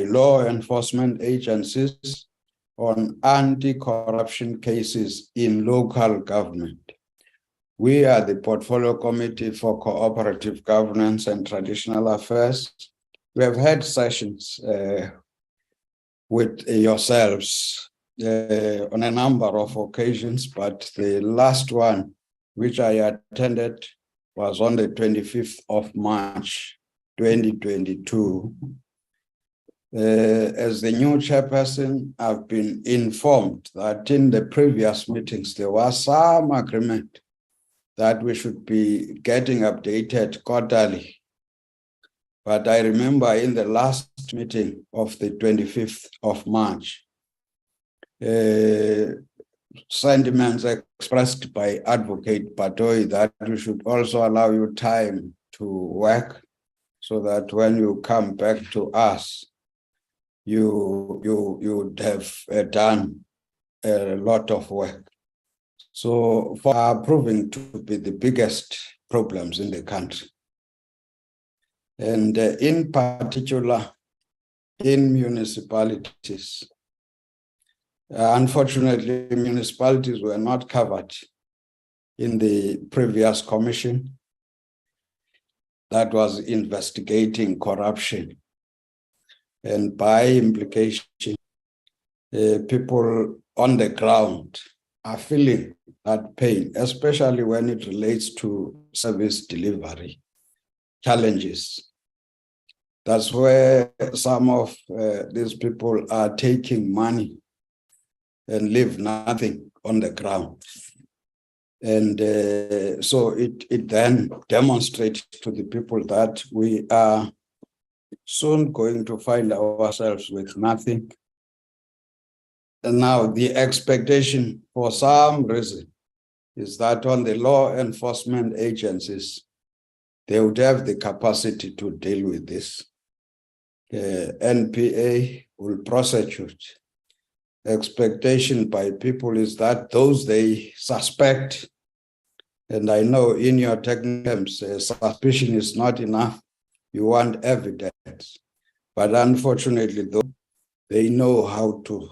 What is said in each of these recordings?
law enforcement agencies on anti-corruption cases in local government. We are the Portfolio Committee for Cooperative Governance and Traditional Affairs. We have had sessions with yourselves on a number of occasions, but the last one, which I attended, was on the 25th of March, 2022. As the new chairperson, I've been informed that in the previous meetings, there was some agreement that we should be getting updated quarterly. But I remember in the last meeting of the 25th of March, sentiments expressed by Advocate Batoy that we should also allow you time to work so that when you come back to us, you would have done a lot of work. So are proving to be the biggest problems in the country. And in particular, in municipalities. Unfortunately, municipalities were not covered in the previous commission that was investigating corruption. And by implication, people on the ground are feeling that pain, especially when it relates to service delivery challenges. That's where some of these people are taking money and leave nothing on the ground. And so it then demonstrates to the people that we are soon going to find ourselves with nothing. And now the expectation for some reason is that on the law enforcement agencies, they would have the capacity to deal with this. NPA will prosecute. Expectation by people is that those they suspect, and I know in your terms, suspicion is not enough. You want evidence. But unfortunately, though, they know how to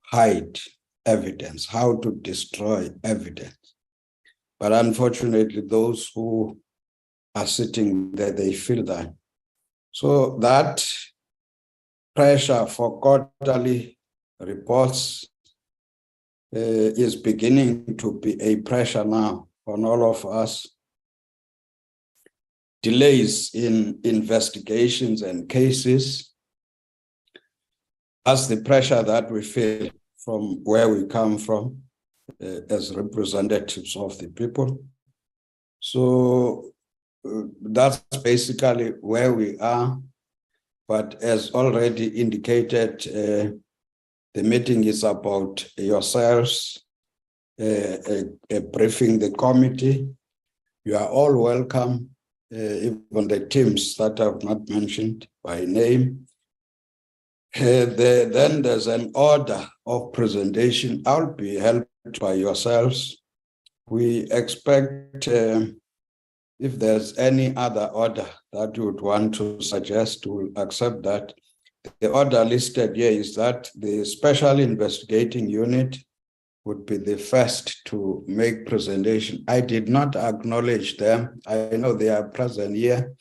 hide evidence, how to destroy evidence. But unfortunately, those who are sitting there, they feel that. So that pressure for quarterly reports is beginning to be a pressure now on all of us. Delays in investigations and cases. That's the pressure that we feel from where we come from as representatives of the people. So that's basically where we are. But as already indicated, the meeting is about yourselves, briefing the committee. You are all welcome, even the teams that I've not mentioned by name. Then there's an order of presentation. I'll be helped by yourselves. We expect, if there's any other order that you would want to suggest, we'll accept that. The order listed here is that the Special Investigating Unit would be the first to make presentation. I did not acknowledge them. I know they are present here,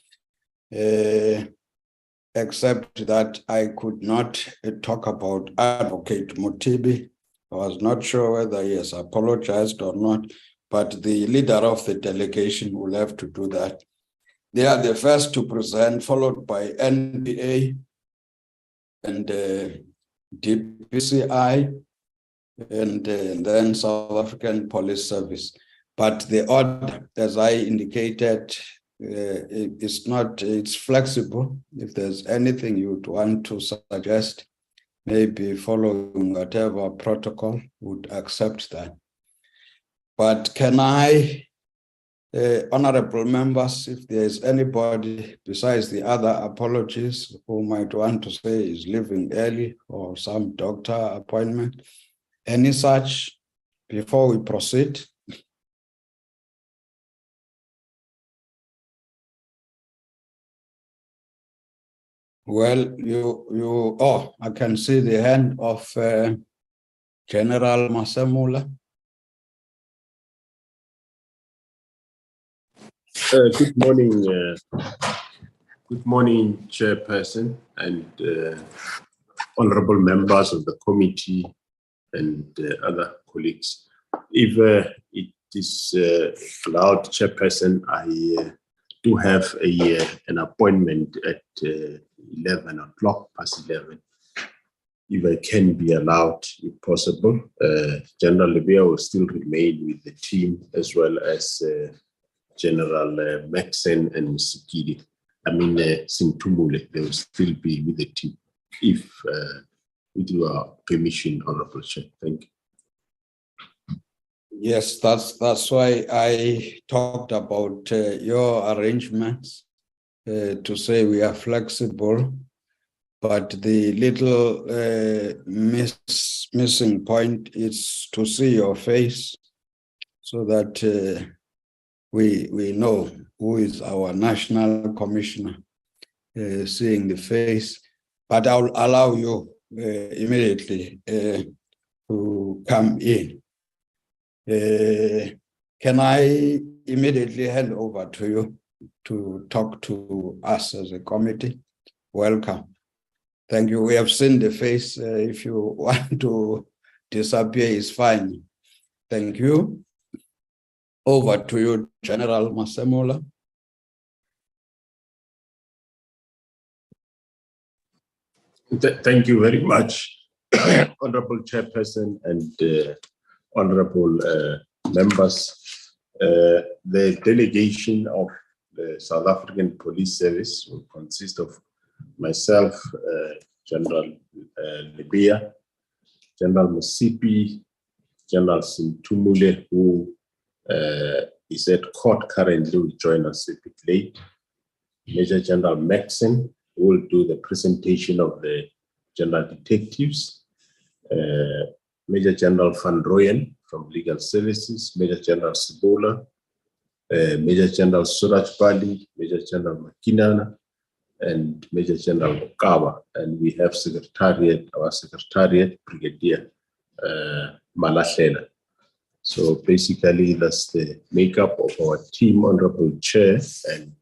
except that I could not talk about Advocate Mutibi. I was not sure whether he has apologized or not, but the leader of the delegation will have to do that. They are the first to present, followed by NPA and DPCI, and then South African Police Service. But the order, as I indicated, it's flexible. If there's anything you would want to suggest, maybe following whatever protocol, would accept that. But can I, honorable members, if there's anybody besides the other apologies who might want to say is leaving early or some doctor appointment, any such before we proceed? Well, I can see the hand of General Masamula. Good morning. Good morning, Chairperson and honorable members of the committee and other colleagues. If it is allowed, Chairperson, I do have an appointment at 11 o'clock, past 11. If I can be allowed, if possible, General Libya will still remain with the team, as well as General Maxen and Sikidi. Sintumule, they will still be with the team, if with your permission, Honorable Chair. Thank you. Yes, that's why I talked about your arrangements to say we are flexible, but the little missing point is to see your face so that we know who is our national commissioner, seeing the face. But I'll allow you immediately to come in. Can I immediately hand over to you to talk to us as a committee? Welcome. Thank you. We have seen the face. If you want to disappear, it's fine. Thank you. Over to you, General Masemola. Thank you very much, Honorable Chairperson and honorable members. The delegation of the South African Police Service will consist of myself, General Libya, General Musipi, General Sintumule, who is at court currently, will join us a bit late. Major General Maxen will do the presentation of the general detectives. Major General Van Rooyen from Legal Services, Major General Sibola, Major General Suraj Bali, Major General Makinana, and Major General Okawa. And we have our Secretariat, Brigadier Malahlela. So basically, that's the makeup of our team, Honorable Chair. And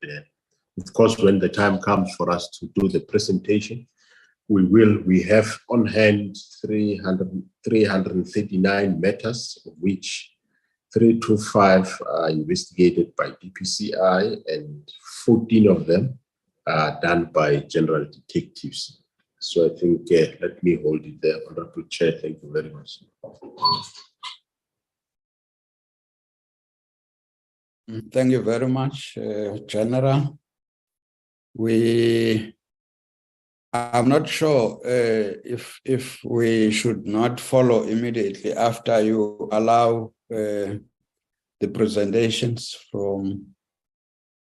of course, when the time comes for us to do the presentation, we have on hand 339 matters, of which 325 are investigated by DPCI and 14 of them are done by general detectives. So I think, let me hold it there, Honorable Chair. Thank you very much. Thank you very much, General. I'm not sure if we should not follow immediately after you allow the presentations from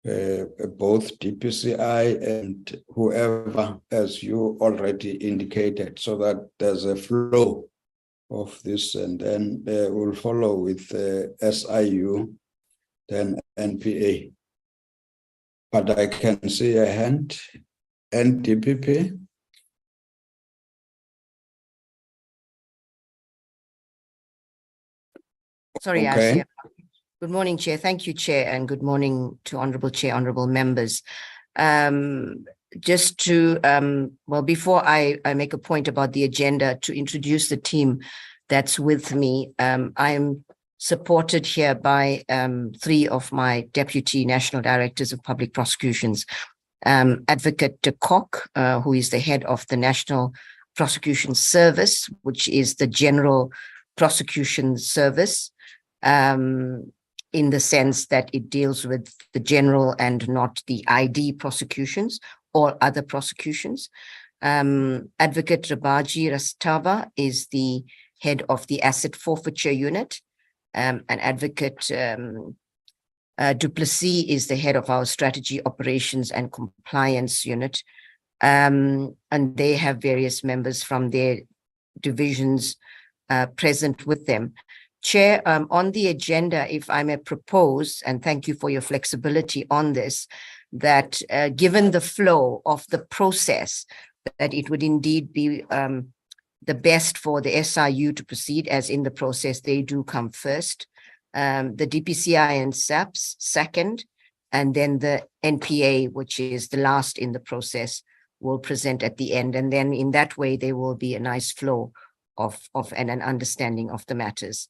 both DPCI and whoever, as you already indicated, so that there's a flow of this, and then we'll follow with SIU, then NPA. But I can see a hand. NDPP. Sorry, okay. Good morning, Chair. Thank you, Chair, and good morning to Honorable Chair, honorable members. Just to, well, before I make a point about the agenda, to introduce the team that's with me, I'm supported here by 3 of my Deputy National Directors of Public Prosecutions. Advocate de Kock, who is the head of the National Prosecution Service, which is the General Prosecution Service, in the sense that it deals with the general and not the ID prosecutions or other prosecutions. Advocate Rabaji Rastava is the head of the Asset Forfeiture Unit, and Advocate Du Plessis is the head of our Strategy, Operations and Compliance Unit, and they have various members from their divisions present with them. Chair, on the agenda, if I may propose, and thank you for your flexibility on this, that given the flow of the process, that it would indeed be the best for the SIU to proceed, as in the process they do come first, the DPCI and SAPS second, and then the NPA, which is the last in the process, will present at the end. And then in that way, there will be a nice flow of and an understanding of the matters.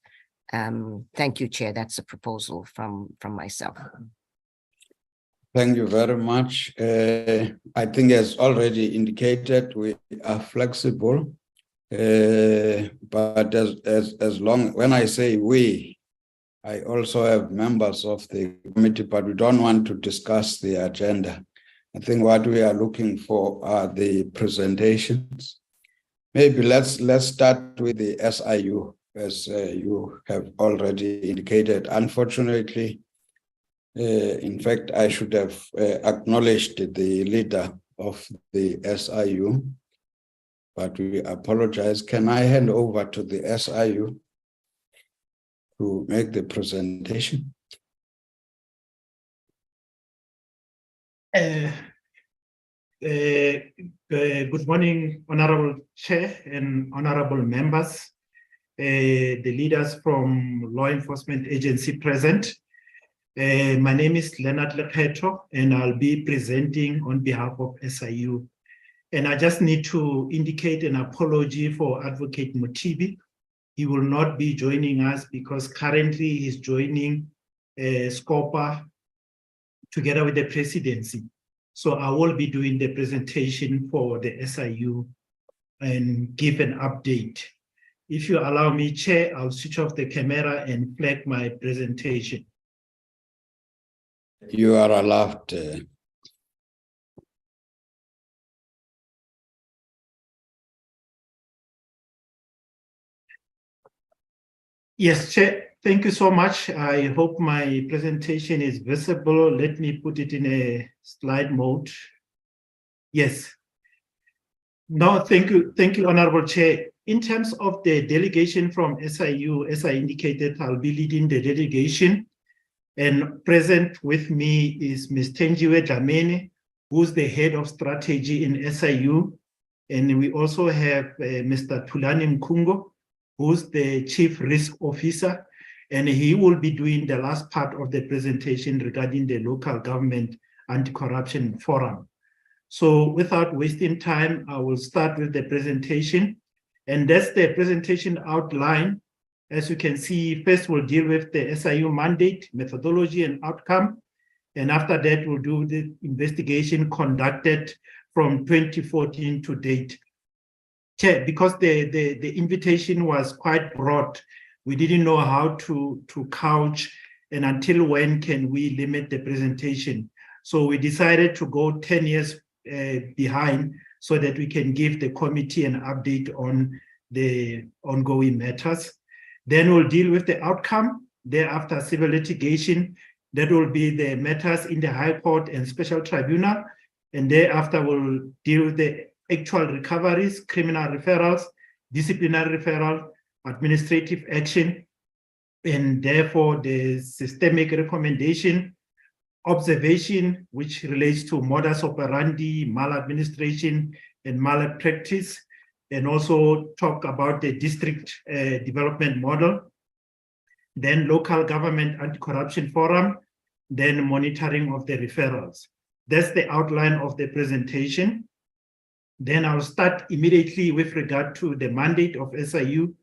Thank you, Chair. That's a proposal from myself. Thank you very much. I think as already indicated, we are flexible. But as long, when I say we, I also have members of the committee, but we don't want to discuss the agenda. I think what we are looking for are the presentations. Maybe let's start with the SIU, as you have already indicated. Unfortunately, in fact, I should have acknowledged the leader of the SIU, but we apologize. Can I hand over to the SIU to make the presentation? Good morning, Honorable Chair and honorable members, the leaders from law enforcement agency present. My name is Leonard Lekhetho, and I'll be presenting on behalf of SIU. And I just need to indicate an apology for Advocate Motibi. He will not be joining us because currently he's joining SCOPA together with the presidency. So I will be doing the presentation for the SIU and give an update. If you allow me, Chair, I'll switch off the camera and flag my presentation. You are allowed. Yes, Chair, thank you so much. I hope my presentation is visible. Let me put it in a slide mode. Yes. No, thank you, Honorable Chair. In terms of the delegation from SIU, as I indicated, I'll be leading the delegation. And present with me is Ms. Tenjiwe Dlamini, who's the head of strategy in SIU. And we also have Mr. Thulani Mkungo, who's the chief risk officer. And he will be doing the last part of the presentation regarding the local government anti-corruption forum. So without wasting time, I will start with the presentation. And that's the presentation outline. As you can see, first we'll deal with the SIU mandate, methodology, and outcome. And after that, we'll do the investigation conducted from 2014 to date. Chair, because the invitation was quite broad, we didn't know how to couch and until when can we limit the presentation. So we decided to go 10 years behind so that we can give the committee an update on the ongoing matters. Then we'll deal with the outcome. Thereafter, civil litigation. That will be the matters in the High Court and Special Tribunal. And thereafter, we'll deal with the actual recoveries, criminal referrals, disciplinary referral, administrative action, and therefore the systemic recommendation, observation, which relates to modus operandi, maladministration, and malpractice, and also talk about the district development model, then local government anti-corruption forum, then monitoring of the referrals. That's the outline of the presentation. Then I'll start immediately with regard to the mandate of SIU.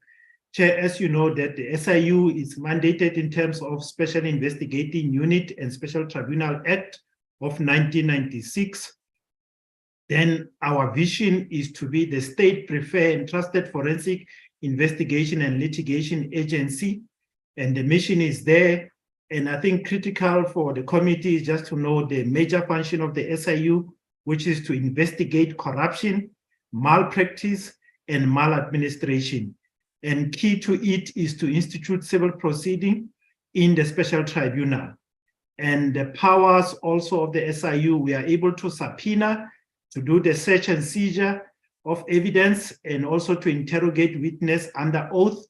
Chair, as you know, that the SIU is mandated in terms of Special Investigating Unit and Special Tribunal Act of 1996. Then our vision is to be the state preferred and trusted forensic investigation and litigation agency. And the mission is there. And I think critical for the committee is just to know the major function of the SIU, which is to investigate corruption, malpractice, and maladministration. And key to it is to institute civil proceeding in the special tribunal. And the powers also of the SIU, we are able to subpoena, to do the search and seizure of evidence, and also to interrogate witness under oath.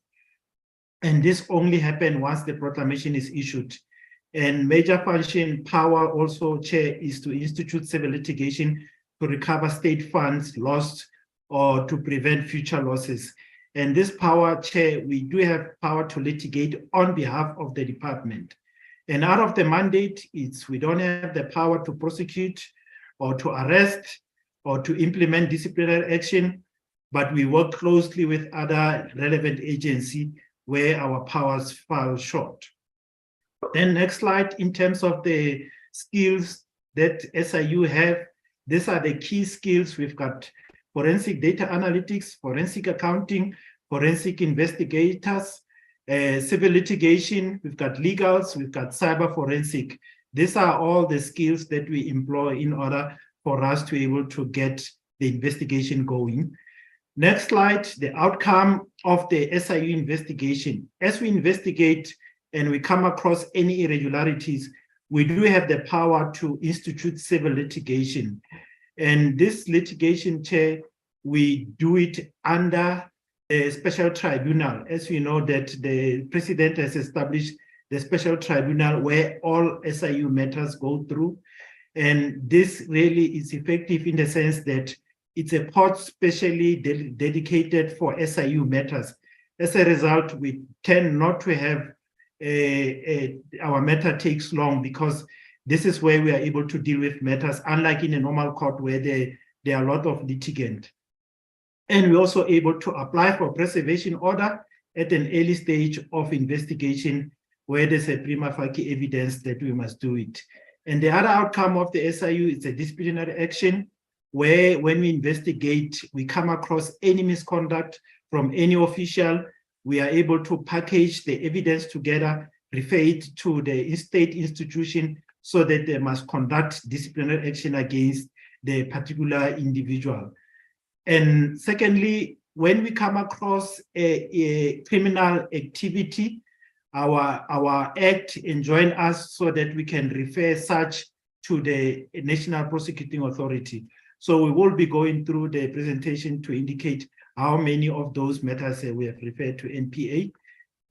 And this only happens once the proclamation is issued. And major function power also, Chair, is to institute civil litigation to recover state funds lost or to prevent future losses. And this power, Chair, we do have power to litigate on behalf of the department. And out of the mandate, we don't have the power to prosecute or to arrest or to implement disciplinary action, but we work closely with other relevant agencies where our powers fall short. Then next slide, in terms of the skills that SIU have, these are the key skills. We've got forensic data analytics, forensic accounting, forensic investigators, civil litigation, we've got legals, we've got cyber forensic. These are all the skills that we employ in order for us to be able to get the investigation going. Next slide, the outcome of the SIU investigation. As we investigate and we come across any irregularities, we do have the power to institute civil litigation. And this litigation, Chair, we do it under a special tribunal. As we know that the President has established the special tribunal where all SIU matters go through. And this really is effective in the sense that it's a court specially dedicated for SIU matters. As a result, we tend not to have our matter takes long because this is where we are able to deal with matters, unlike in a normal court where there are a lot of litigants. And we're also able to apply for preservation order at an early stage of investigation where there's a prima facie evidence that we must do it. And the other outcome of the SIU is a disciplinary action where when we investigate, we come across any misconduct from any official, we are able to package the evidence together, refer it to the state institution so that they must conduct disciplinary action against the particular individual. And secondly, when we come across a criminal activity, our act enjoin us so that we can refer such to the National Prosecuting Authority. So we will be going through the presentation to indicate how many of those matters we have referred to NPA.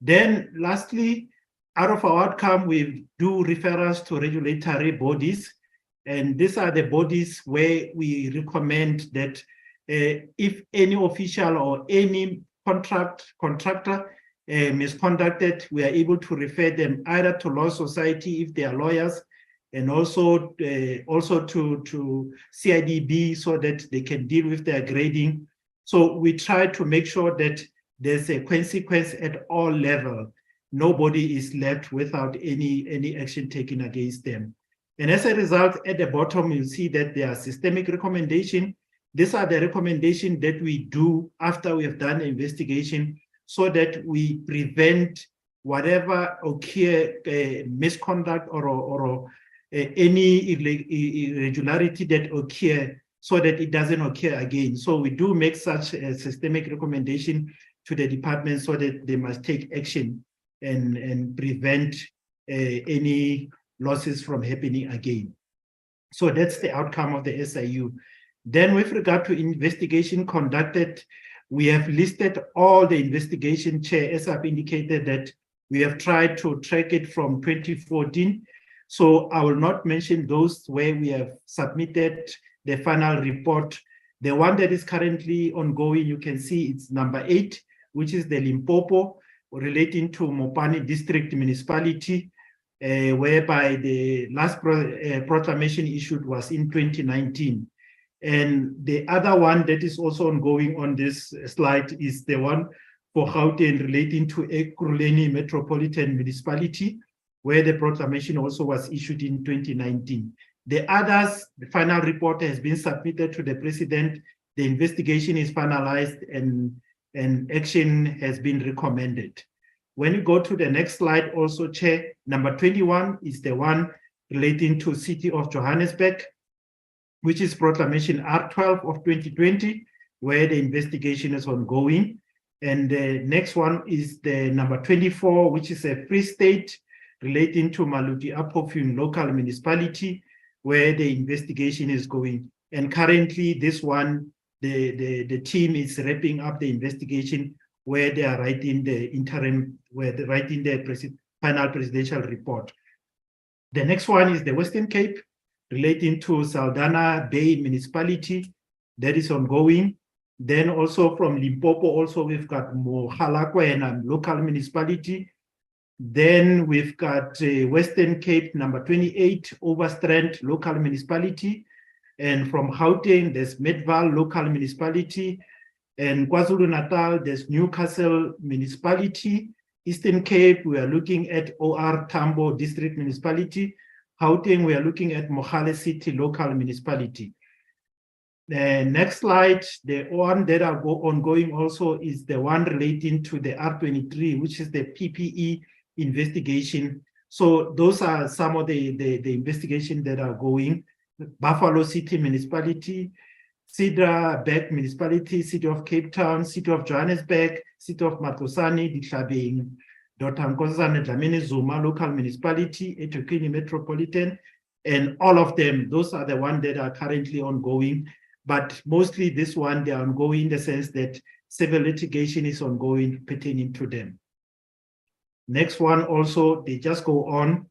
Then lastly, out of our outcome, we do referrals to regulatory bodies. And these are the bodies where we recommend that if any official or any contractor misconducted, we are able to refer them either to Law Society if they are lawyers, and also to CIDB so that they can deal with their grading. So we try to make sure that there's a consequence at all levels. Nobody is left without any action taken against them. And as a result, at the bottom, you'll see that there are systemic recommendations. These are the recommendations that we do after we have done the investigation so that we prevent whatever occur, misconduct or any irregularity that occur so that it doesn't occur again. So we do make such a systemic recommendation to the department so that they must take action and prevent any losses from happening again. So that's the outcome of the SIU. Then with regard to investigation conducted, we have listed all the investigation, Chair, as I've indicated that we have tried to track it from 2014. So I will not mention those where we have submitted the final report. The one that is currently ongoing, you can see it's number 8, which is the Limpopo relating to Mopani District Municipality, whereby the last proclamation issued was in 2019. And the other one that is also ongoing on this slide is the one for Gauteng relating to Ekurhuleni Metropolitan Municipality, where the proclamation also was issued in 2019. The others, the final report has been submitted to the President. The investigation is finalized and action has been recommended. When you go to the next slide also, Chair, number 21 is the one relating to City of Johannesburg, which is Proclamation R12 of 2020, where the investigation is ongoing. And the next one is the number 24, which is a Free State relating to Maluti Apofun local municipality, where the investigation is going. And currently this one, the team is wrapping up the investigation where they are writing the interim, where they're writing the final presidential report. The next one is the Western Cape, relating to Saldanha Bay municipality, that is ongoing. Then also from Limpopo, also we've got Mogalakwena local municipality. Then we've got Western Cape number 28, Overstrand local municipality. And from Gauteng, there's Medval local municipality. And KwaZulu-Natal, there's Newcastle municipality. Eastern Cape, we are looking at OR Tambo district municipality. Gauteng, we are looking at Mogale City local municipality. The next slide, the one that are ongoing also is the one relating to the R23, which is the PPE investigation. So those are some of the investigations that are going. Buffalo City municipality, Cedar-Beck municipality, City of Cape Town, City of Johannesburg, City of Matlosane, Ditlhabeng, Dr. Nkosazana Dlamini Zuma local municipality, eThekwini metropolitan, and all of them, those are the ones that are currently ongoing. But mostly this one, they are ongoing in the sense that civil litigation is ongoing pertaining to them. Next one also, they just go on.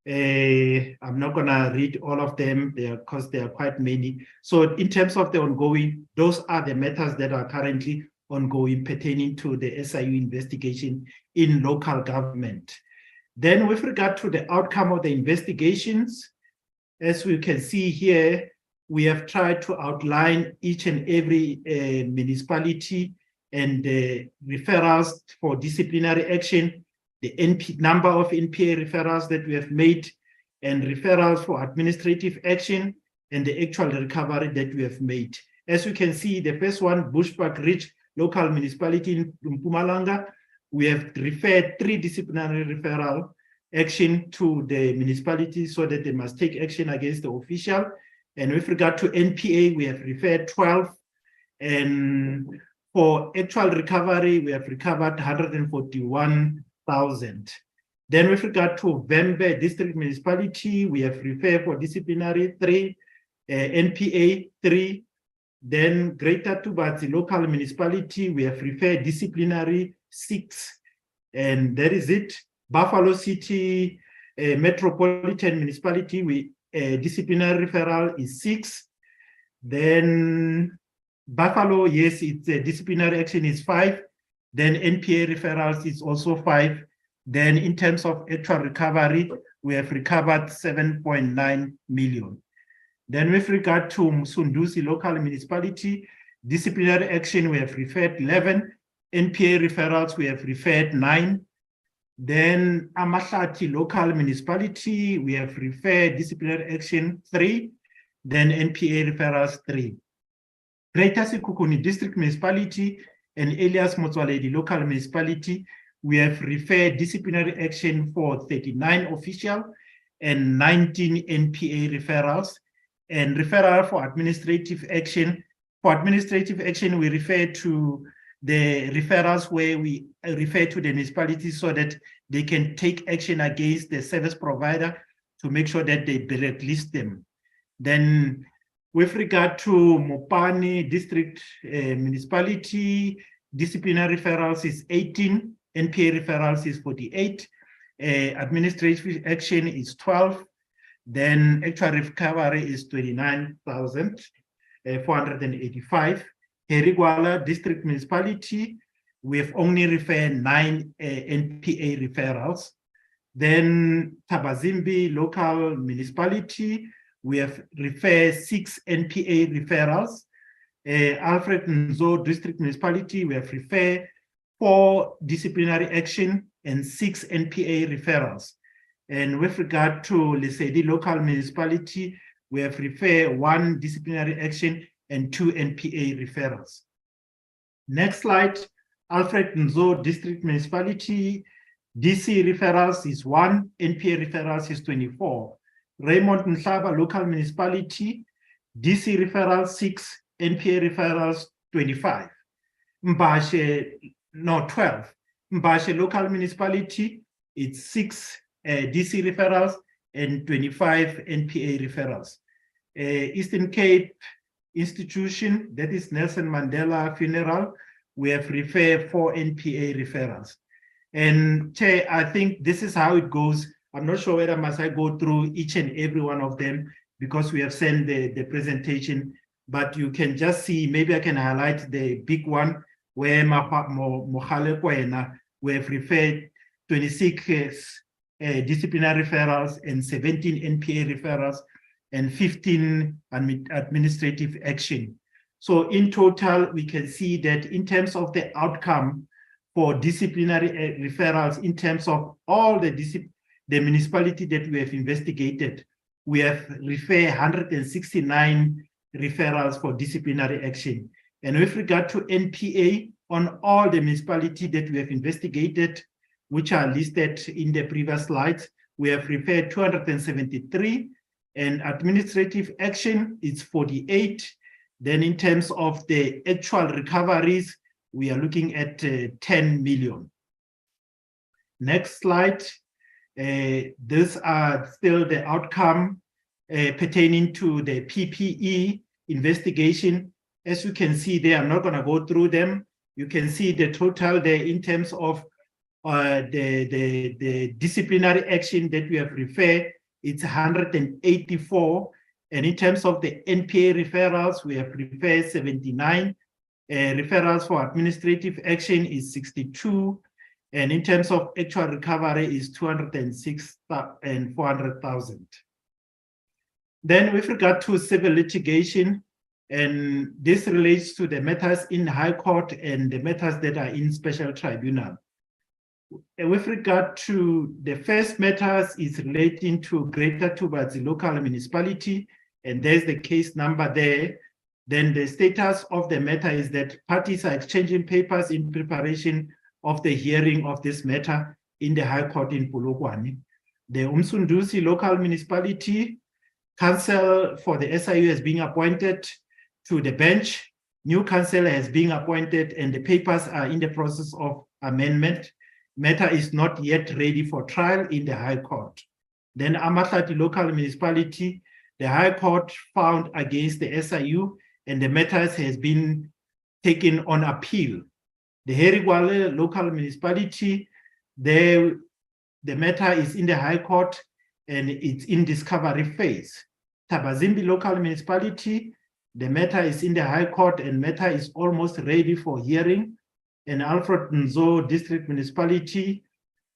I'm not gonna read all of them there because there are quite many. So in terms of the ongoing, those are the matters that are currently ongoing pertaining to the SIU investigation in local government. Then with regard to the outcome of the investigations, as we can see here, we have tried to outline each and every municipality and the referrals for disciplinary action, the number of NPA referrals that we have made, and referrals for administrative action, and the actual recovery that we have made. As you can see, the first one, Bushbuck Ridge local municipality in Mpumalanga, we have referred 3 disciplinary referral action to the municipality so that they must take action against the official. And with regard to NPA, we have referred 12. And for actual recovery, we have recovered 141,000. Then with regard to Vembe District Municipality, we have referred for disciplinary 3, NPA 3. Then Greater Tubatsi Local Municipality, we have referred disciplinary 6. And that is it. Buffalo City Metropolitan Municipality, we disciplinary referral is 6. Then Buffalo, yes, it's a disciplinary action is 5. Then NPA referrals is also 5. Then in terms of actual recovery, we have recovered 7.9 million. Then with regard to Msunduzi local municipality, disciplinary action, we have referred 11. NPA referrals, we have referred 9. Then Amahlati local municipality, we have referred disciplinary action 3. Then NPA referrals 3. Greater Sekhukhune district municipality and Elias Motswaledi local municipality, we have referred disciplinary action for 39 official and 19 NPA referrals. And referral for administrative action. For administrative action, we refer to the referrals where we refer to the municipalities so that they can take action against the service provider to make sure that they blacklist them. Then with regard to Mopani district municipality, disciplinary referrals is 18, NPA referrals is 48, administrative action is 12, then actual recovery is 29,485. Herigwala district municipality, we have only referred 9 NPA referrals. Then Tabazimbi local municipality, we have referred 6 NPA referrals. Alfred Nzo district municipality, we have referred 4 disciplinary action and 6 NPA referrals. And with regard to Lesedi local municipality, we have referred 1 disciplinary action and 2 NPA referrals. Next slide, Alfred Nzo district municipality, DC referrals is 1, NPA referrals is 24. Raymond Nhlaba local municipality, DC referrals 6, NPA referrals 25. Mbashe, no, 12. Mbashe local municipality, it's 6 DC referrals and 25 NPA referrals. Eastern Cape institution, that is Nelson Mandela Funeral, we have referred 4 NPA referrals. And Chair, I think this is how it goes. I'm not sure whether must I go through each and every one of them because we have sent the presentation, but you can just see, maybe I can highlight the big one where Mohale Kwena, we have referred 26 disciplinary referrals and 17 NPA referrals and 15 administrative action. So in total, we can see that in terms of the outcome for disciplinary referrals, in terms of all the municipality that we have investigated, we have referred 169 referrals for disciplinary action. And with regard to NPA, on all the municipality that we have investigated, which are listed in the previous slides, we have referred 273, and administrative action is 48. Then in terms of the actual recoveries, we are looking at 10 million. Next slide. These are still the outcome pertaining to the PPE investigation. As you can see there, I'm not going to go through them. You can see the total there in terms of the disciplinary action that we have referred, it's 184. And in terms of the NPA referrals, we have referred 79. Referrals for administrative action is 62. And in terms of actual recovery is 206 and 400,000. Then with regard to civil litigation, and this relates to the matters in High Court and the matters that are in special tribunal. With regard to the first matters is relating to Greater Tubazi local municipality, and there's the case number there. Then the status of the matter is that parties are exchanging papers in preparation of the hearing of this matter in the High Court in Polokwane. The Umsunduzi local municipality council for the SIU has been appointed to the bench. New council has been appointed and the papers are in the process of amendment. Matter is not yet ready for trial in the High Court. Then Amatlati local municipality, the High Court found against the SIU and the matters has been taken on appeal. The Herigwale local municipality, the matter is in the High Court and it's in discovery phase. Tabazimbi local municipality, the matter is in the High Court and matter is almost ready for hearing. And Alfred Nzo district municipality,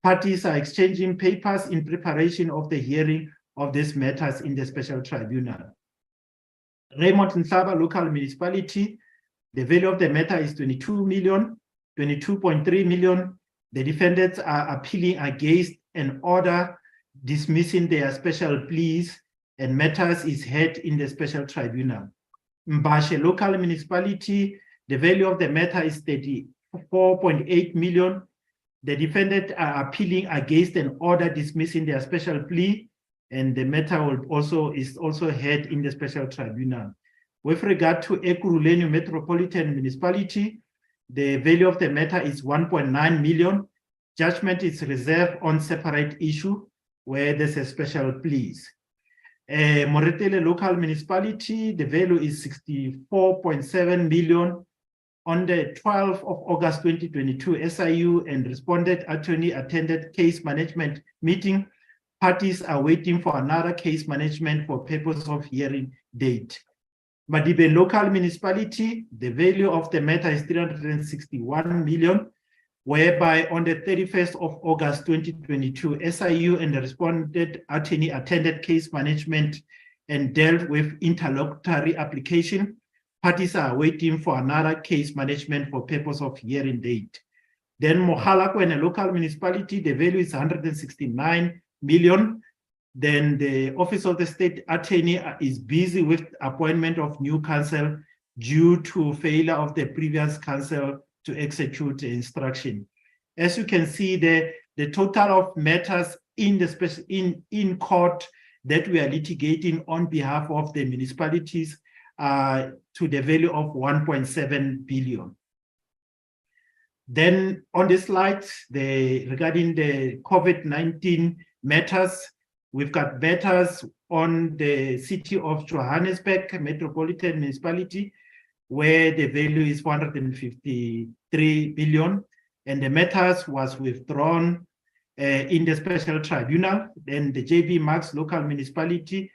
parties are exchanging papers in preparation of the hearing of these matters in the special tribunal. Raymond Nhlaba local municipality, the value of the matter is 22 million, 22.3 million. The defendants are appealing against an order dismissing their special pleas and matters is heard in the special tribunal. Mbashe local municipality, the value of the matter is 34.8 million. The defendants are appealing against an order dismissing their special plea, and the matter is also heard in the special tribunal. With regard to Ekurhuleni Metropolitan Municipality, the value of the matter is 1.9 million. Judgment is reserved on separate issue where there's a special pleas. Moretele local municipality, the value is 64.7 million. On the 12th of August 2022, SIU and respondent attorney attended case management meeting. Parties are waiting for another case management for purpose of hearing date. Madibe local municipality, the value of the matter is 361 million, whereby on the 31st of August 2022, SIU and the respondent attorney attended case management and dealt with interlocutory application. Parties are waiting for another case management for purpose of hearing date. Then Mohalako and a local municipality, the value is 169 million. Then the Office of the State Attorney is busy with appointment of new counsel due to failure of the previous counsel to execute the instruction. As you can see, the total of matters in the in court that we are litigating on behalf of the municipalities to the value of 1.7 billion. Then on the slides, regarding the COVID-19 matters, we've got matters on the city of Johannesburg Metropolitan Municipality, where the value is 453 billion, and the matters was withdrawn in the special tribunal. Then the JB Marks local municipality,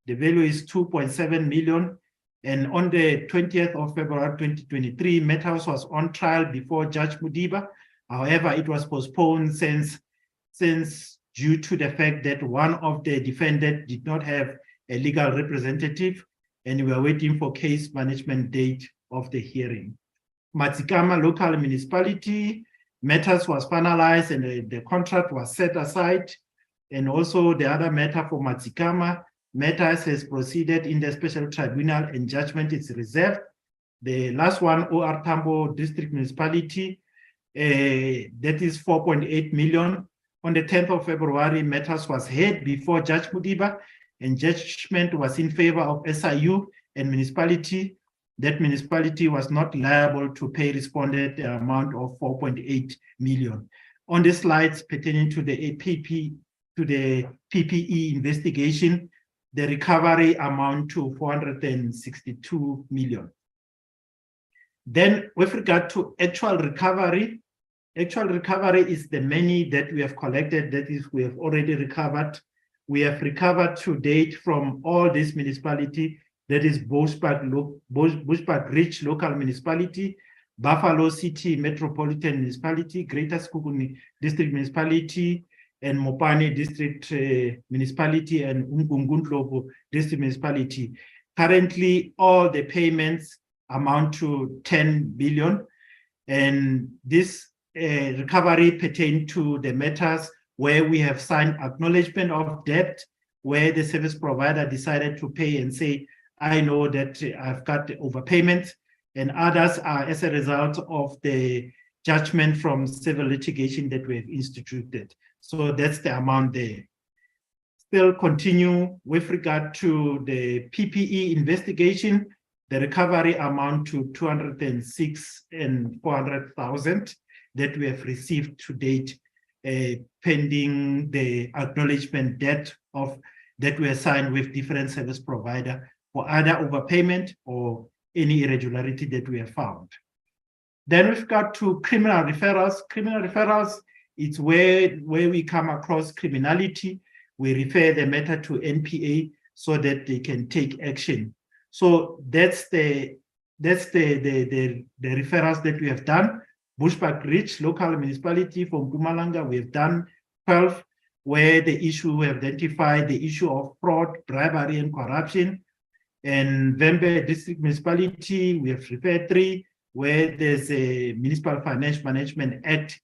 the value is 2.7 million. And on the 20th of February 2023, matters was on trial before Judge Mudiba. However, it was postponed since due to the fact that one of the defendants did not have a legal representative, and we are waiting for case management date of the hearing. Matsikama local municipality, matters was finalized and the contract was set aside. And also the other matter for Matsikama, matters has proceeded in the special tribunal and judgment is reserved. The last one, OR Tambo District Municipality, that is 4.8 million. On the 10th of February, matters was heard before Judge Mudiba and judgment was in favor of SIU and municipality. That municipality was not liable to pay respondent the amount of 4.8 million. On the slides pertaining to the PPE investigation, the recovery amount to 462 million. Then with regard to actual recovery is the money that we have collected, that is, we have already recovered. We have recovered to date from all these municipalities, that is Bushbuck Ridge Local Municipality, Buffalo City Metropolitan Municipality, Greater Sekhukhune District Municipality, and Mopani District Municipality and Umgungundlovu District Municipality. Currently, all the payments amount to 10 billion, and this recovery pertain to the matters where we have signed acknowledgement of debt, where the service provider decided to pay and say, I know that I've got overpayment, and others are as a result of the judgment from civil litigation that we have instituted. So that's the amount there. Still continue with regard to the PPE investigation, the recovery amount to 206 and 400,000 that we have received to date, pending the acknowledgement debt of that we assigned with different service provider for either overpayment or any irregularity that we have found. Then we've got to criminal referrals. Criminal referrals, it's where we come across criminality. We refer the matter to NPA so that they can take action. So that's the referrals that we have done. Bushbuck Ridge Local Municipality from Mpumalanga, we have done 12, where the issue we identified the issue of fraud, bribery, and corruption. And Vembe District Municipality, we have referred 3, where there's a Municipal Finance Management Act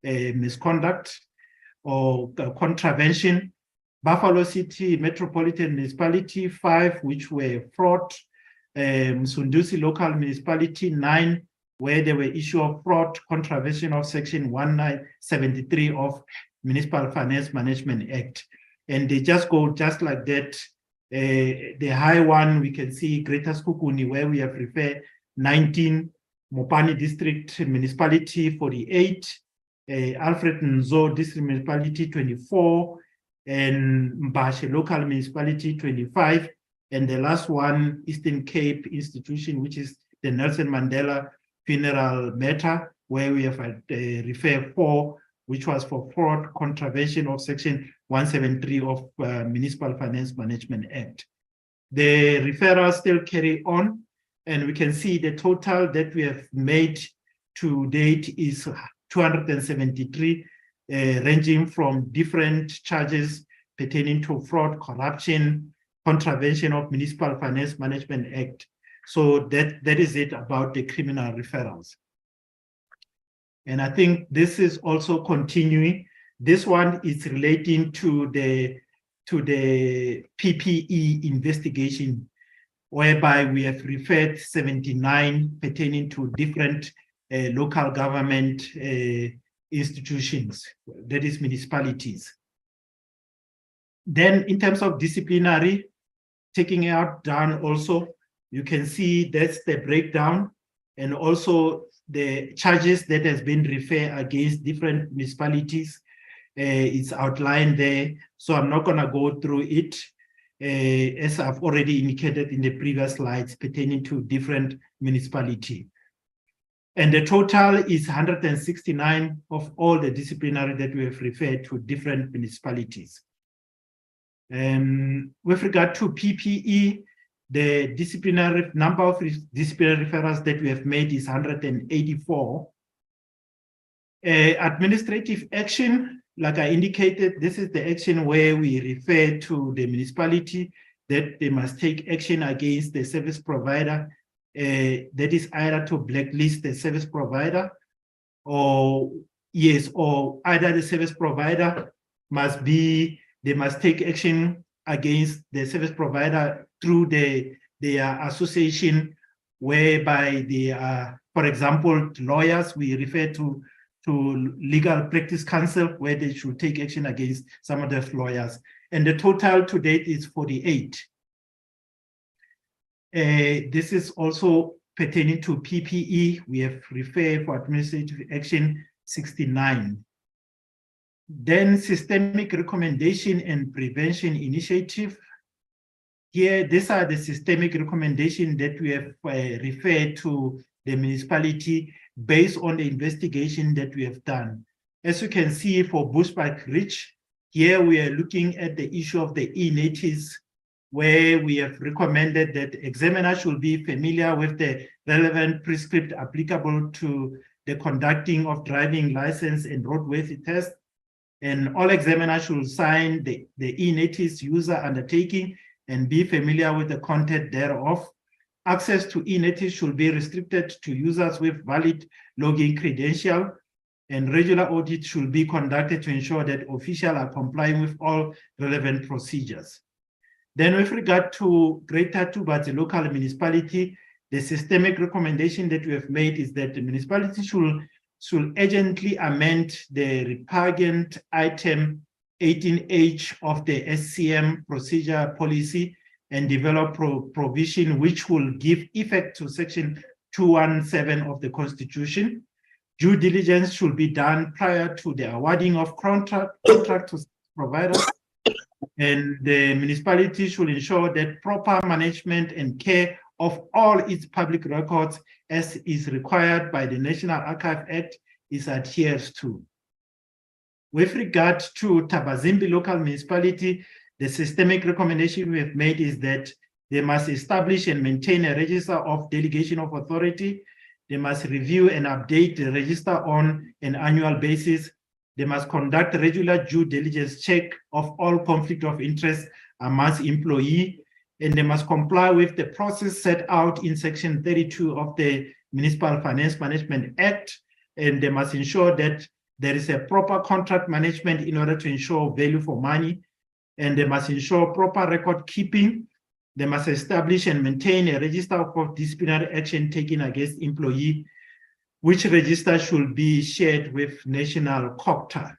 misconduct or contravention. Buffalo City Metropolitan Municipality, 5, which were fraud. Msunduzi Local Municipality, 9, where there were issue of fraud, contravention of Section 1973 of Municipal Finance Management Act. And they just go just like that. The high one, we can see Greater Sekhukhune, where we have referred 19, Mopani District Municipality 48, Alfred Nzo District Municipality 24, and Mbashe Local Municipality 25, and the last one, Eastern Cape Institution, which is the Nelson Mandela Funeral Matter, where we have referred 4, which was for fraud, contravention of Section 173 of Municipal Finance Management Act. The referrals still carry on, and we can see the total that we have made to date is 273, ranging from different charges pertaining to fraud, corruption, contravention of Municipal Finance Management Act. So that is it about the criminal referrals. And I think this is also continuing. This one is relating to the PPE investigation, whereby we have referred 79 pertaining to different local government institutions, that is municipalities. Then in terms of disciplinary, taking out down also, you can see that's the breakdown, and also the charges that has been referred against different municipalities is outlined there. So I'm not gonna go through it, as I've already indicated in the previous slides pertaining to different municipality. And the total is 169 of all the disciplinary that we have referred to different municipalities. With regard to PPE, the disciplinary number of disciplinary referrals that we have made is 184. Administrative action, like I indicated, this is the action where we refer to the municipality that they must take action against the service provider. That is either to blacklist the service provider, or either the service provider they must take action against the service provider through their association, whereby they are, for example, lawyers, we refer to Legal Practice Council, where they should take action against some of those lawyers. And the total to date is 48. This is also pertaining to PPE. We have referred for administrative action 69. Then systemic recommendation and prevention initiative. Here, these are the systemic recommendations that we have referred to the municipality based on the investigation that we have done. As you can see for Bushbuck Ridge, here we are looking at the issue of the e-notice, where we have recommended that examiners should be familiar with the relevant prescript applicable to the conducting of driving license and roadworthy test. And all examiners should sign the e-notice user undertaking and be familiar with the content thereof. Access to e-notice should be restricted to users with valid login credential, and regular audit should be conducted to ensure that officials are complying with all relevant procedures. Then with regard to Greater Tubat local municipality, the systemic recommendation that we have made is that the municipality should urgently amend the repugnant item 18H of the SCM procedure policy and develop provision which will give effect to section 217 of the Constitution. Due diligence should be done prior to the awarding of contract to providers, and the municipality should ensure that proper management and care of all its public records, as is required by the National Archive Act, is adhered to. With regard to Tabazimbi local municipality, the systemic recommendation we have made is that they must establish and maintain a register of delegation of authority. They must review and update the register on an annual basis. They must conduct regular due diligence check of all conflict of interest amongst employee, and they must comply with the process set out in section 32 of the Municipal Finance Management Act, and they must ensure that there is a proper contract management in order to ensure value for money, and they must ensure proper record keeping. They must establish and maintain a register of disciplinary action taken against employee, which register should be shared with National COPTA.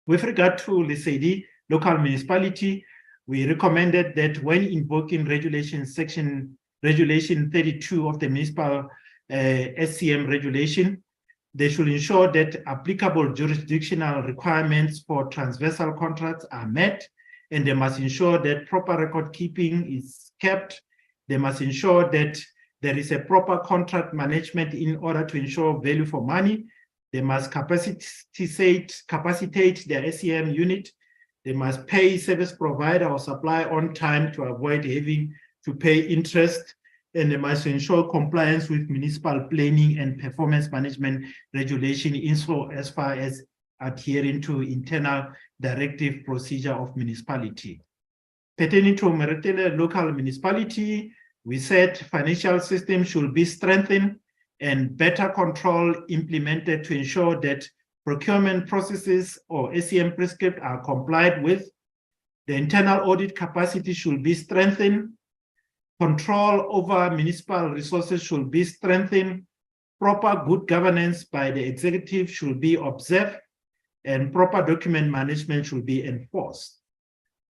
With regard to Lesedi local municipality, we recommended that when invoking regulation 32 of the municipal SCM regulation, they should ensure that applicable jurisdictional requirements for transversal contracts are met, and they must ensure that proper record keeping is kept. They must ensure that there is a proper contract management in order to ensure value for money. They must capacitate their SCM unit. They must pay service provider or supply on time to avoid having to pay interest. And they must ensure compliance with municipal planning and performance management regulation as far as adhering to internal directive procedure of municipality. Pertaining to Meretele local municipality, we said financial system should be strengthened and better control implemented to ensure that procurement processes or SCM prescript are complied with. The internal audit capacity should be strengthened. Control over municipal resources should be strengthened. Proper good governance by the executive should be observed, and proper document management should be enforced.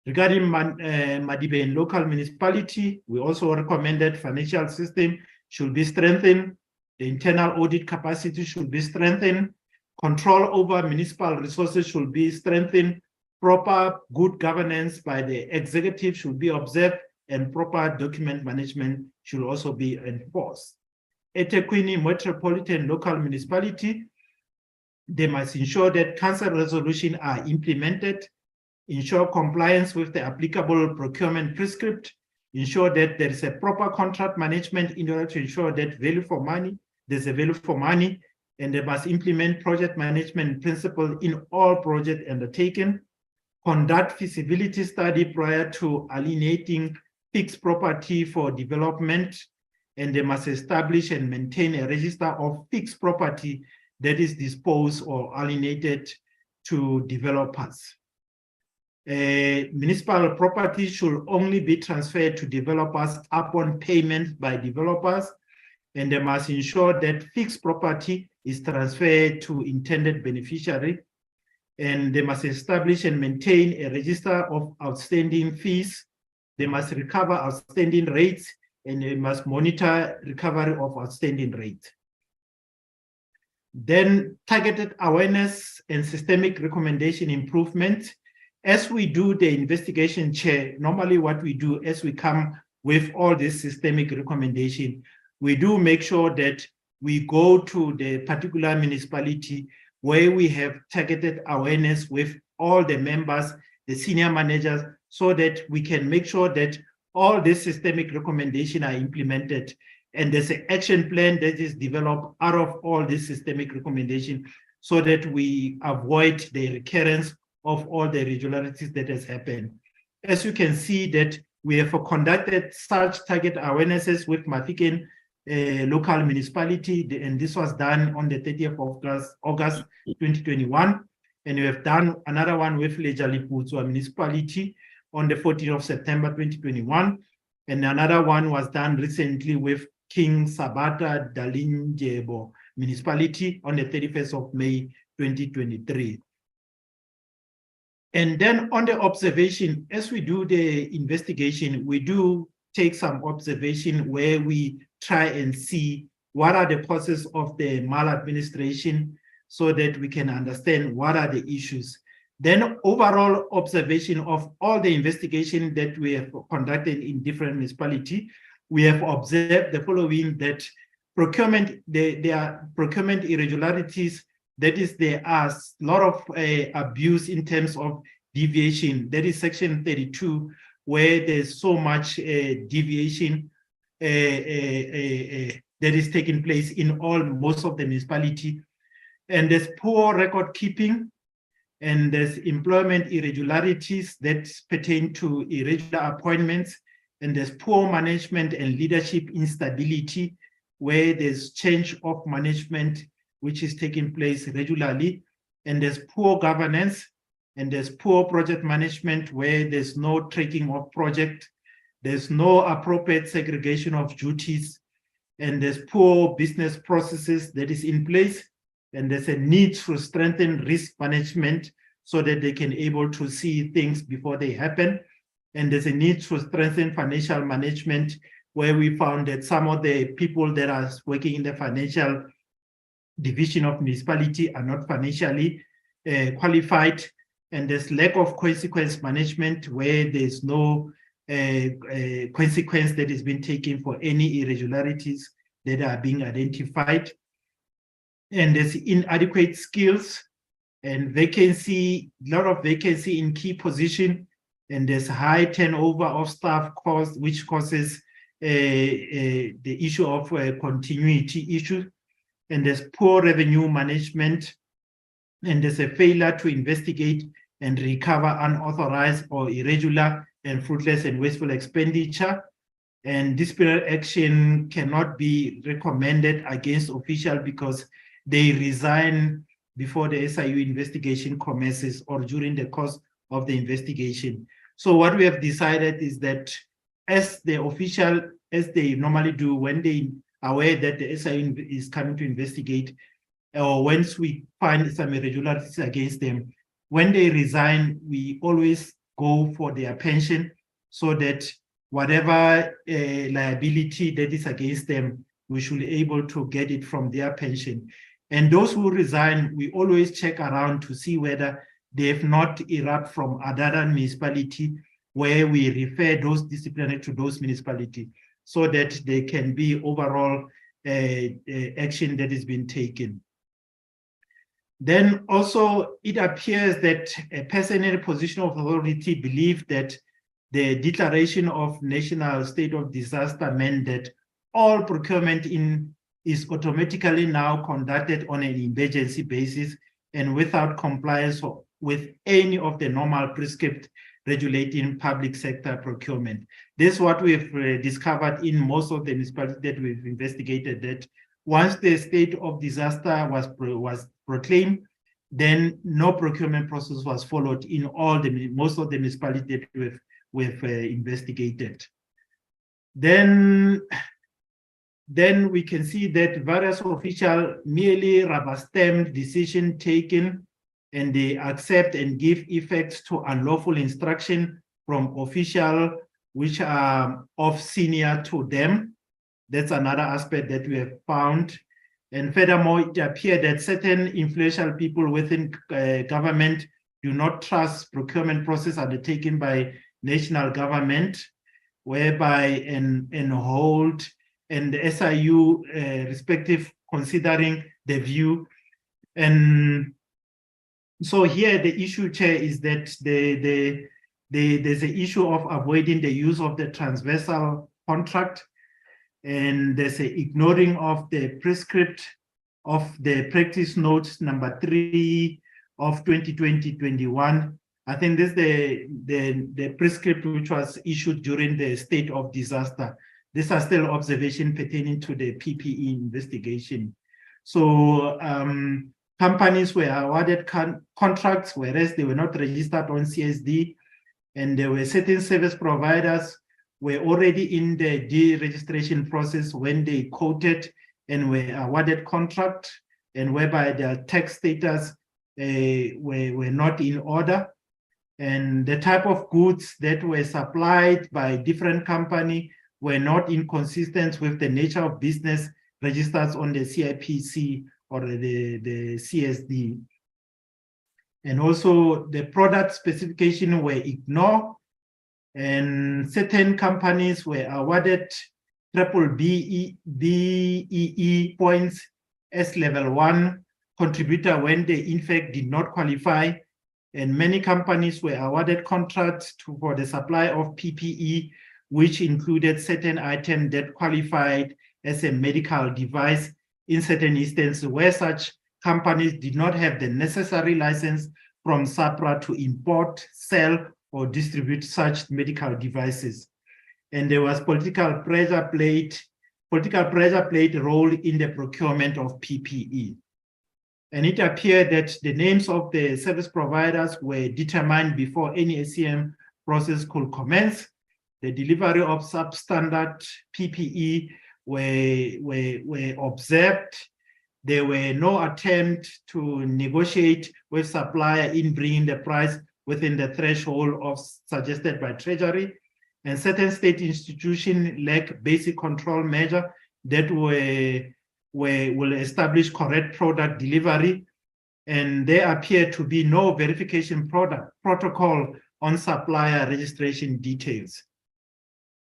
Regarding Madibe local municipality, we also recommended financial system should be strengthened. The internal audit capacity should be strengthened. Control over municipal resources should be strengthened. Proper good governance by the executive should be observed, and proper document management should also be enforced. eThekwini Metropolitan Local Municipality, they must ensure that council resolutions are implemented, ensure compliance with the applicable procurement prescript, ensure that there is a proper contract management in order to ensure that there's a value for money, and they must implement project management principle in all projects undertaken, conduct feasibility study prior to alienating fixed property for development, and they must establish and maintain a register of fixed property that is disposed or alienated to developers. Municipal property should only be transferred to developers upon payment by developers, and they must ensure that fixed property is transferred to intended beneficiary, and they must establish and maintain a register of outstanding fees. They must recover outstanding rates, and they must monitor recovery of outstanding rates. Then targeted awareness and systemic recommendation improvement. As we do the investigation, Chair, normally what we do as we come with all this systemic recommendation, we do make sure that we go to the particular municipality where we have targeted awareness with all the members, the senior managers, so that we can make sure that all these systemic recommendations are implemented. And there's an action plan that is developed out of all these systemic recommendations so that we avoid the recurrence of all the irregularities that has happened. As you can see that we have conducted such target awarenesses with Mafikeng local municipality, and this was done on the 30th of August 2021. And we have done another one with Lejaliputswa municipality on the 14th of September 2021. And another one was done recently with King Sabata Dalinjebo municipality on the 31st of May 2023. And then on the observation, as we do the investigation, we do take some observation where we try and see what are the causes of the maladministration so that we can understand what are the issues. Then overall observation of all the investigation that we have conducted in different municipalities, we have observed the following, that procurement, there are procurement irregularities. That is, there are a lot of abuse in terms of deviation. That is section 32, where there's so much deviation that is taking place in most of the municipality. And there's poor record keeping, and there's employment irregularities that pertain to irregular appointments, and there's poor management and leadership instability, where there's change of management which is taking place regularly, and there's poor governance, and there's poor project management, where there's no tracking of project, there's no appropriate segregation of duties, and there's poor business processes that is in place, and there's a need to strengthen risk management so that they can able to see things before they happen, and there's a need to strengthen financial management, where we found that some of the people that are working in the financial division of municipality are not financially qualified, and there's lack of consequence management, where there's no consequence that is being taken for any irregularities that are being identified, and there's inadequate skills and vacancy, a lot of vacancy in key position, and there's high turnover of staff cost, which causes the issue of continuity issue, and there's poor revenue management, and there's a failure to investigate and recover unauthorized or irregular and fruitless and wasteful expenditure, and disciplinary action cannot be recommended against officials because they resign before the SIU investigation commences or during the course of the investigation. So what we have decided is that as the official, as they normally do when they are aware that the SIU is coming to investigate, or once we find some irregularities against them, when they resign, we always go for their pension so that whatever liability that is against them, we should be able to get it from their pension. And those who resign, we always check around to see whether they have not erupt from another municipality, where we refer those disciplinary to those municipalities so that they can be overall action that has been taken. Then also it appears that a person in a position of authority believed that the declaration of national state of disaster meant that all procurement is automatically now conducted on an emergency basis and without compliance with any of the normal prescripts regulating public sector procurement. This is what we've discovered in most of the municipalities that we've investigated, that once the state of disaster was proclaimed, then no procurement process was followed in most of the municipalities that we've investigated. Then we can see that various officials merely rubber-stamped decision taken, and they accept and give effect to unlawful instruction from officials which are of senior to them. That's another aspect that we have found. And furthermore, it appears that certain influential people within government do not trust procurement process undertaken by national government, whereby and hold and the SIU respective considering the view. And so here the issue, Chair, is that there's an issue of avoiding the use of the transversal contract, and there's an ignoring of the prescript of the practice notes number 3 of 2020-21. I think this is the prescript which was issued during the state of disaster. These are still observations pertaining to the PPE investigation. So companies were awarded contracts, whereas they were not registered on CSD, and there were certain service providers were already in the deregistration process when they quoted and were awarded contract, and whereby their tax status were not in order. And the type of goods that were supplied by different companies were not inconsistent with the nature of business registered on the CIPC or the CSD. And also the product specification were ignored, and certain companies were awarded BEE points as level 1 contributor when they in fact did not qualify. And many companies were awarded contracts for the supply of PPE, which included certain items that qualified as a medical device in certain instances where such companies did not have the necessary license from SAPRA to import, sell, or distribute such medical devices. And there was political pressure played a role in the procurement of PPE. And it appeared that the names of the service providers were determined before any SCM process could commence. The delivery of substandard PPE were observed. There were no attempt to negotiate with supplier in bringing the price within the threshold of suggested by Treasury. And certain state institutions lack basic control measures that will establish correct product delivery. And there appear to be no verification protocol on supplier registration details.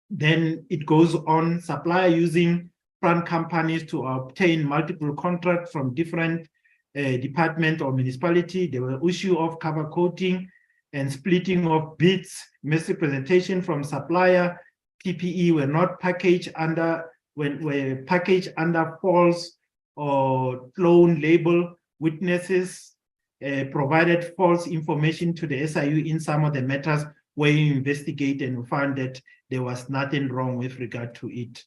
Then it goes on, supplier using front companies to obtain multiple contracts from different department or municipality. There were issue of cover coating and splitting of bids, misrepresentation from supplier. PPE were not packaged under, were packaged under false or clone label. Witnesses provided false information to the SIU in some of the matters where you investigate and found that there was nothing wrong with regard to it.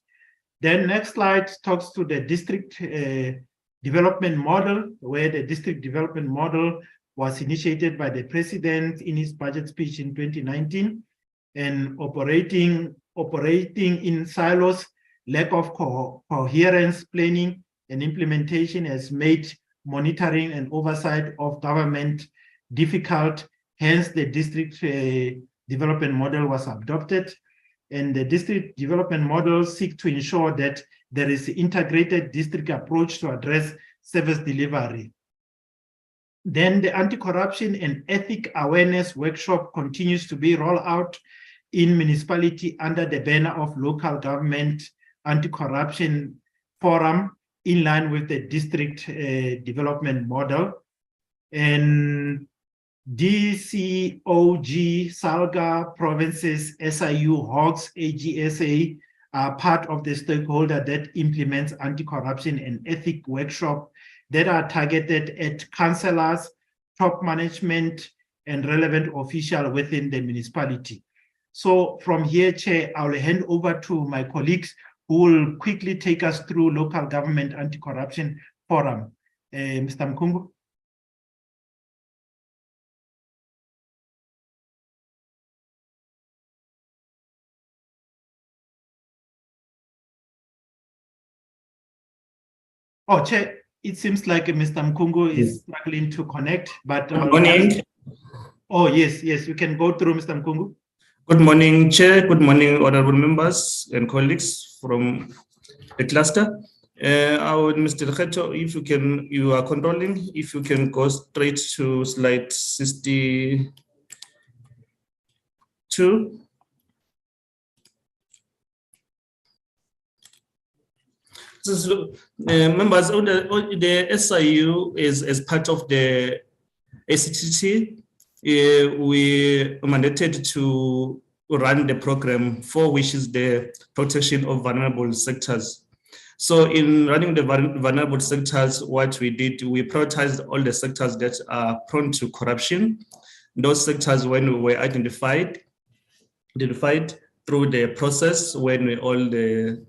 Then next slide talks to the district development model, where the district development model was initiated by the president in his budget speech in 2019, and operating in silos, lack of coherence, planning and implementation has made monitoring and oversight of government difficult. Hence, the district development model was adopted. And the district development model seeks to ensure that there is an integrated district approach to address service delivery. Then the anti-corruption and ethic awareness workshop continues to be rolled out in municipality under the banner of local government anti-corruption forum in line with the district development model. And DCOG, SALGA, provinces, SIU, HOGS, AGSA are part of the stakeholder that implements anti-corruption and ethic workshop that are targeted at councillors, top management, and relevant officials within the municipality. So from here, Chair, I'll hand over to my colleagues who will quickly take us through local government anti-corruption forum. Mr. Mkungu. Oh, Chair, it seems like Mr. Mkungu is struggling to connect, but... Good morning. Oh, yes, you can go through, Mr. Mkungu. Good morning, Chair. Good morning, honorable members and colleagues from the cluster. Mr. Lekgetho, if you are controlling, if you can go straight to slide 62. Members, the SIU is as part of the ACTT. We mandated to run the program 4, which is the protection of vulnerable sectors. So in running the vulnerable sectors, what we did, we prioritized all the sectors that are prone to corruption. Those sectors, when we were identified through the process, when all the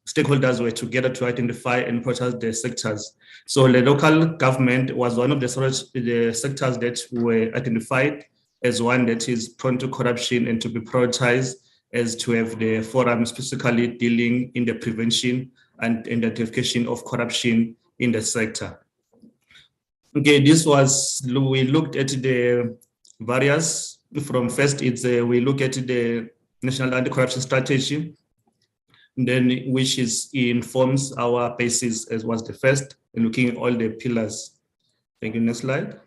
stakeholders were together to identify and prioritize the sectors. So the local government was one of the sectors that were identified as one that is prone to corruption and to be prioritized as to have the forum specifically dealing in the prevention and identification of corruption in the sector. Okay, we looked at the various, from first we look at the National Anti-Corruption Strategy, then which informs our basis as was the first, and looking at all the pillars. Thank you, next slide.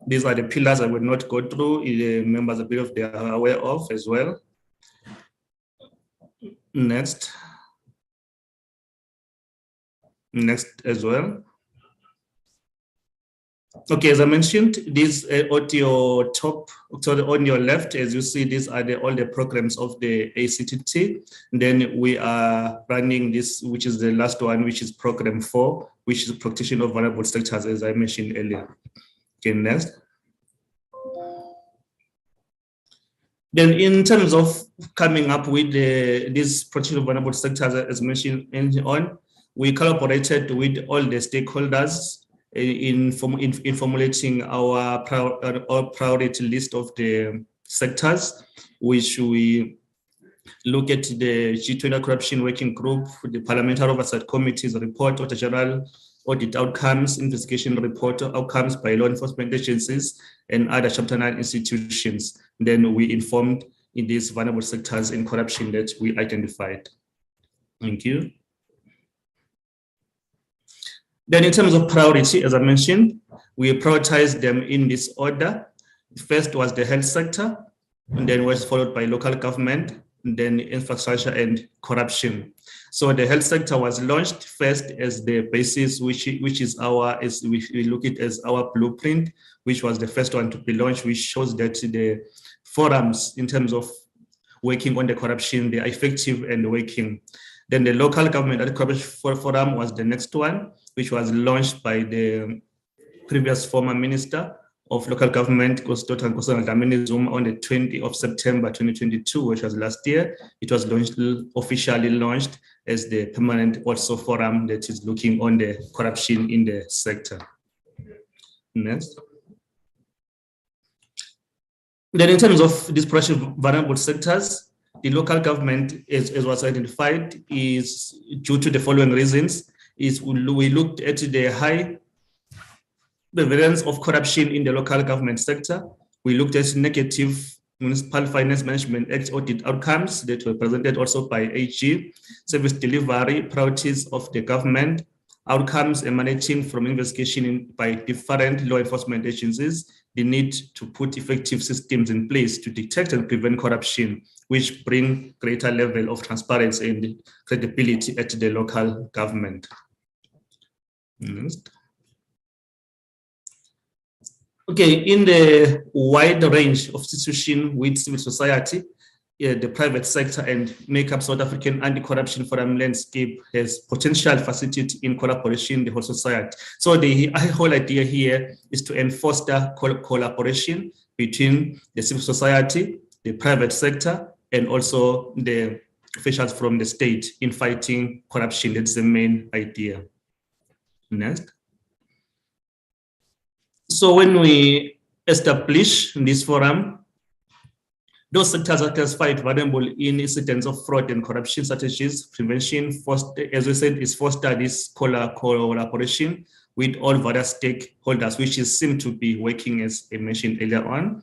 These are the pillars I will not go through. The members a bit of they are aware of as well. Next as well. Okay, as I mentioned, these on your top, on your left, as you see, these are all the programs of the ACTT. Then we are running this, which is the last one, which is program 4, which is protection of vulnerable sectors, as I mentioned earlier. Okay, next. Then in terms of coming up with this protection of vulnerable sectors, as mentioned on, we collaborated with all the stakeholders in formulating our priority list of the sectors, which we look at the G20 Corruption Working Group, the Parliamentary Oversight Committee's report, Auditor General audit outcomes, investigation report outcomes by law enforcement agencies and other Chapter 9 institutions. Then we informed in these vulnerable sectors in corruption that we identified. Thank you. Then in terms of priority, as I mentioned, we prioritized them in this order. First was the health sector, and then was followed by local government, and then infrastructure and corruption. So the health sector was launched first as the basis, which is we look at it as our blueprint, which was the first one to be launched, which shows that the forums in terms of working on the corruption, they are effective and working. Then the local government anti-corruption forum was the next one, which was launched by the previous former minister of local government, Dr. Nkosazana Dlamini-Zuma, on the 20th of September 2022, which was last year. It was officially launched as the permanent also forum that is looking on the corruption in the sector. Next. Then in terms of this protection of vulnerable sectors, the local government, as was identified, is due to the following reasons. We looked at the high prevalence of corruption in the local government sector. We looked at negative Municipal Finance Management Act audit outcomes that were presented also by AG, service delivery, priorities of the government, outcomes emanating from investigation by different law enforcement agencies, the need to put effective systems in place to detect and prevent corruption, which bring greater level of transparency and credibility at the local government. Next. Okay, in the wide range of institutions with civil society, the private sector and make up South African anti-corruption forum landscape has potential facility in collaboration in the whole society. So the whole idea here is to enforce the collaboration between the civil society, the private sector, and also the officials from the state in fighting corruption. That's the main idea. Next. So when we establish this forum, those sectors that are quite vulnerable in incidents of fraud and corruption strategies, prevention, as we said, is foster this collaboration with all various stakeholders, which seem to be working as I mentioned earlier on.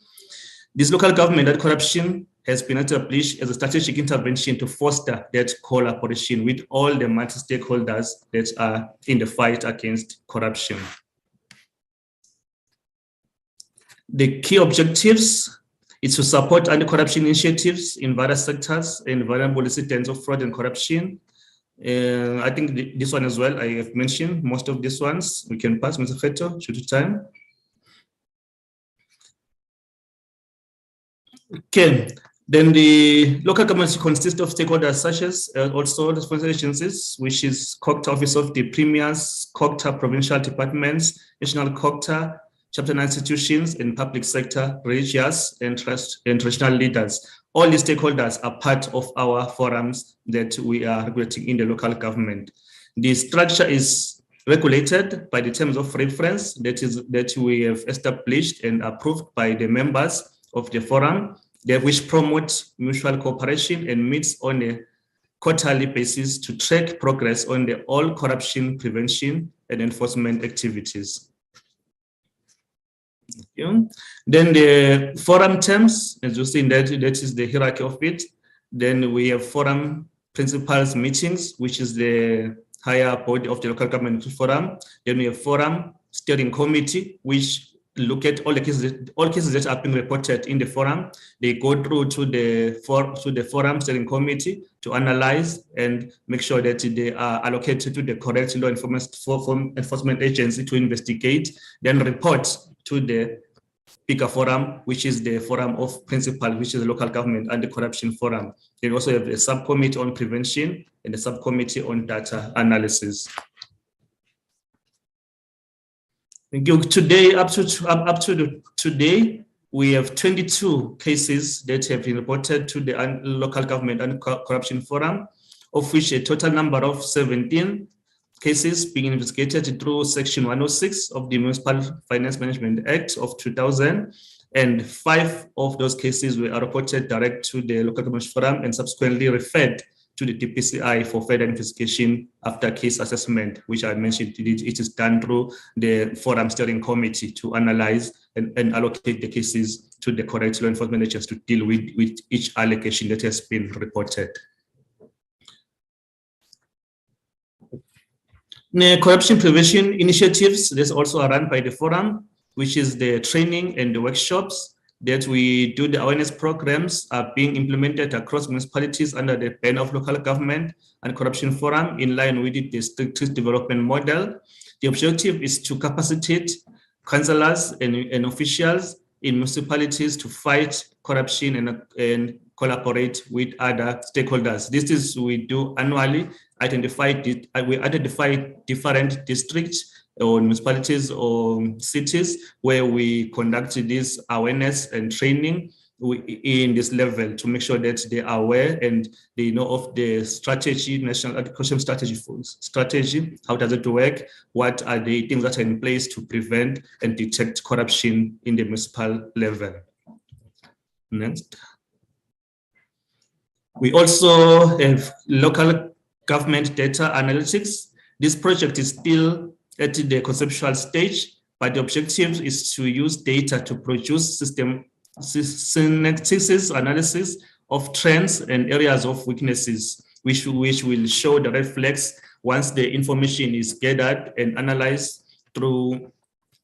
This local government and corruption has been established as a strategic intervention to foster that collaboration with all the multi-stakeholders that are in the fight against corruption. The key objectives is to support anti-corruption initiatives in various sectors and vulnerable incidents of fraud and corruption. I think this one as well, I have mentioned most of these ones. We can pass, Mr. Feto, due to time. Okay, then the local governments consist of stakeholders such as also responsible agencies, which is COCTA Office of the Premiers, COCTA Provincial Departments, National COCTA, Chapter 9 institutions, and public sector, religious and traditional leaders. All these stakeholders are part of our forums that we are regulating in the local government. The structure is regulated by the terms of reference that we have established and approved by the members of the forum, which promote mutual cooperation and meets on a quarterly basis to track progress on the all corruption prevention and enforcement activities. Then the forum terms, as you see, that is the hierarchy of it. Then we have forum principals meetings, which is the higher body of the local government forum. Then we have forum steering committee, which look at all the cases that are being reported in the forum. They go through to the forum steering committee to analyze and make sure that they are allocated to the correct law enforcement agency to investigate, then report to the bigger forum, which is the forum of principal, which is the local government and the corruption forum. They also have a subcommittee on prevention and a subcommittee on data analysis. Thank you. Today, up to today, we have 22 cases that have been reported to the local government and corruption forum, of which a total number of 17 cases being investigated through Section 106 of the Municipal Finance Management Act of 2000, and 5 of those cases were reported direct to the local government forum and subsequently referred to the DPCI for further investigation after case assessment, which I mentioned. It is done through the forum steering committee to analyze and allocate the cases to the correct law enforcement agencies to deal with each allegation that has been reported. The corruption prevention initiatives, this also are run by the forum, which is the training and the workshops that we do. The awareness programs are being implemented across municipalities under the banner of local government and corruption forum in line with the district development model. The objective is to capacitate councillors and officials in municipalities to fight corruption and collaborate with other stakeholders. This is we do annually. We identify different districts or municipalities or cities where we conduct this awareness and training in this level to make sure that they are aware and they know of the strategy, national anti-corruption strategy, how does it work, what are the things that are in place to prevent and detect corruption in the municipal level. Next. We also have local government data analytics. This project is still at the conceptual stage, but the objective is to use data to produce synthesis analysis of trends and areas of weaknesses, which will show the red flags once the information is gathered and analyzed through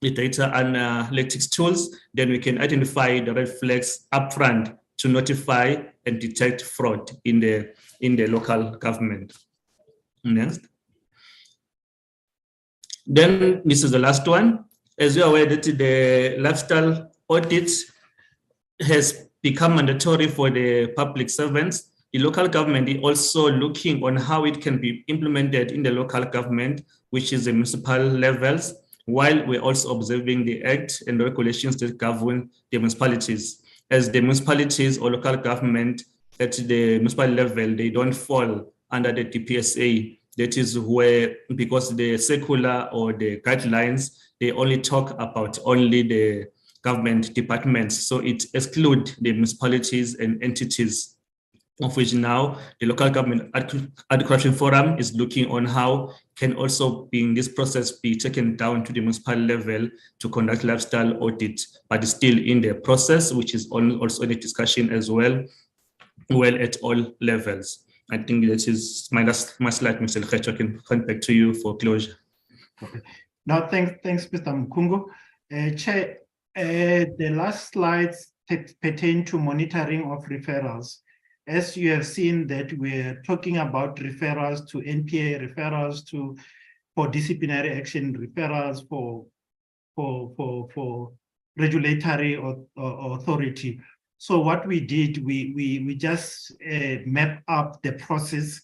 data analytics tools, then we can identify the red flags upfront to notify and detect fraud in the local government. Next. Then this is the last one. As you are aware that the lifestyle audit has become mandatory for the public servants. The local government is also looking on how it can be implemented in the local government, which is the municipal levels, while we're also observing the act and the regulations that govern the municipalities. As the municipalities or local government at the municipal level, they don't fall under the DPCI. That is where, because the circular or the guidelines, they only talk about only the government departments. So it excludes the municipalities and entities, of which now the local government anti-corruption forum is looking on how can also be in this process be taken down to the municipal level to conduct lifestyle audit, but it's still in the process, which is also in the discussion as well at all levels. I think that is my slide, Mr. Lekgetho. I can hand back to you for closure. Okay. Now, thanks, Mr. Mkungu. Chair, the last slides pertain to monitoring of referrals. As you have seen that we're talking about referrals to NPA, referrals for disciplinary action, referrals for regulatory authority. So what we did, we just map up the process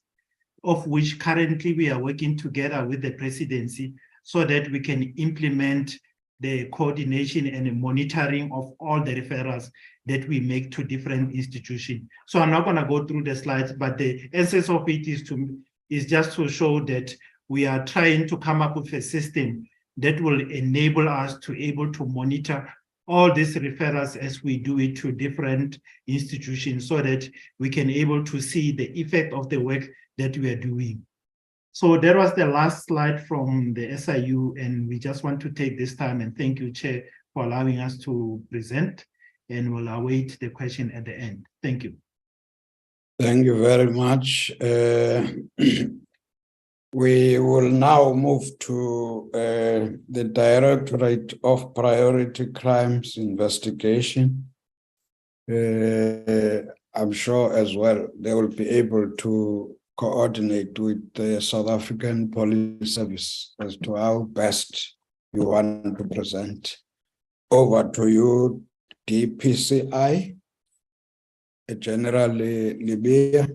of which currently we are working together with the presidency so that we can implement the coordination and the monitoring of all the referrals that we make to different institutions. So I'm not going to go through the slides, but the essence of it is just to show that we are trying to come up with a system that will enable us to able to monitor all these referrals as we do it to different institutions so that we can able to see the effect of the work that we are doing. So that was the last slide from the SIU, and we just want to take this time and thank you, Chair, for allowing us to present, and we'll await the question at the end. Thank you. Thank you very much. We will now move to the Directorate of Priority Crimes Investigation. I'm sure as well they will be able to coordinate with the South African Police Service as to how best you want to present. Over to you, DPCI, General Libya.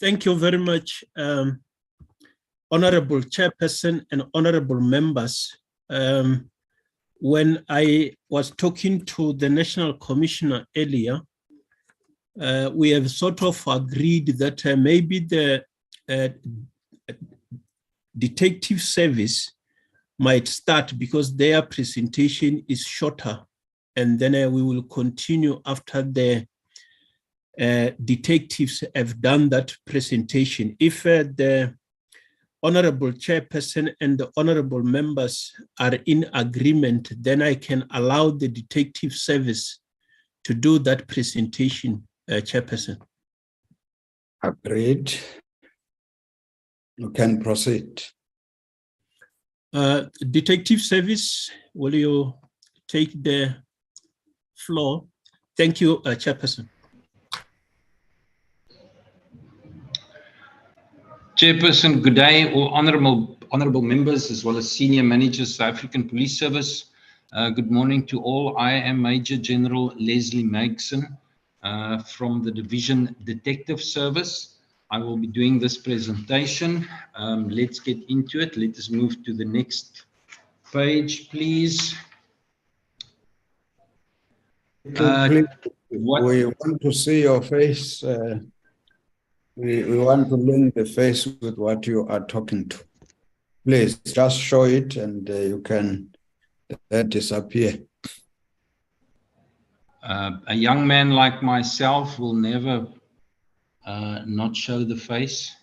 Thank you very much, Honorable Chairperson and Honorable members. When I was talking to the National Commissioner earlier, we have sort of agreed that maybe the detective service might start because their presentation is shorter, and then we will continue after the detectives have done that presentation. If the Honorable Chairperson and the Honorable members are in agreement, then I can allow the detective service to do that presentation, Chairperson. Agreed. You can proceed. Detective service, will you take the floor? Thank you, Chairperson. Chairperson, good day, all honorable members as well as senior managers, South African Police Service. Good morning to all. I am Major General Leslie Magson from the Division Detective Service. I will be doing this presentation. Let's get into it. Let us move to the next page, please. We want to see your face. We want to link the face with what you are talking to. Please just show it and you can disappear. A young man like myself will never not show the face.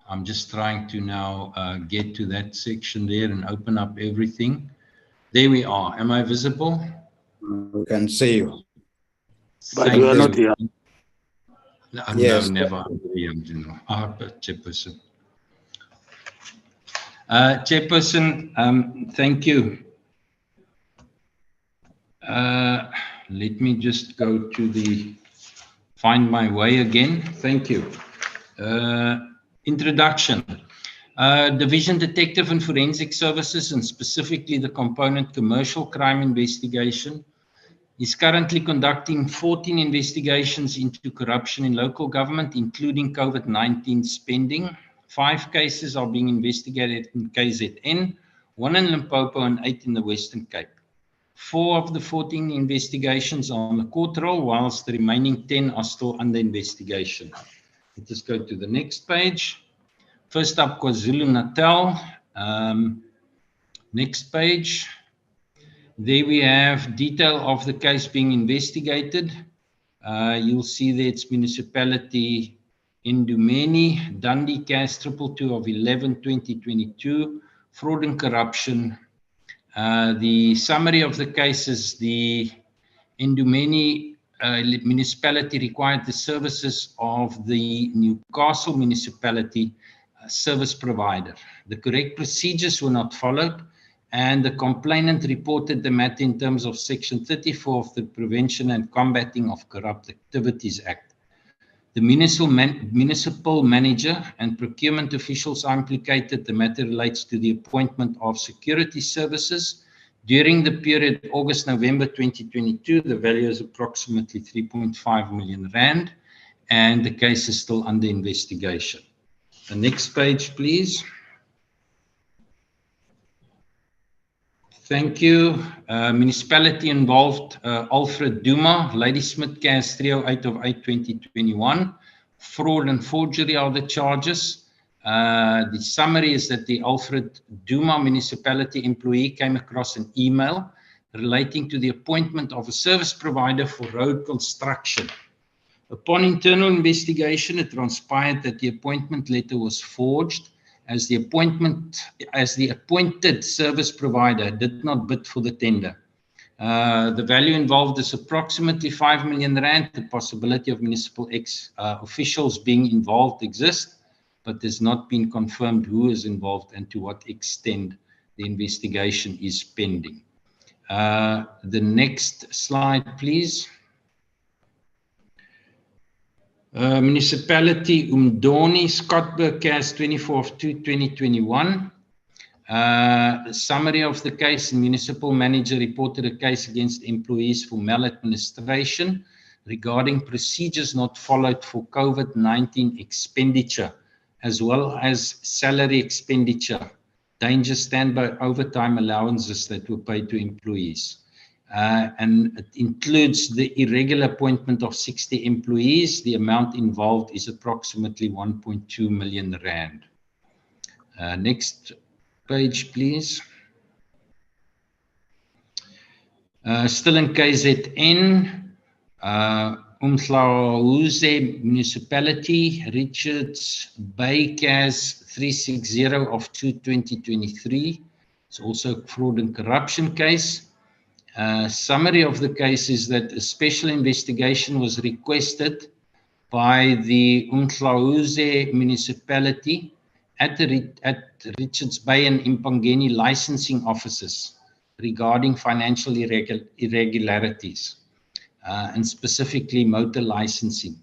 I'm just trying to now get to that section there and open up everything. There we are. Am I visible? We can see you. But you are not here. Yes. No, never. Young General. Chairperson. Chairperson, thank you. Let me just go to find my way again. Thank you. Introduction. Division Detective and Forensic Services, and specifically the component Commercial Crime Investigation, is currently conducting 14 investigations into corruption in local government, including COVID-19 spending. 5 cases are being investigated in KZN, 1 in Limpopo and 8 in the Western Cape. 4 of the 14 investigations are on the court roll, whilst the remaining 10 are still under investigation. Let us go to the next page. First up, KwaZulu-Natal. Next page. There we have detail of the case being investigated. You'll see that it's municipality Indumeni, Dundee Cas 222 of 11/2022, fraud and corruption. The summary of the case is the Indumeni municipality required the services of the Newcastle municipality service provider. The correct procedures were not followed, and the complainant reported the matter in terms of Section 34 of the Prevention and Combating of Corrupt Activities Act. The municipal manager and procurement officials are implicated. The matter relates to the appointment of security services. During the period August-November 2022, the value is approximately 3.5 million rand, and the case is still under investigation. The next page, please. Thank you. Municipality involved Alfred Duma, Ladysmith Cas 308 of 8/2021. Fraud and forgery are the charges. The summary is that the Alfred Duma municipality employee came across an email relating to the appointment of a service provider for road construction. Upon internal investigation, it transpired that the appointment letter was forged, as the appointed service provider did not bid for the tender. The value involved is approximately 5 million rand. The possibility of municipal officials being involved exists, but there's not been confirmed who is involved and to what extent the investigation is pending. The next slide, please. Municipality Umdoni, Scottburg, Cas 24 of 2/2021. Summary of the case: the municipal manager reported a case against employees for maladministration regarding procedures not followed for COVID-19 expenditure, as well as salary expenditure, danger standby overtime allowances that were paid to employees. And it includes the irregular appointment of 60 employees. The amount involved is approximately 1.2 million rand. Next page, please. Still in KZN, Umhlauze Municipality, Richards Bay Cas 360 of 2/2023. It's also a fraud and corruption case. Summary of the case is that a special investigation was requested by the Umhlauze municipality at Richards Bay and Impangeni licensing offices regarding financial irregularities, and specifically motor licensing.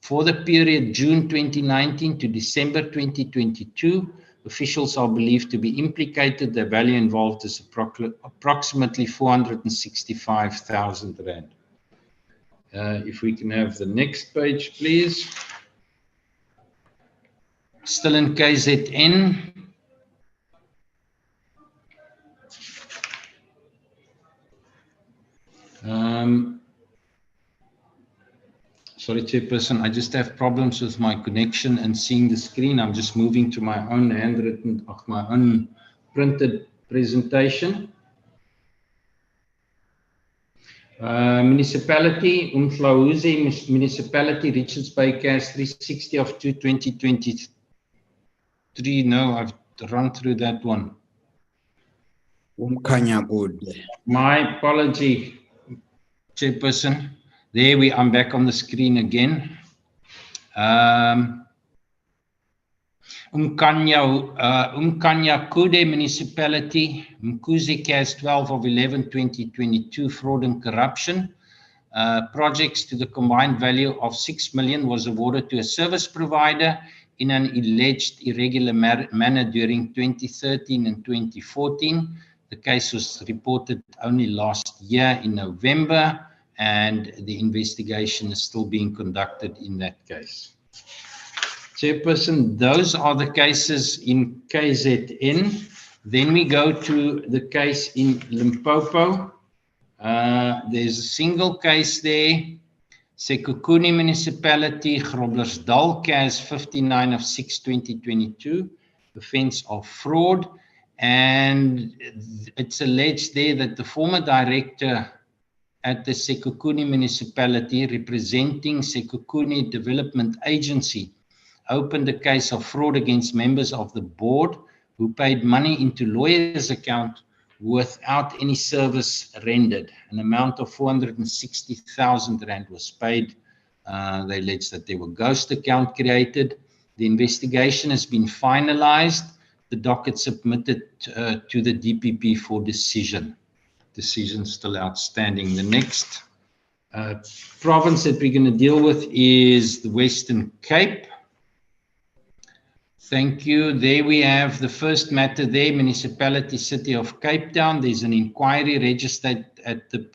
For the period June 2019 to December 2022, officials are believed to be implicated. The value involved is approximately 465,000 rand. If we can have the next page, please. Still in KZN. Sorry, Chairperson, I just have problems with my connection and seeing the screen. I'm just moving to my own handwritten, of my own printed presentation. Municipality, Umhlauze Municipality, Richards Bay Cas 360 of 2/2023. No, I've run through that one. My apology, Chairperson. There I'm back on the screen again. Umkanya Kude Municipality, Mkuzi CAS 12 of 11/2022, fraud and corruption. Projects to the combined value of 6 million was awarded to a service provider in an alleged irregular manner during 2013 and 2014. The case was reported only last year in November, and the investigation is still being conducted in that case. Chairperson, those are the cases in KZN. Then we go to the case in Limpopo. There's a single case there. Sekhukhune Municipality, Groblersdal, CAS 59 of 6/2022, offence of fraud. And it's alleged there that the former director at the Sekhukhune Municipality, representing Sekhukhune Development Agency, opened a case of fraud against members of the board who paid money into lawyers' account without any service rendered. An amount of 460,000 rand was paid. They alleged that there were ghost account created. The investigation has been finalized. The docket submitted to the DPP for decision. Decision still outstanding. The next province that we're going to deal with is the Western Cape. Thank you. There we have the first matter there, Municipality City of Cape Town. There's an inquiry registered at the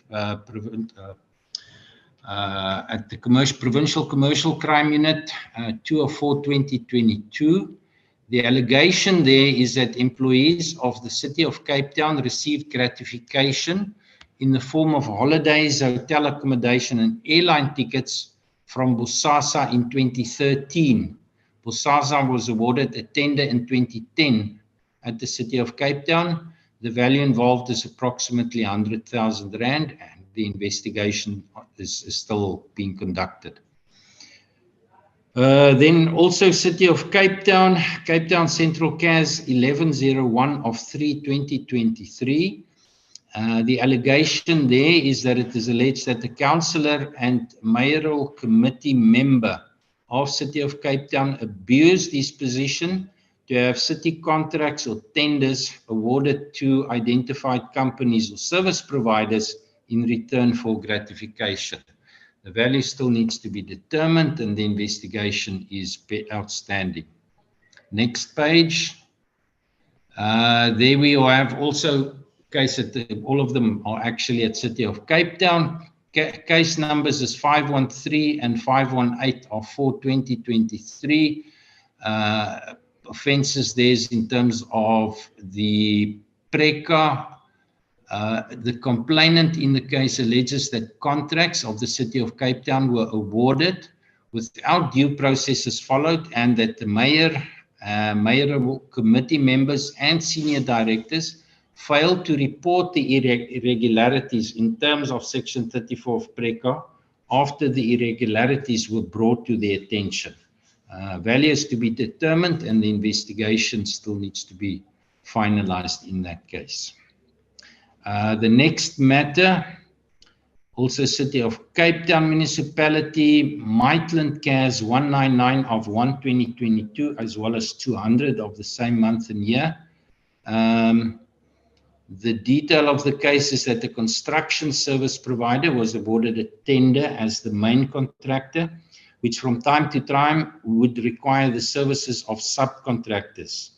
Provincial Commercial Crime Unit, 204/2022. The allegation there is that employees of the City of Cape Town received gratification in the form of holidays, hotel accommodation, and airline tickets from Bosasa in 2013. Bosasa was awarded a tender in 2010 at the City of Cape Town. The value involved is approximately 100,000 rand, and the investigation is still being conducted. Then also City of Cape Town Central CAS 1101 of 3/2023. The allegation there is that it is alleged that the councillor and mayoral committee member of City of Cape Town abused his position to have city contracts or tenders awarded to identified companies or service providers in return for gratification. The value still needs to be determined, and the investigation is outstanding. Next page. There we have also cases, all of them are actually at City of Cape Town. Case numbers is 513 and 518 of 4/2023. Offences there's in terms of the PRECA. The complainant in the case alleges that contracts of the City of Cape Town were awarded without due processes followed, and that the mayoral committee members and senior directors failed to report the irregularities in terms of Section 34 of PRECA after the irregularities were brought to their attention. Value is to be determined, and the investigation still needs to be finalized in that case. The next matter, also City of Cape Town Municipality, Maitland CAS 199 of 1/2022, as well as 200 of the same month and year. The detail of the case is that the construction service provider was awarded a tender as the main contractor, which from time to time would require the services of subcontractors.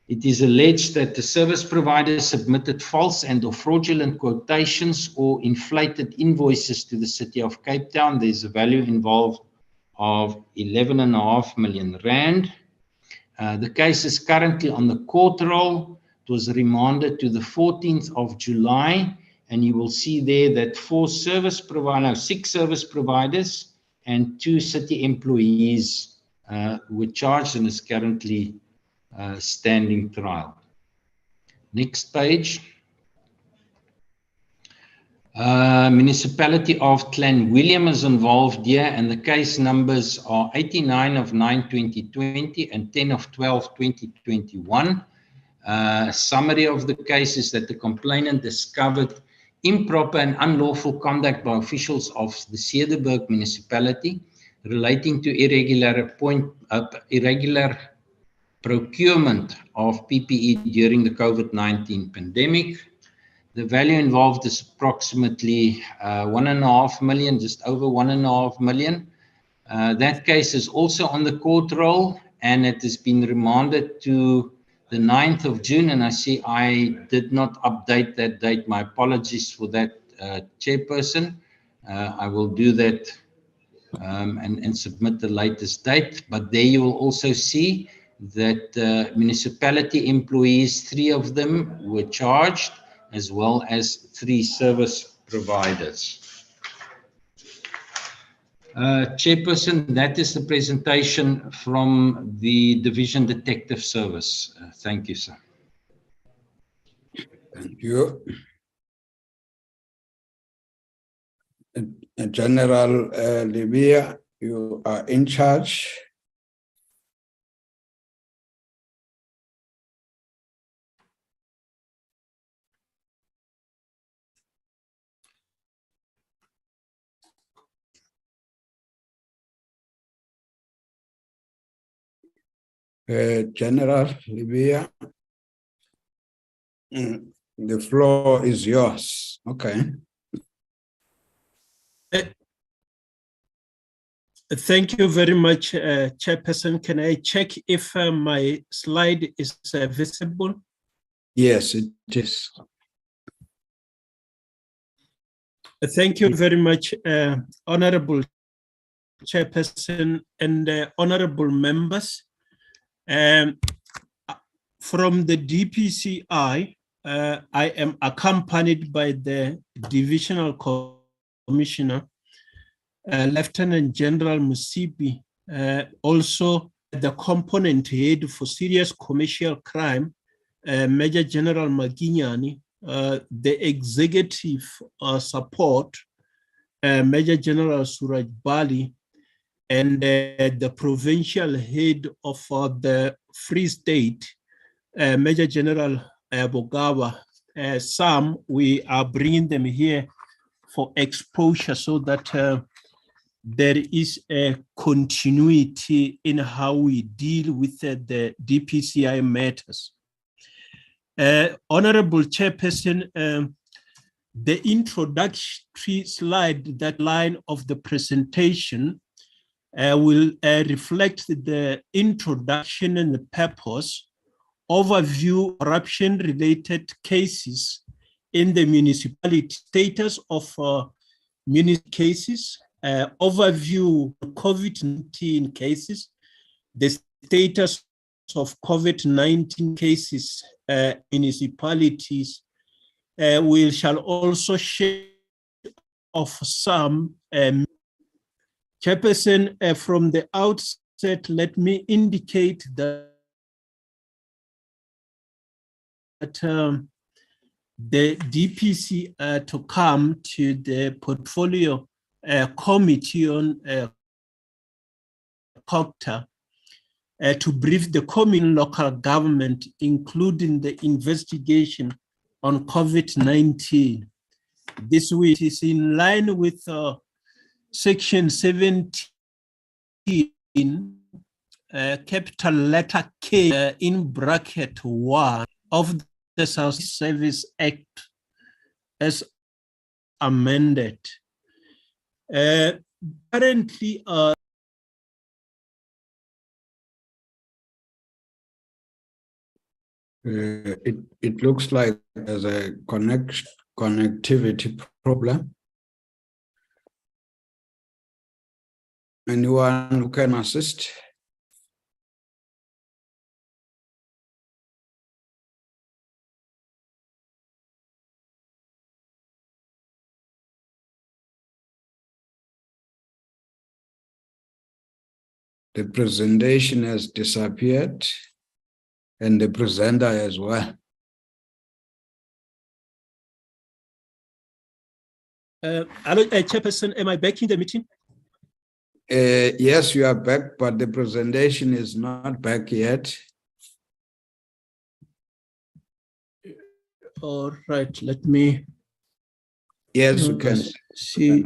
It is alleged that the service provider submitted false and or fraudulent quotations or inflated invoices to the City of Cape Town. There's a value involved of 11.5 million rand. The case is currently on the court roll. It was remanded to the 14th of July, and you will see there that 6 service providers and 2 city employees were charged, and is currently standing trial. Next page. Municipality of Clanwilliam is involved here, and the case numbers are 89 of 9/2020 and 10 of 12/2021. Summary of the case is that the complainant discovered improper and unlawful conduct by officials of the Cederberg municipality relating to irregular procurement of PPE during the COVID-19 pandemic. The value involved is approximately 1.5 million, just over 1.5 million. That case is also on the court roll, and it has been remanded to the 9th of June. And I see I did not update that date. My apologies for that, Chairperson. I will do that and submit the latest date. But there you will also see that municipality employees, 3 of them were charged, as well as 3 service providers. Chairperson, that is the presentation from the Division Detective Service. Thank you, sir. Thank you. General Libya, you are in charge. General Libya, the floor is yours. Okay. Thank you very much, Chairperson. Can I check if my slide is visible? Yes, it is. Thank you very much, Honorable Chairperson and honorable members. From the DPCI, I am accompanied by the Divisional Commissioner, Lieutenant General Musibi, also the component head for serious commercial crime, Major General Maginyani, the executive support, Major General Suraj Bali, and the provincial head of the Free State, Major General Bogawa. Some we are bringing them here for exposure so that there is a continuity in how we deal with the DPCI matters. Honorable Chairperson, the introductory slide, that line of the presentation, will reflect the introduction and the purpose, overview corruption-related cases in the municipality, status of municipal cases, overview COVID-19 cases, the status of COVID-19 cases, municipalities. We shall also share of some. Chairperson, from the outset, let me indicate that the DPC to come to the portfolio committee on COCTA to brief the common local government, including the investigation on COVID-19. This week is in line with Section 17, capital letter K in bracket 1 of the South Service Act as amended. Currently, it looks like there's a connectivity problem. Anyone who can assist? The presentation has disappeared and the presenter as well. Hello, Chairperson, am I back in the meeting? Yes, you are back, but the presentation is not back yet. All right, let me. Yes, you can see.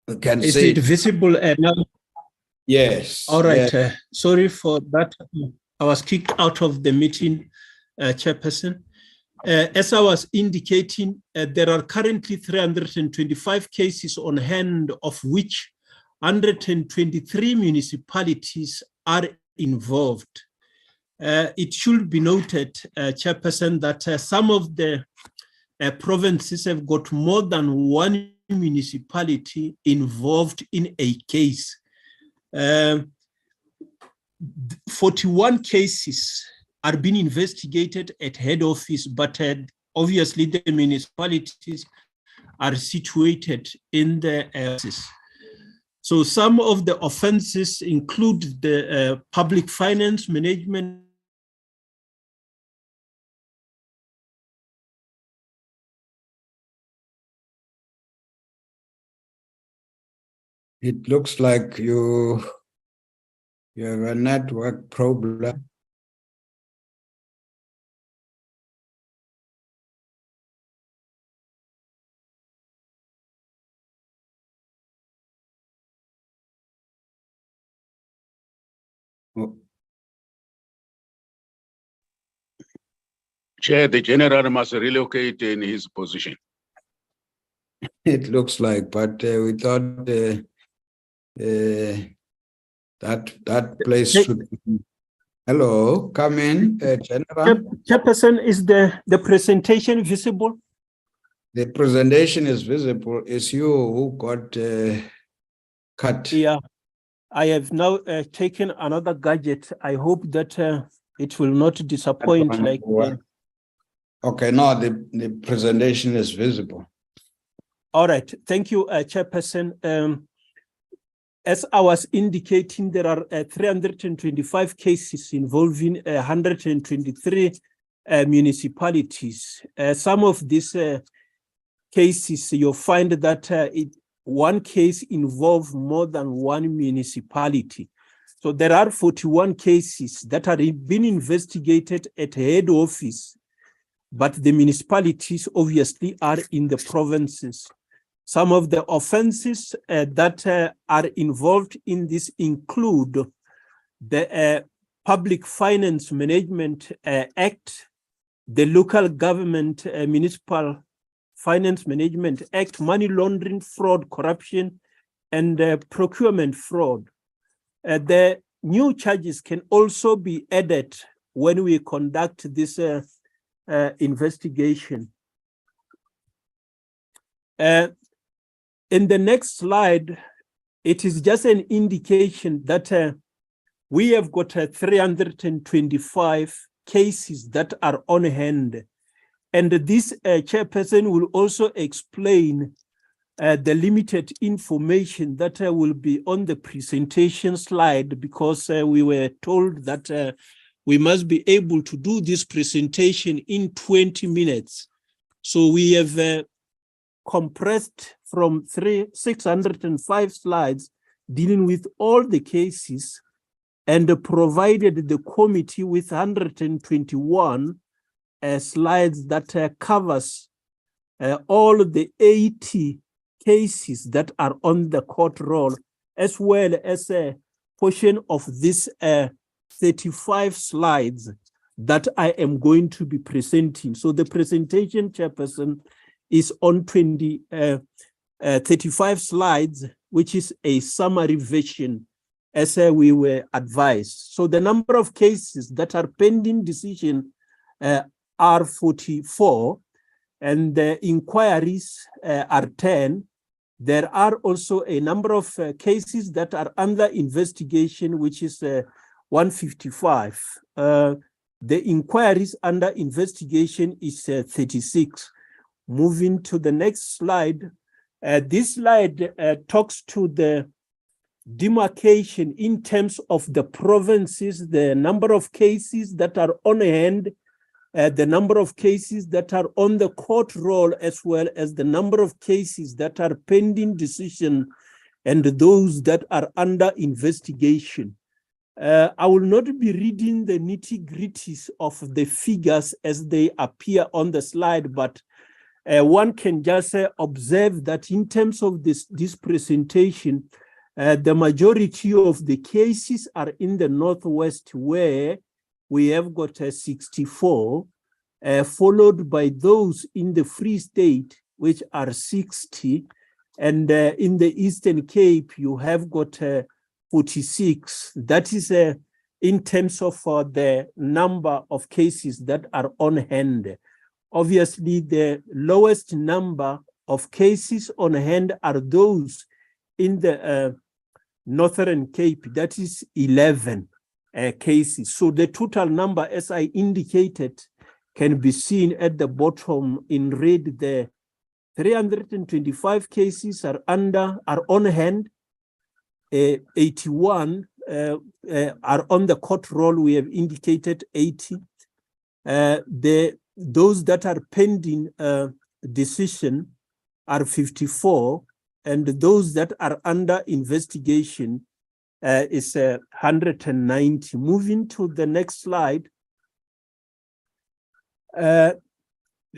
You can Is see it visible now? Yes. All right. yes. Sorry for that. I was kicked out of the meeting, Chairperson. As I was indicating, there are currently 325 cases on hand, of which 123 municipalities are involved. It should be noted, Chairperson, that some of the provinces have got more than one municipality involved in a case. 41 cases are being investigated at head office, but obviously the municipalities are situated in the areas. So some of the offenses include the public finance management. It looks like you have a network problem. Oh, Chair, the general must relocate in his position. it looks like, but we thought that place should. Hello, come in, General. Chairperson, is the presentation visible? The presentation is visible. It's you who got cut. Yeah, I have now taken another gadget. I hope that it will not disappoint like. Okay, no, the presentation is visible. All right, thank you, Chairperson. As I was indicating, there are 325 cases involving 123 municipalities. Some of these cases, you'll find that one case involves more than one municipality. So there are 41 cases that are being investigated at head office, but the municipalities obviously are in the provinces. Some of the offenses that are involved in this include the Public Finance Management Act, the Local Government Municipal Finance Management Act, money laundering, fraud, corruption, and procurement fraud. The new charges can also be added when we conduct this investigation. In the next slide, it is just an indication that we have got 325 cases that are on hand. And this chairperson will also explain the limited information that will be on the presentation slide, because we were told that we must be able to do this presentation in 20 minutes. So we have compressed from 605 slides dealing with all the cases and provided the committee with 121 slides that covers all the 80 cases that are on the court roll, as well as a portion of this 35 slides that I am going to be presenting. So the presentation, Chairperson, is on 35 slides, which is a summary version as we were advised. So the number of cases that are pending decision are 44, and the inquiries are 10. There are also a number of cases that are under investigation, which is 155. The inquiries under investigation is 36. Moving to the next slide. This slide talks to the demarcation in terms of the provinces, the number of cases that are on hand, the number of cases that are on the court roll, as well as the number of cases that are pending decision and those that are under investigation. I will not be reading the nitty-gritties of the figures as they appear on the slide, but one can just observe that in terms of this presentation, The majority of the cases are in the Northwest, where we have got 64, followed by those in the Free State, which are 60. And in the Eastern Cape, you have got 46. That is in terms of the number of cases that are on hand. Obviously, the lowest number of cases on hand are those in the Northern Cape, that is 11 cases. So the total number, as I indicated, can be seen at the bottom in red. The 325 cases are on hand, 81 are on the court roll. We have indicated 80. Those that are pending decision are 54, and those that are under investigation is 190. Moving to the next slide.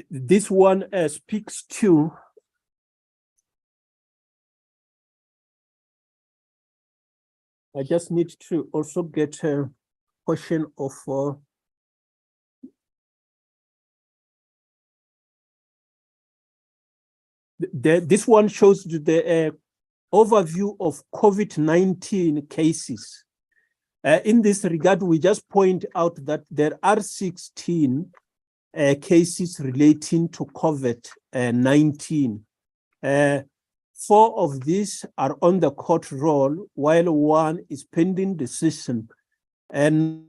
This one speaks to I just need to also get a question of this one shows the overview of COVID-19 cases. In this regard, we just point out that there are 16 cases relating to COVID-19. 4 of these are on the court roll, while 1 is pending decision. And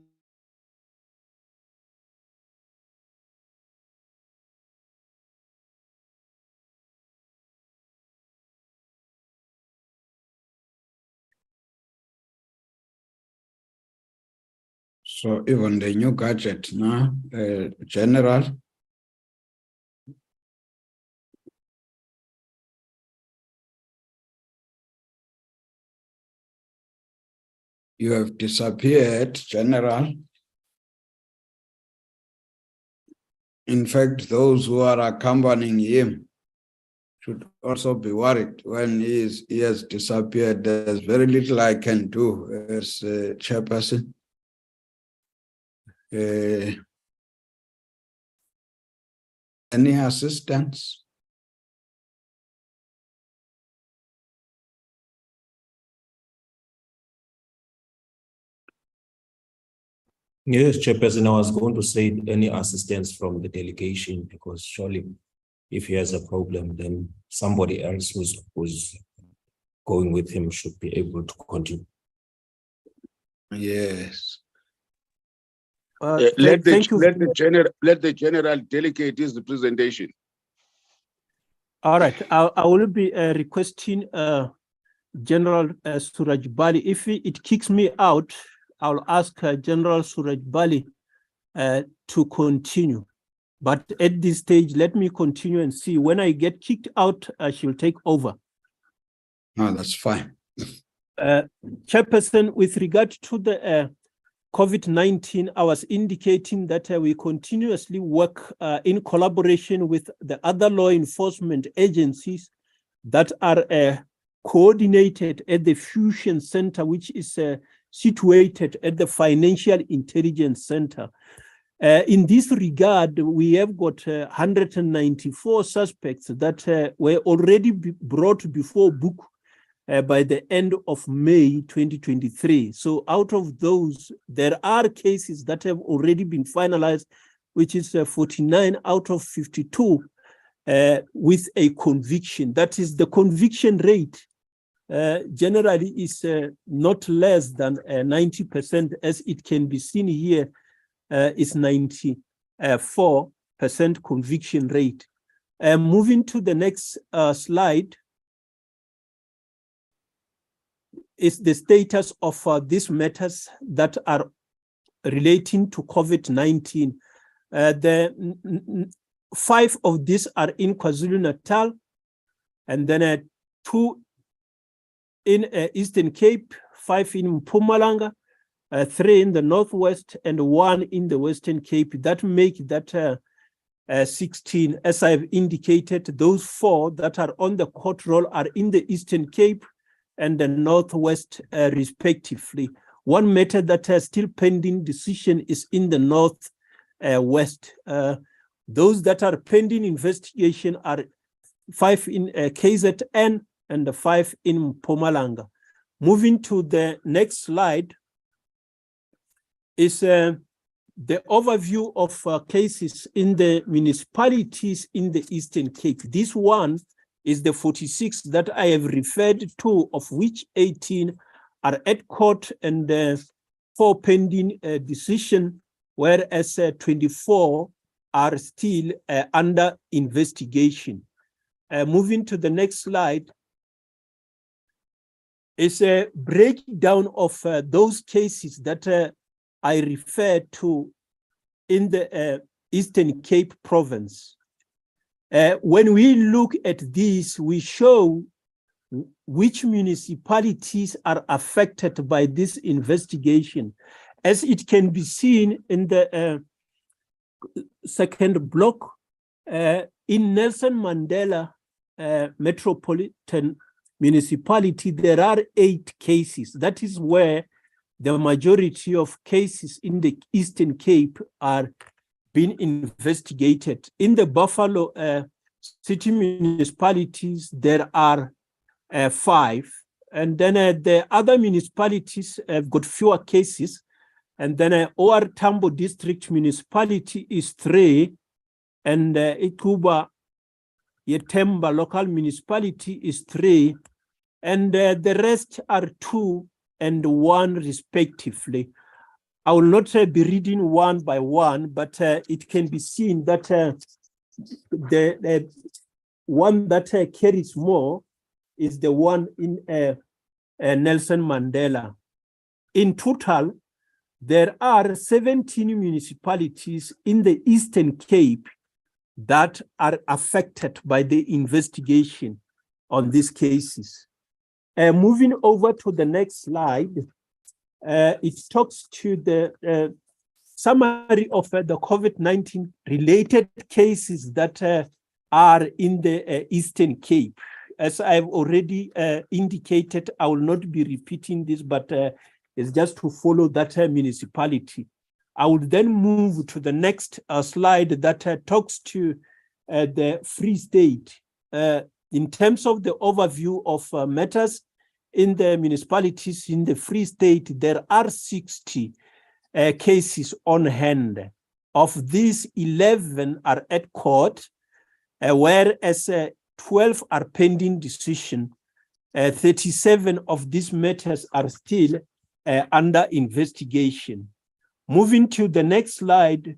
so even the new gadget now, General, you have disappeared, General. In fact, those who are accompanying him should also be worried when he has disappeared. There's very little I can do as chairperson. Any assistance? Yes, Chairperson, I was going to say any assistance from the delegation, because surely if he has a problem, then somebody else who's going with him should be able to continue. Yes. Let the general delegate his presentation. all right, I will be requesting General Suraj Bali. If it kicks me out, I'll ask General Suraj Bali to continue. But at this stage, let me continue and see. When I get kicked out, she'll take over. No, that's fine. Chairperson, with regard to the COVID-19, I was indicating that we continuously work in collaboration with the other law enforcement agencies that are coordinated at the Fusion Center, which is situated at the Financial Intelligence Center. In this regard, we have got 194 suspects that were already brought before book by the end of May 2023. So out of those, there are cases that have already been finalized, which is 49 out of 52 with a conviction. That is, the conviction rate generally is not less than 90%, as it can be seen here, is 94% conviction rate. Moving to the next slide is the status of these matters that are relating to COVID-19. The 5 of these are in KwaZulu-Natal, and then 2 in Eastern Cape, 5 in Mpumalanga, 3 in the Northwest, and 1 in the Western Cape. That make that 16. As I've indicated, those 4 that are on the court roll are in the Eastern Cape, and the Northwest, respectively. One matter that has still pending decision is in the Northwest. Those that are pending investigation are 5 in KZN and 5 in Mpumalanga. Moving to the next slide is the overview of cases in the municipalities in the Eastern Cape. This one is the 46 that I have referred to, of which 18 are at court and 4 pending decision, whereas 24 are still under investigation. Moving to the next slide is a breakdown of those cases that I referred to in the Eastern Cape province. When we look at this, we show which municipalities are affected by this investigation. As it can be seen in the second block, in Nelson Mandela Metropolitan Municipality, there are 8 cases. That is where the majority of cases in the Eastern Cape are being investigated. In the Buffalo city municipalities, there are 5. And then the other municipalities have got fewer cases. And then OR Tambo District Municipality is 3. And Ikuba Yetemba Local Municipality is 3. And the rest are 2 and 1 respectively. I will not be reading one by one, but it can be seen that the one that carries more is the one in Nelson Mandela. In total, there are 17 municipalities in the Eastern Cape that are affected by the investigation on these cases. Moving over to the next slide, it talks to the summary of the COVID-19 related cases that are in the Eastern Cape. As I've already indicated, I will not be repeating this, but it's just to follow that municipality. I will then move to the next slide that talks to the Free State. In terms of the overview of matters in the municipalities in the Free State, there are 60 cases on hand. Of these, 11 are at court, whereas 12 are pending decision. 37 of these matters are still under investigation. Moving to the next slide,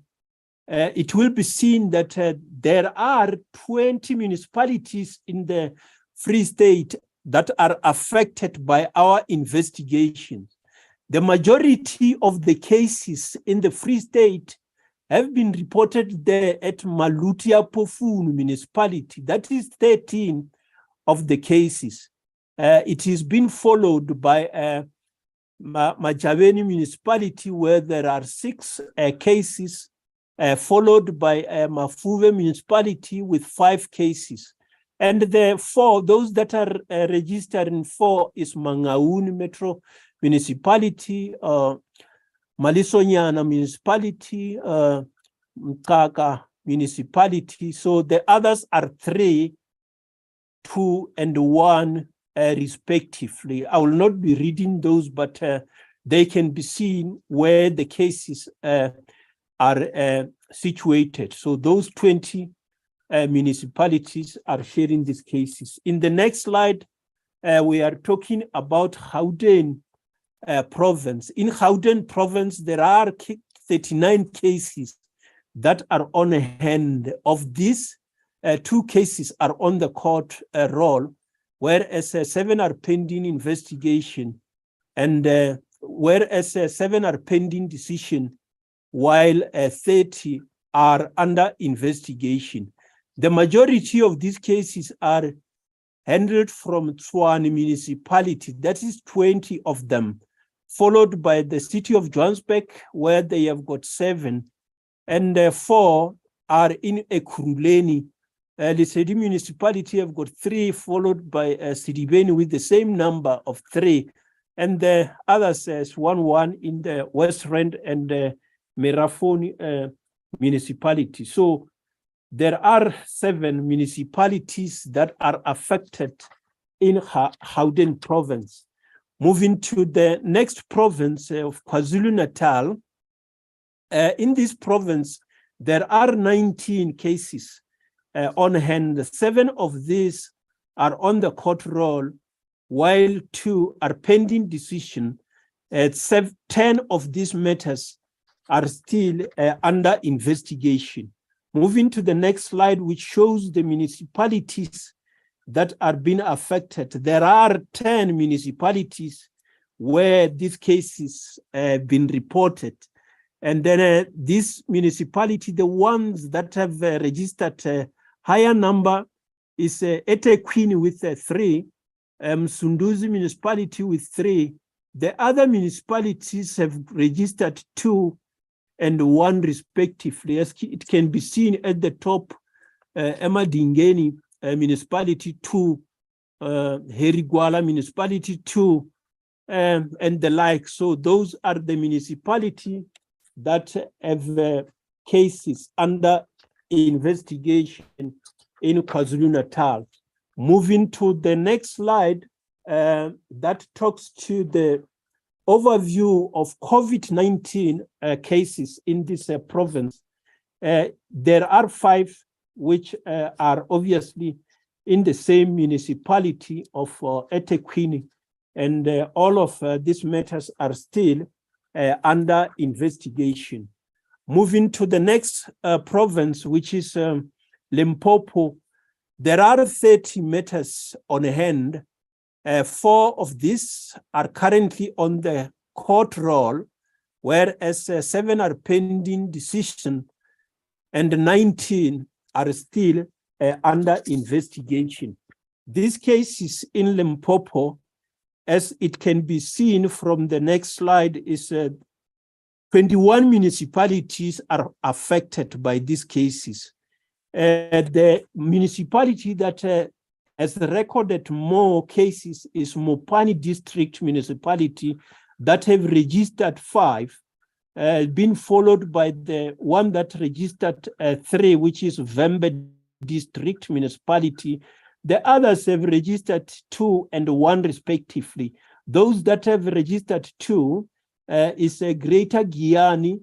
it will be seen that there are 20 municipalities in the Free State that are affected by our investigations. The majority of the cases in the Free State have been reported there at Malutia Pofunu municipality. That is 13 of the cases. It has been followed by Majaveni municipality, where there are 6 cases, followed by Mafuve municipality with 5 cases. And the 4, those that are registered in 4 is Mangaun Metro municipality, Malisonyana municipality, Mkaka municipality. So the others are 3, 2, and 1 respectively. I will not be reading those, but they can be seen where the cases are situated. So those 20 municipalities are sharing these cases. In the next slide, we are talking about Gauteng province. In Gauteng province, there are 39 cases that are on hand. Of these, 2 cases are on the court roll, whereas 7 are pending investigation, and whereas 7 are pending decision, while 30 are under investigation. The majority of these cases are handled from Tshwane municipality, that is 20 of them, followed by the city of Johannesburg, where they have got 7, and 4 are in Ekurhuleni, Lesedi municipality have got 3, followed by Sidibeni with the same number of 3. And the others as 1 in the West Rand and Merafoni municipality. So there are 7 municipalities that are affected in Gauteng province. Moving to the next province of KwaZulu-Natal, in this province, there are 19 cases on hand. 7 of these are on the court roll, while 2 are pending decision. 10 of these matters are still under investigation. Moving to the next slide, which shows the municipalities that are being affected. There are 10 municipalities where these cases have been reported. And then this municipality, the ones that have registered a higher number is eThekwini with 3, Msunduzi municipality with 3. The other municipalities have registered 2 and 1 respectively. As it can be seen at the top, Emadingeni municipality 2, Herigwala municipality 2, and the like. So those are the municipalities that have cases under investigation in KwaZulu-Natal. Moving to the next slide, that talks to the overview of COVID-19 cases in this province. There are 5 which are obviously in the same municipality of eThekwini, and all of these matters are still under investigation. Moving to the next province, which is Limpopo, there are 30 matters on hand. 4 of these are currently on the court roll, whereas 7 are pending decision and 19 are still under investigation. These cases in Limpopo, as it can be seen from the next slide, is 21 municipalities are affected by these cases. The municipality that has recorded more cases is Mopani District Municipality that have registered 5, been followed by the one that registered 3, which is Vembe District Municipality. The others have registered 2 and 1 respectively. Those that have registered 2 is Greater Giyani,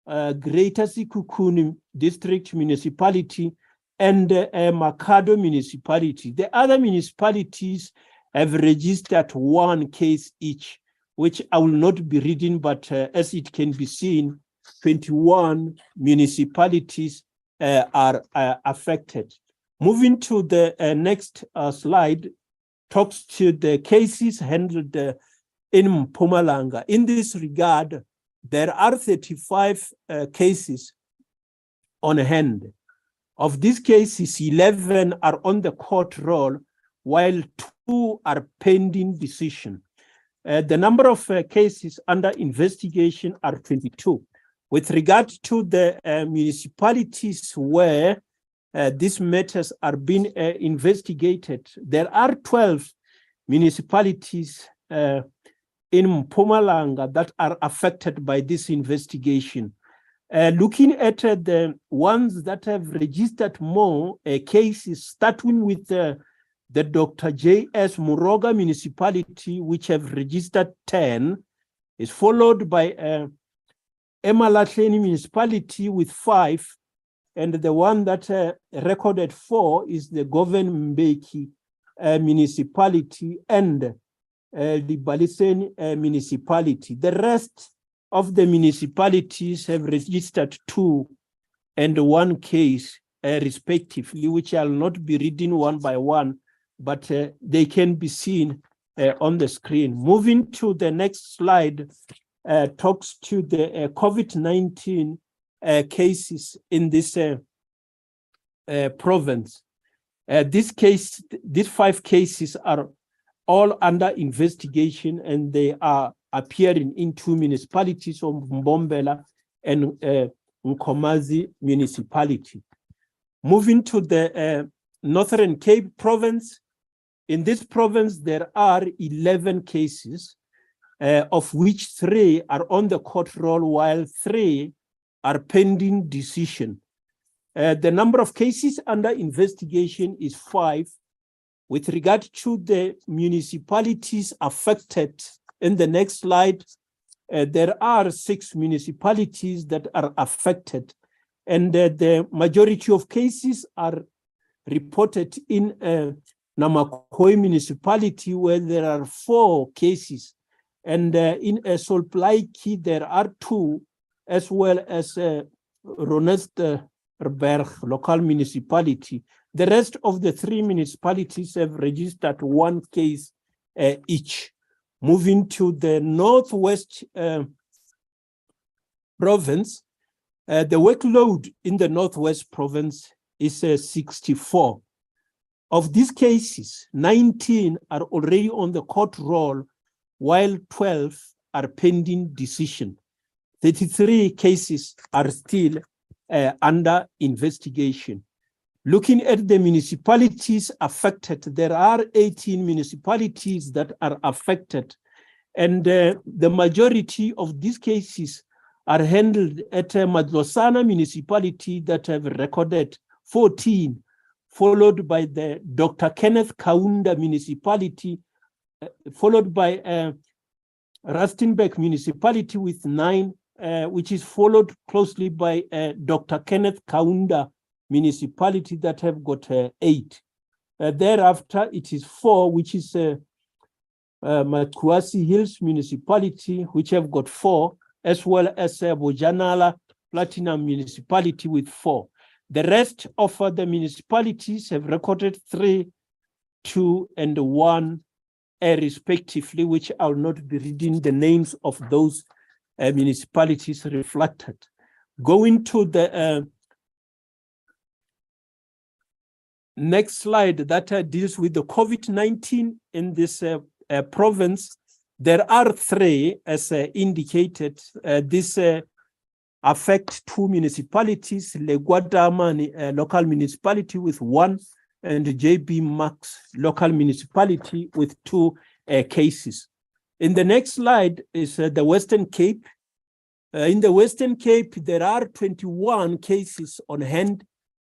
Greater Sikukuni District Municipality, and Makado Municipality. The other municipalities have registered 1 case each, which I will not be reading, but as it can be seen, 21 municipalities are affected. Moving to the next slide, talks to the cases handled in Mpumalanga. In this regard, there are 35 cases on hand. Of these cases, 11 are on the court roll, while 2 are pending decision. The number of cases under investigation are 22. With regard to the municipalities where these matters are being investigated, there are 12 municipalities in Mpumalanga that are affected by this investigation. Looking at the ones that have registered more cases, starting with the Dr. J.S. Muroga municipality, which have registered 10, is followed by Emalahleni municipality with 5, and the one that recorded 4 is the Goven Mbeki municipality and the Baliseni municipality. The rest of the municipalities have registered 2 and 1 case respectively, which I'll not be reading one by one, but they can be seen on the screen. Moving to the next slide, talks to the COVID-19 cases in this province. These 5 cases are all under investigation, and they are appearing in 2 municipalities of Mbombela and Nkomazi municipality. Moving to the Northern Cape province. In this province, there are 11 cases, of which 3 are on the court roll, while 3 are pending decision. The number of cases under investigation is 5. With regard to the municipalities affected, in the next slide, there are 6 municipalities that are affected, and the majority of cases are reported in Namakwa municipality, where there are 4 cases, and in Solplaiki there are 2, as well as Ronesterberg local municipality. The rest of the 3 municipalities have registered 1 case each. Moving to the Northwest province, the workload in the Northwest province is 64. Of these cases, 19 are already on the court roll, while 12 are pending decision. 33 cases are still under investigation. Looking at the municipalities affected, there are 18 municipalities that are affected, and the majority of these cases are handled at Madlosana municipality that have recorded 14, followed by the Dr. Kenneth Kaunda municipality, followed by Rustenburg municipality with 9, which is followed closely by Dr. Kenneth Kaunda municipality that have got 8. Thereafter, it is 4, which is Matkuasi Hills municipality, which have got 4, as well as Bojanala Platinum municipality with 4. The rest of the municipalities have recorded 3, 2, and 1 respectively, which I'll not be reading the names of those municipalities reflected. Going to the next slide that deals with the COVID-19 in this province, there are 3, as indicated. This affect 2 municipalities, Leguadama local municipality with 1, and JB Max local municipality with 2 cases. In the next slide is the Western Cape. In the Western Cape, there are 21 cases on hand,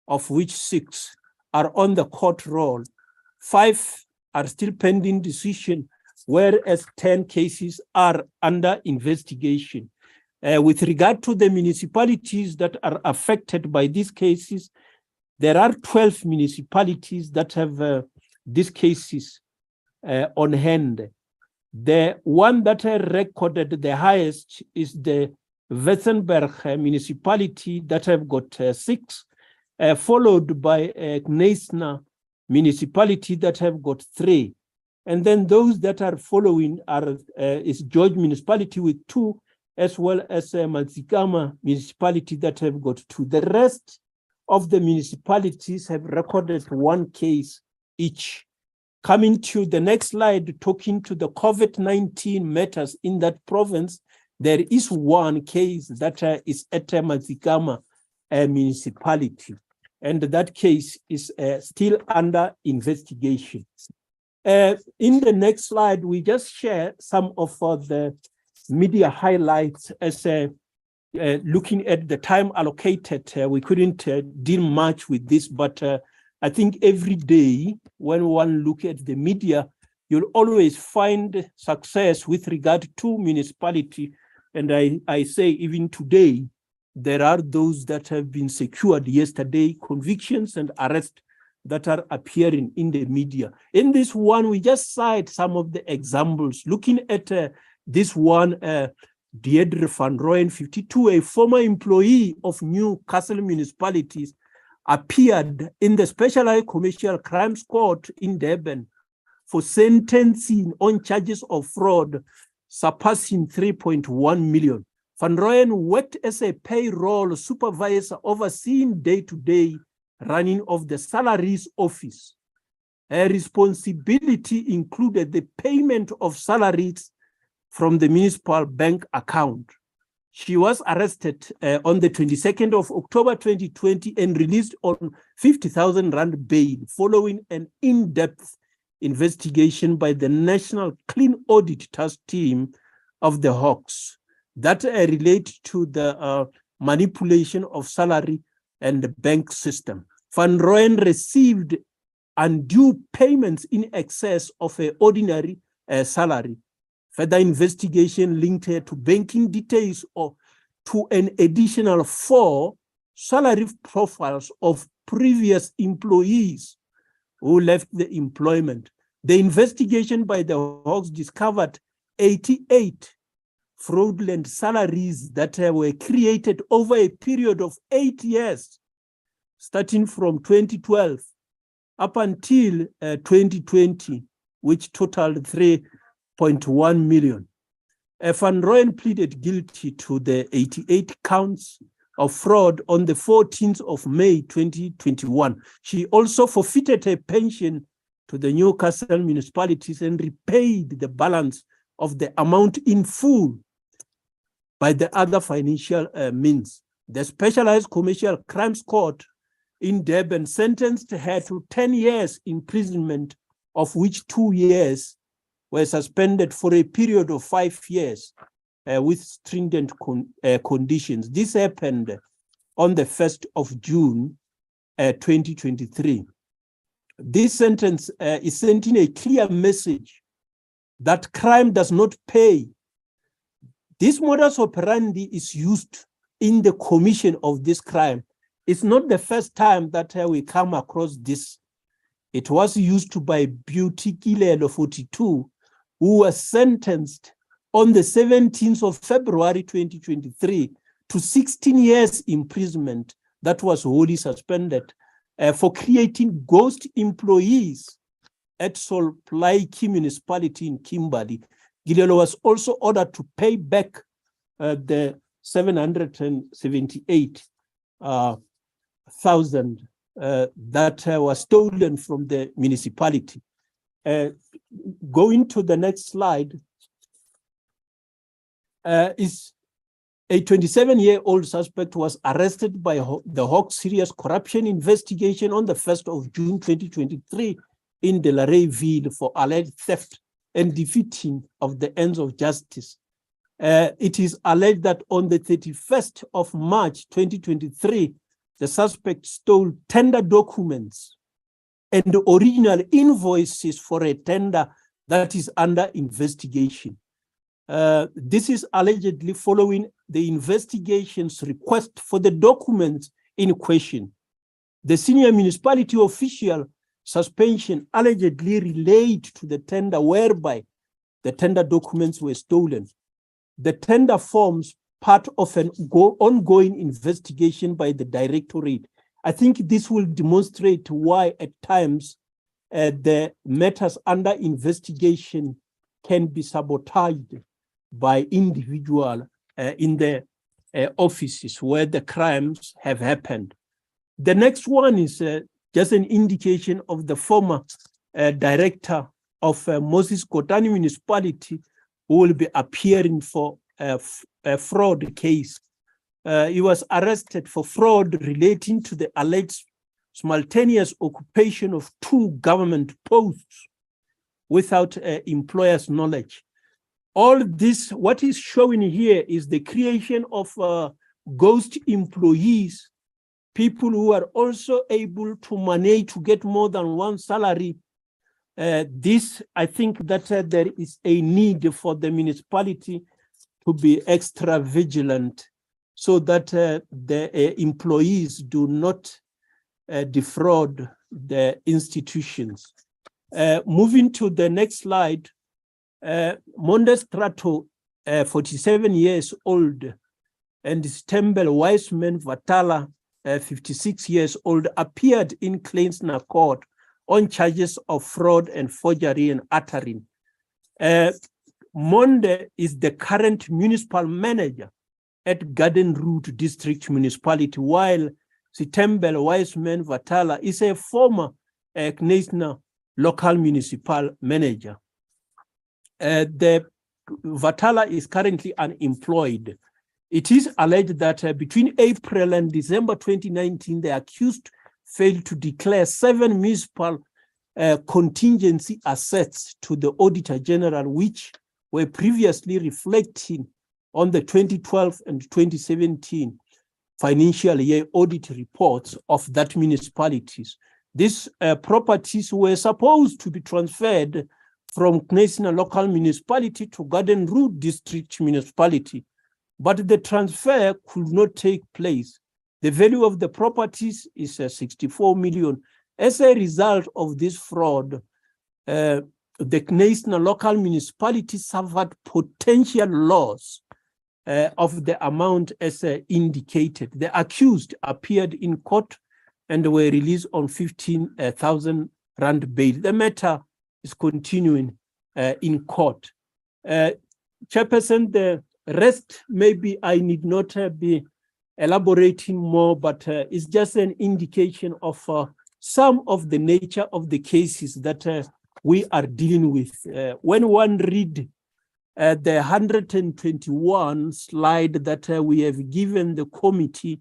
of which 6 are on the court roll. 5 are still pending decision, whereas 10 cases are under investigation. With regard to the municipalities that are affected by these cases, there are 12 municipalities that have these cases on hand. The one that recorded the highest is the Witzenberg municipality that have got 6, followed by Gneisner municipality that have got 3. And then those that are following is George municipality with 2, as well as Mazikama municipality that have got 2. The rest of the municipalities have recorded 1 case each. Coming to the next slide, talking to the COVID-19 matters in that province, there is 1 case that is at Mazikama municipality, and that case is still under investigation. In the next slide, we just share some of the media highlights as looking at the time allocated. We couldn't deal much with this, but I think every day when one look at the media, you'll always find success with regard to municipality. And I say even today, there are those that have been secured yesterday, convictions and arrests that are appearing in the media. In this one, we just cite some of the examples. Looking at this one, Deirdre van Rooyen, 52, a former employee of Newcastle municipalities, appeared in the Specialized Commercial Crimes Court in Durban for sentencing on charges of fraud surpassing 3.1 million. Van Rooyen worked as a payroll supervisor overseeing day-to-day running of the salaries office. Her responsibility included the payment of salaries from the municipal bank account. She was arrested on the 22nd of October 2020 and released on 50,000 Rand bail following an in-depth investigation by the National Clean Audit Task Team of the Hawks that relate to the manipulation of salary and the bank system. Van Rooyen received undue payments in excess of an ordinary salary. Further investigation linked her to banking details or to an additional 4 salary profiles of previous employees who left the employment. The investigation by the Hawks discovered 88 fraudulent salaries that were created over a period of 8 years, starting from 2012 up until 2020, which totaled 3.1 million. Van Rooyen pleaded guilty to the 88 counts of fraud on the 14th of May 2021. She also forfeited her pension to the Newcastle municipalities and repaid the balance of the amount in full by the other financial means. The Specialized Commercial Crimes Court in Durban sentenced her to 10 years imprisonment, of which 2 years were suspended for a period of 5 years with stringent conditions. This happened on the 1st of June 2023. This sentence is sending a clear message that crime does not pay. This modus operandi is used in the commission of this crime. It's not the first time that we come across this. It was used by Beauty Kilelo 42, who was sentenced on the 17th of February 2023 to 16 years imprisonment that was wholly suspended for creating ghost employees at Solplaiki municipality in Kimberley. Kilelo was also ordered to pay back the 778,000 that was stolen from the municipality. Going to the next slide, is a 27-year-old suspect was arrested by the Hawks Serious Corruption Investigation on the 1st of June 2023 in Delareyville for alleged theft and defeating of the ends of justice. It is alleged that on the 31st of March 2023, the suspect stole tender documents and the original invoices for a tender that is under investigation. This is allegedly following the investigation's request for the documents in question. The senior municipality official suspension allegedly relate to the tender whereby the tender documents were stolen. The tender forms part of an ongoing investigation by the Directorate. I think this will demonstrate why at times the matters under investigation can be sabotaged by individuals in the offices where the crimes have happened. The next one is just an indication of the former director of Moses Kotane municipality who will be appearing for a fraud case. He was arrested for fraud relating to the alleged simultaneous occupation of 2 government posts without employer's knowledge. All this, what is showing here is the creation of ghost employees, people who are also able to manage to get more than one salary. This, I think that there is a need for the municipality to be extra vigilant so that the employees do not defraud the institutions. Moving to the next slide, Monde Strato, 47 years old, and Stembel Wiseman Vatala, 56 years old, appeared in Kleinsna Court on charges of fraud and forgery and uttering. Monde is the current municipal manager at Garden Route District Municipality, while Stembel Wiseman Vatala is a former Kleinsna local municipal manager. The Vatala is currently unemployed. It is alleged that between April and December 2019, the accused failed to declare 7 municipal contingency assets to the Auditor General, which were previously reflecting on the 2012 and 2017 financial year audit reports of that municipalities. These properties were supposed to be transferred from National Local Municipality to Garden Route District Municipality, but the transfer could not take place. The value of the properties is 64 million. As a result of this fraud, the National Local Municipality suffered potential loss of the amount as indicated. The accused appeared in court and were released on 15,000 rand bail. The matter is continuing in court. Chairperson, the rest, maybe I need not be elaborating more, but it's just an indication of some of the nature of the cases that we are dealing with. When one read the 121 slide that we have given the committee,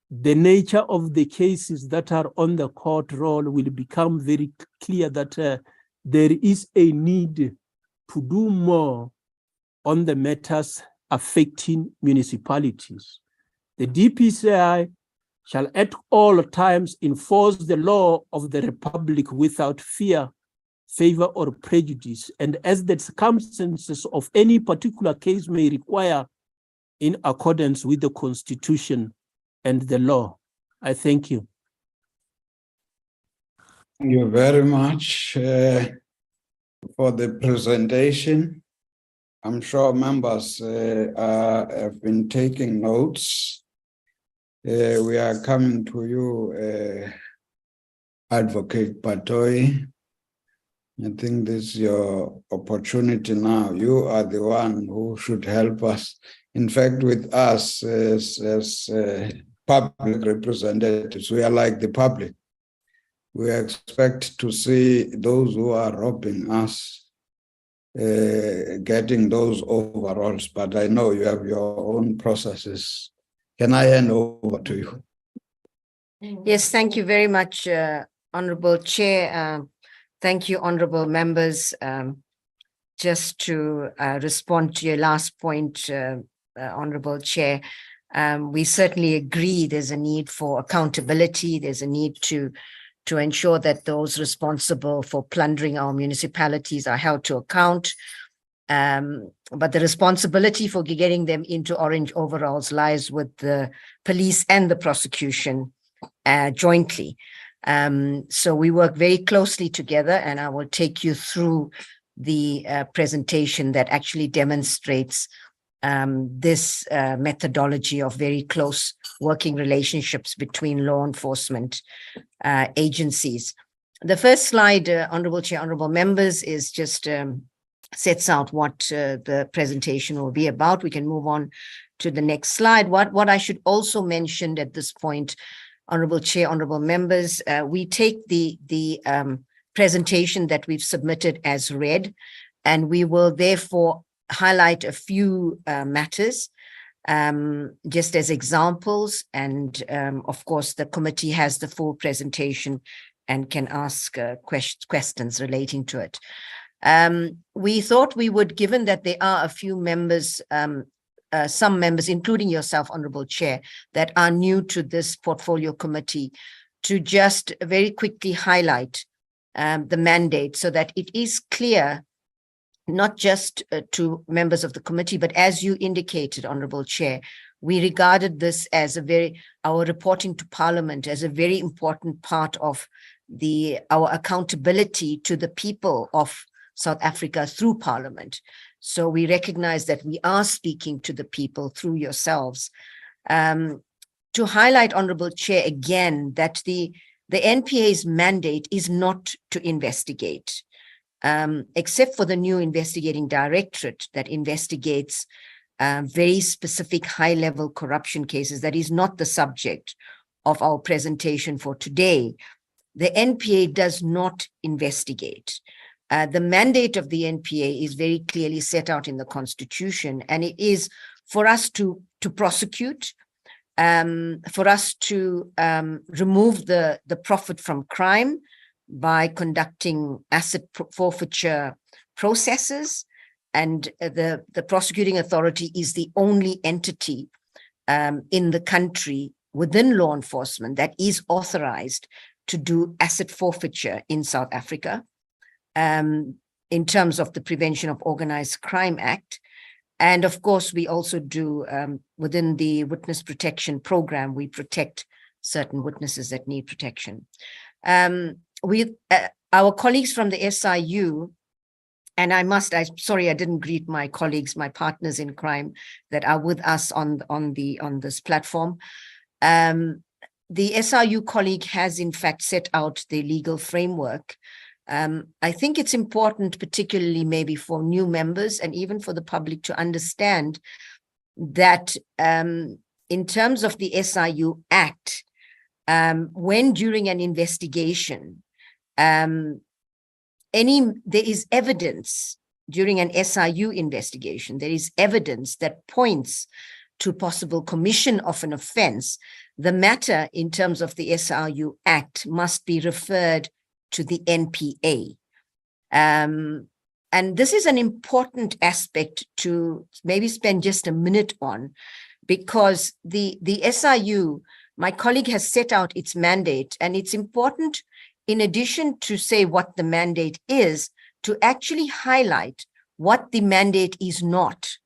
the nature of the cases that are on the court roll will become very clear that there is a need to do more on the matters affecting municipalities. The DPCI shall at all times enforce the law of the Republic without fear, favor, or prejudice, and as the circumstances of any particular case may require, in accordance with the Constitution and the law. I thank you. Thank you very much for the presentation. I'm sure members have been taking notes. We are coming to you, Advocate Patoi. I think this is your opportunity now. You are the one who should help us. In fact, with us as public representatives, we are like the public. We expect to see those who are robbing us getting those overalls, but I know you have your own processes. Can I hand over to you? Yes, thank you very much, Honorable Chair. Thank you, honorable members. Just to respond to your last point, Honorable Chair, we certainly agree there's a need for accountability. There's a need to ensure that those responsible for plundering our municipalities are held to account. But the responsibility for getting them into orange overalls lies with the police and the prosecution jointly. So we work very closely together, and I will take you through the presentation that actually demonstrates this methodology of very close working relationships between law enforcement agencies. The first slide, Honorable Chair, honorable members, is just sets out what the presentation will be about. We can move on to the next slide. What I should also mention at this point, Honorable Chair, honorable members, we take the presentation that we've submitted as read, and we will therefore highlight a few matters just as examples. And of course, the committee has the full presentation and can ask questions relating to it. We thought we would, given that there are a few members, some members, including yourself, Honorable Chair, that are new to this portfolio committee, to just very quickly highlight the mandate so that it is clear, not just to members of the committee, but as you indicated, Honorable Chair, we regarded this as our reporting to Parliament as a very important part of our accountability to the people of South Africa through Parliament. So we recognize that we are speaking to the people through yourselves. To highlight, Honorable Chair, again, that the NPA's mandate is not to investigate, except for the new investigating directorate that investigates very specific high-level corruption cases. That is not the subject of our presentation for today. The NPA does not investigate. The mandate of the NPA is very clearly set out in the Constitution, and it is for us to prosecute, for us to remove the profit from crime by conducting asset forfeiture processes. And the prosecuting authority is the only entity in the country within law enforcement that is authorized to do asset forfeiture in South Africa in terms of the Prevention of Organized Crime Act. And of course, we also do within the Witness Protection Program, we protect certain witnesses that need protection. Our colleagues from the SIU, and I'm sorry, I didn't greet my colleagues, my partners in crime that are with us on this platform. The SIU colleague has in fact set out the legal framework. I think it's important, particularly maybe for new members and even for the public, to understand that in terms of the SIU Act, when during an investigation, there is evidence during an SIU investigation, there is evidence that points to possible commission of an offense, the matter in terms of the SIU Act must be referred to the NPA. And this is an important aspect to maybe spend just a minute on, because the SIU, my colleague has set out its mandate, and it's important, in addition to say what the mandate is, to actually highlight what the mandate is not.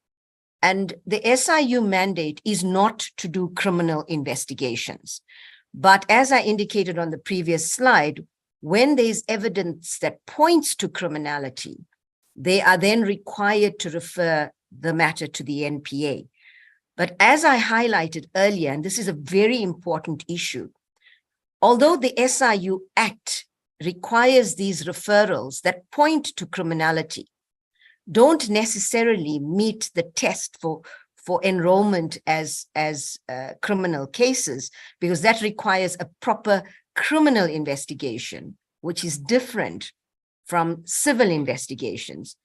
And the SIU mandate is not to do criminal investigations. But as I indicated on the previous slide, when there's evidence that points to criminality, they are then required to refer the matter to the NPA. But as I highlighted earlier, and this is a very important issue, although the SIU Act requires these referrals that point to criminality, don't necessarily meet the test for enrollment as criminal cases, because that requires a proper criminal investigation, which is different from civil investigations.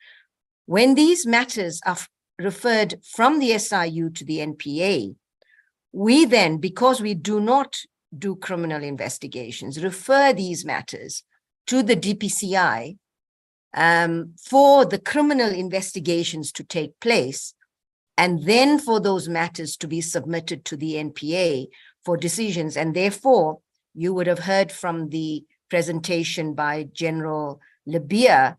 When these matters are referred from the SIU to the NPA, we then, because we do not do criminal investigations, refer these matters to the DPCI for the criminal investigations to take place, and then for those matters to be submitted to the NPA for decisions. And therefore, you would have heard from the presentation by General Labia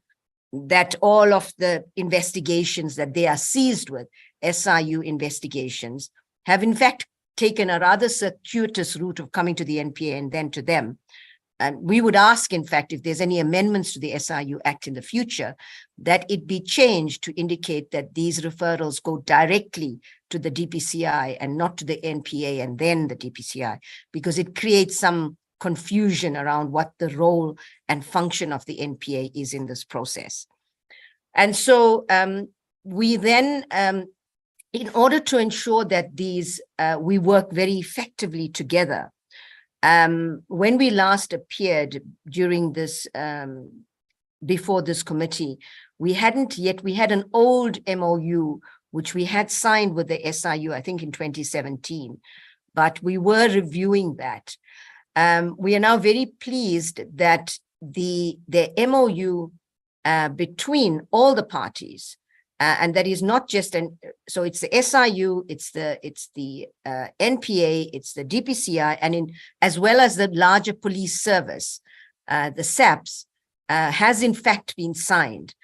that all of the investigations that they are seized with, SIU investigations, have in fact taken a rather circuitous route of coming to the NPA and then to them. And we would ask, in fact, if there's any amendments to the SIU Act in the future, that it be changed to indicate that these referrals go directly to the DPCI and not to the NPA and then the DPCI, because it creates some confusion around what the role and function of the NPA is in this process. And so we then, in order to ensure that these, we work very effectively together, when we last appeared during this, before this committee, we had an old MOU, which we had signed with the SIU, I think in 2017, but we were reviewing that. We are now very pleased that the MOU between all the parties, and that is not just so it's the SIU, it's the NPA, it's the DPCI, and as well as the larger police service, the SAPS, has in fact been signed.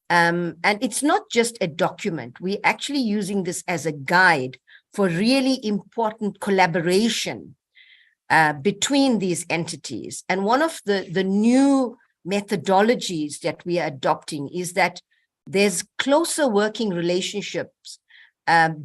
And it's not just a document. We're actually using this as a guide for really important collaboration between these entities. And one of the new methodologies that we are adopting is that there's closer working relationships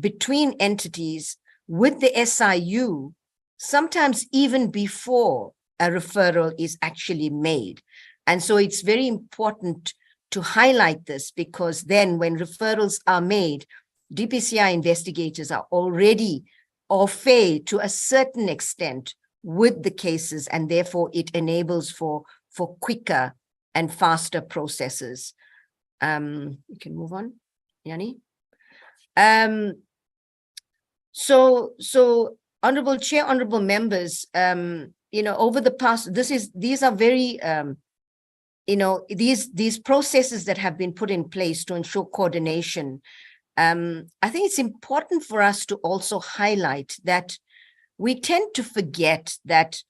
between entities with the SIU, sometimes even before a referral is actually made. And so it's very important to highlight this, because then when referrals are made, DPCI investigators are already au fait to a certain extent with the cases, and therefore it enables for quicker and faster processes. We can move on, Yanni. So Honorable Chair, honorable members, over the past, these are very, these processes that have been put in place to ensure coordination. I think it's important for us to also highlight that we tend to forget that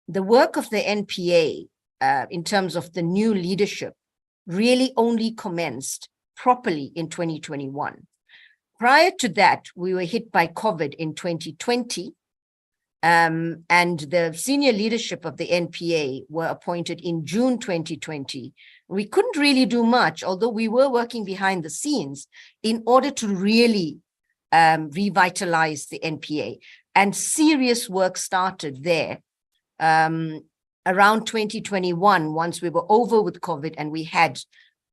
the work of the NPA in terms of the new leadership really only commenced properly in 2021. Prior to that, we were hit by COVID in 2020, and the senior leadership of the NPA were appointed in June 2020. We couldn't really do much, although we were working behind the scenes in order to really revitalize the NPA. And serious work started there around 2021, once we were over with COVID and we had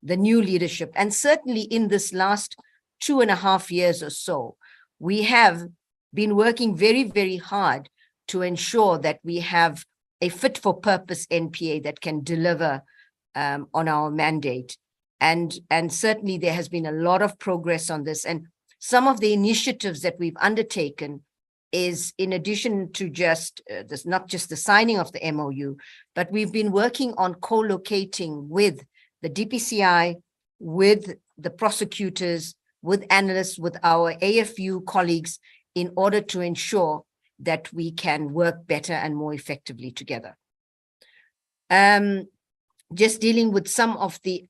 the new leadership. And certainly in this last 2.5 years or so, we have been working very, very hard to ensure that we have a fit for purpose NPA that can deliver on our mandate. And certainly there has been a lot of progress on this. And some of the initiatives that we've undertaken is, in addition to just not just the signing of the MOU, but we've been working on co-locating with the DPCI, with the prosecutors, with analysts, with our AFU colleagues, in order to ensure that we can work better and more effectively together. Just dealing with some of the,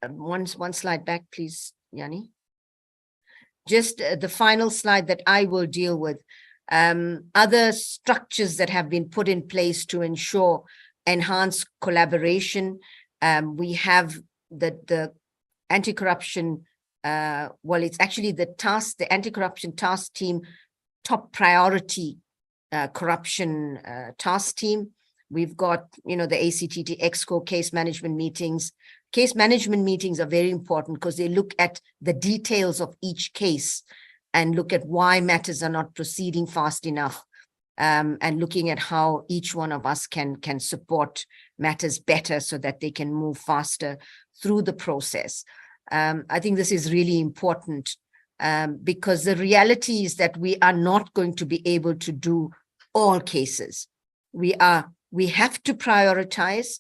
one slide back, please, Yanni. Just the final slide that I will deal with. Other structures that have been put in place to ensure enhanced collaboration. We have the anti-corruption, it's actually the anti-corruption task team, top priority corruption task team. We've got, the ACTT EXCO case management meetings. Case management meetings are very important because they look at the details of each case and look at why matters are not proceeding fast enough, and looking at how each one of us can support matters better so that they can move faster through the process. I think this is really important because the reality is that we are not going to be able to do all cases. We have to prioritize.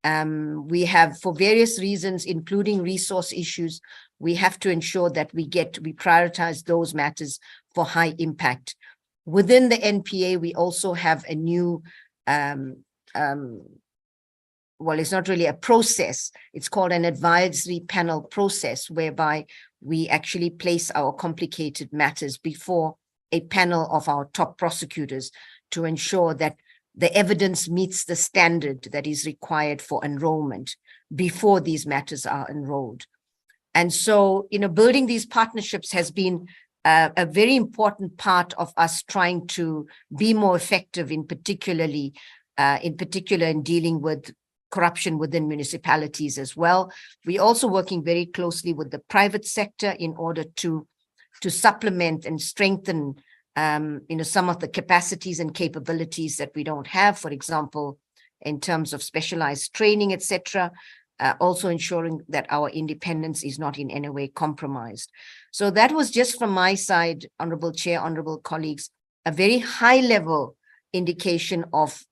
We have, for various reasons, including resource issues, we have to ensure that we prioritize those matters for high impact. Within the NPA, we also have a new, it's not really a process. It's called an advisory panel process, whereby we actually place our complicated matters before a panel of our top prosecutors to ensure that the evidence meets the standard that is required for enrollment before these matters are enrolled. And so, building these partnerships has been a very important part of us trying to be more effective in particular in dealing with corruption within municipalities as well. We're also working very closely with the private sector in order to supplement and strengthen some of the capacities and capabilities that we don't have, for example, in terms of specialized training, etc. Also ensuring that our independence is not in any way compromised. So that was just from my side, Honorable Chair, honorable colleagues, a very high level indication of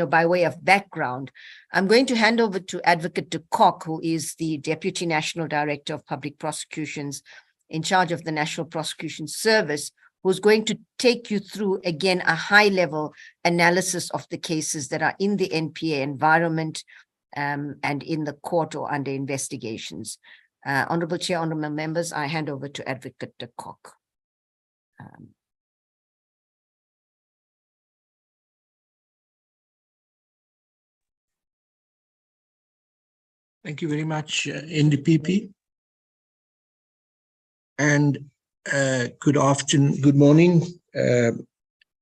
by way of background. I'm going to hand over to Advocate de Kock, who is the Deputy National Director of Public Prosecutions in charge of the National Prosecution Service, who's going to take you through, again, a high-level analysis of the cases that are in the NPA environment and in the court or under investigations. Honorable Chair, honorable members, I hand over to Advocate de Kock. Thank you very much, NDPP. And good morning,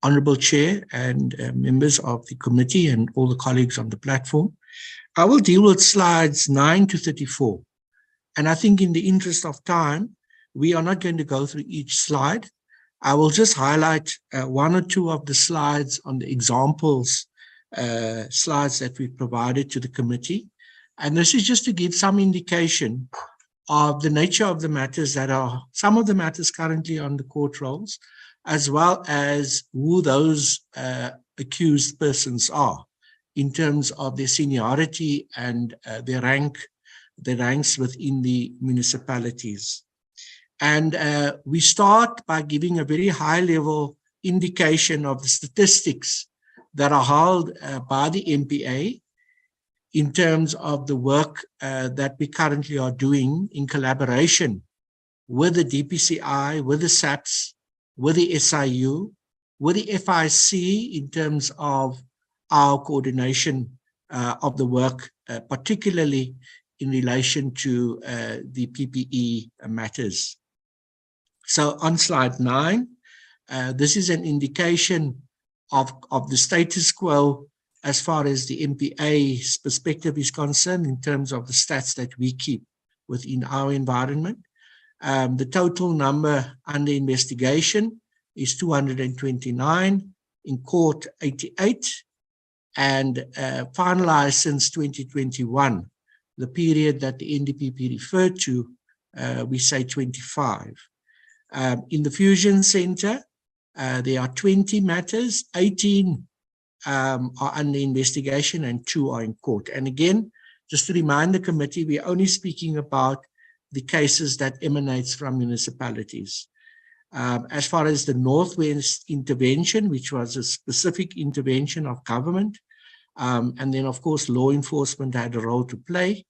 Honorable Chair and members of the committee and all the colleagues on the platform. I will deal with slides 9 to 34. And I think in the interest of time, we are not going to go through each slide. I will just highlight one or two of the slides on the examples slides that we provided to the committee. And this is just to give some indication of the nature of the matters that are, some of the matters currently on the court rolls, as well as who those accused persons are in terms of their seniority and their ranks within the municipalities. And we start by giving a very high-level indication of the statistics that are held by the MPA in terms of the work that we currently are doing in collaboration with the DPCI, with the SAPS, with the SIU, with the FIC in terms of our coordination of the work, particularly in relation to the PPE matters. So on slide 9, this is an indication of the status quo as far as the MPA's perspective is concerned in terms of the stats that we keep within our environment. The total number under investigation is 229, in court 88, and finalized since 2021, the period that the NDPP referred to, we say 25. In the Fusion Center, there are 20 matters, 18 are under investigation and 2 are in court. And again, just to remind the committee, we're only speaking about the cases that emanates from municipalities. As far as the Northwest intervention, which was a specific intervention of government, and then of course law enforcement had a role to play.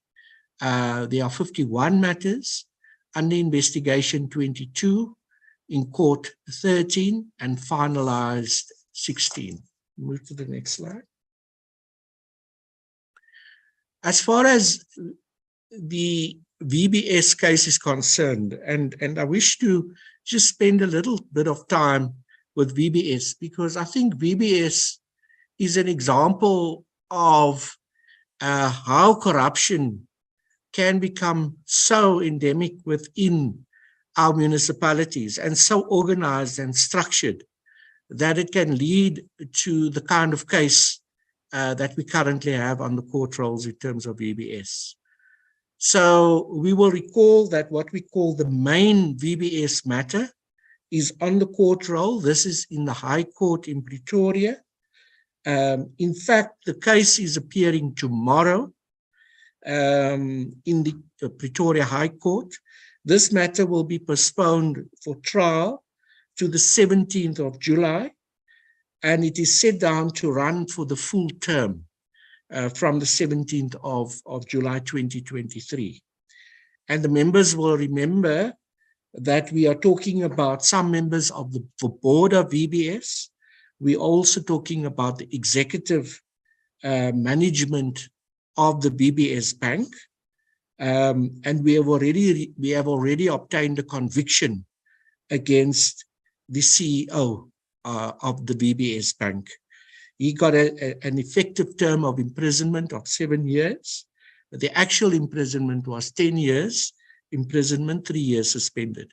There are 51 matters, under investigation 22, in court 13, and finalized 16. Move to the next slide. As far as the VBS case is concerned, and I wish to just spend a little bit of time with VBS, because I think VBS is an example of how corruption can become so endemic within our municipalities and so organized and structured that it can lead to the kind of case that we currently have on the court rolls in terms of VBS. So we will recall that what we call the main VBS matter is on the court roll. This is in the High Court in Pretoria. In fact, the case is appearing tomorrow in the Pretoria High Court. This matter will be postponed for trial to the 17th of July, and it is set down to run for the full term from the 17th of July 2023. And the members will remember that we are talking about some members of the board of VBS. We're also talking about the executive management of the VBS Bank. And we have already obtained a conviction against the CEO of the VBS Bank. He got an effective term of imprisonment of 7 years. The actual imprisonment was 10 years imprisonment, 3 years suspended.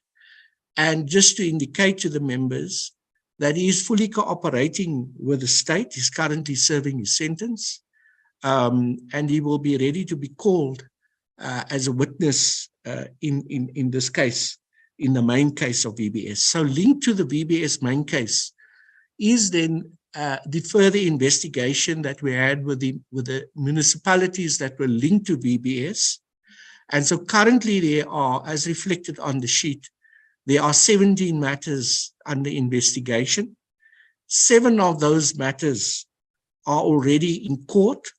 And just to indicate to the members that he is fully cooperating with the state. He's currently serving his sentence, and he will be ready to be called as a witness in this case, in the main case of VBS. So linked to the VBS main case is then the further investigation that we had with the municipalities that were linked to VBS. And so currently there are, as reflected on the sheet, there are 17 matters under investigation. 7 of those matters are already in court.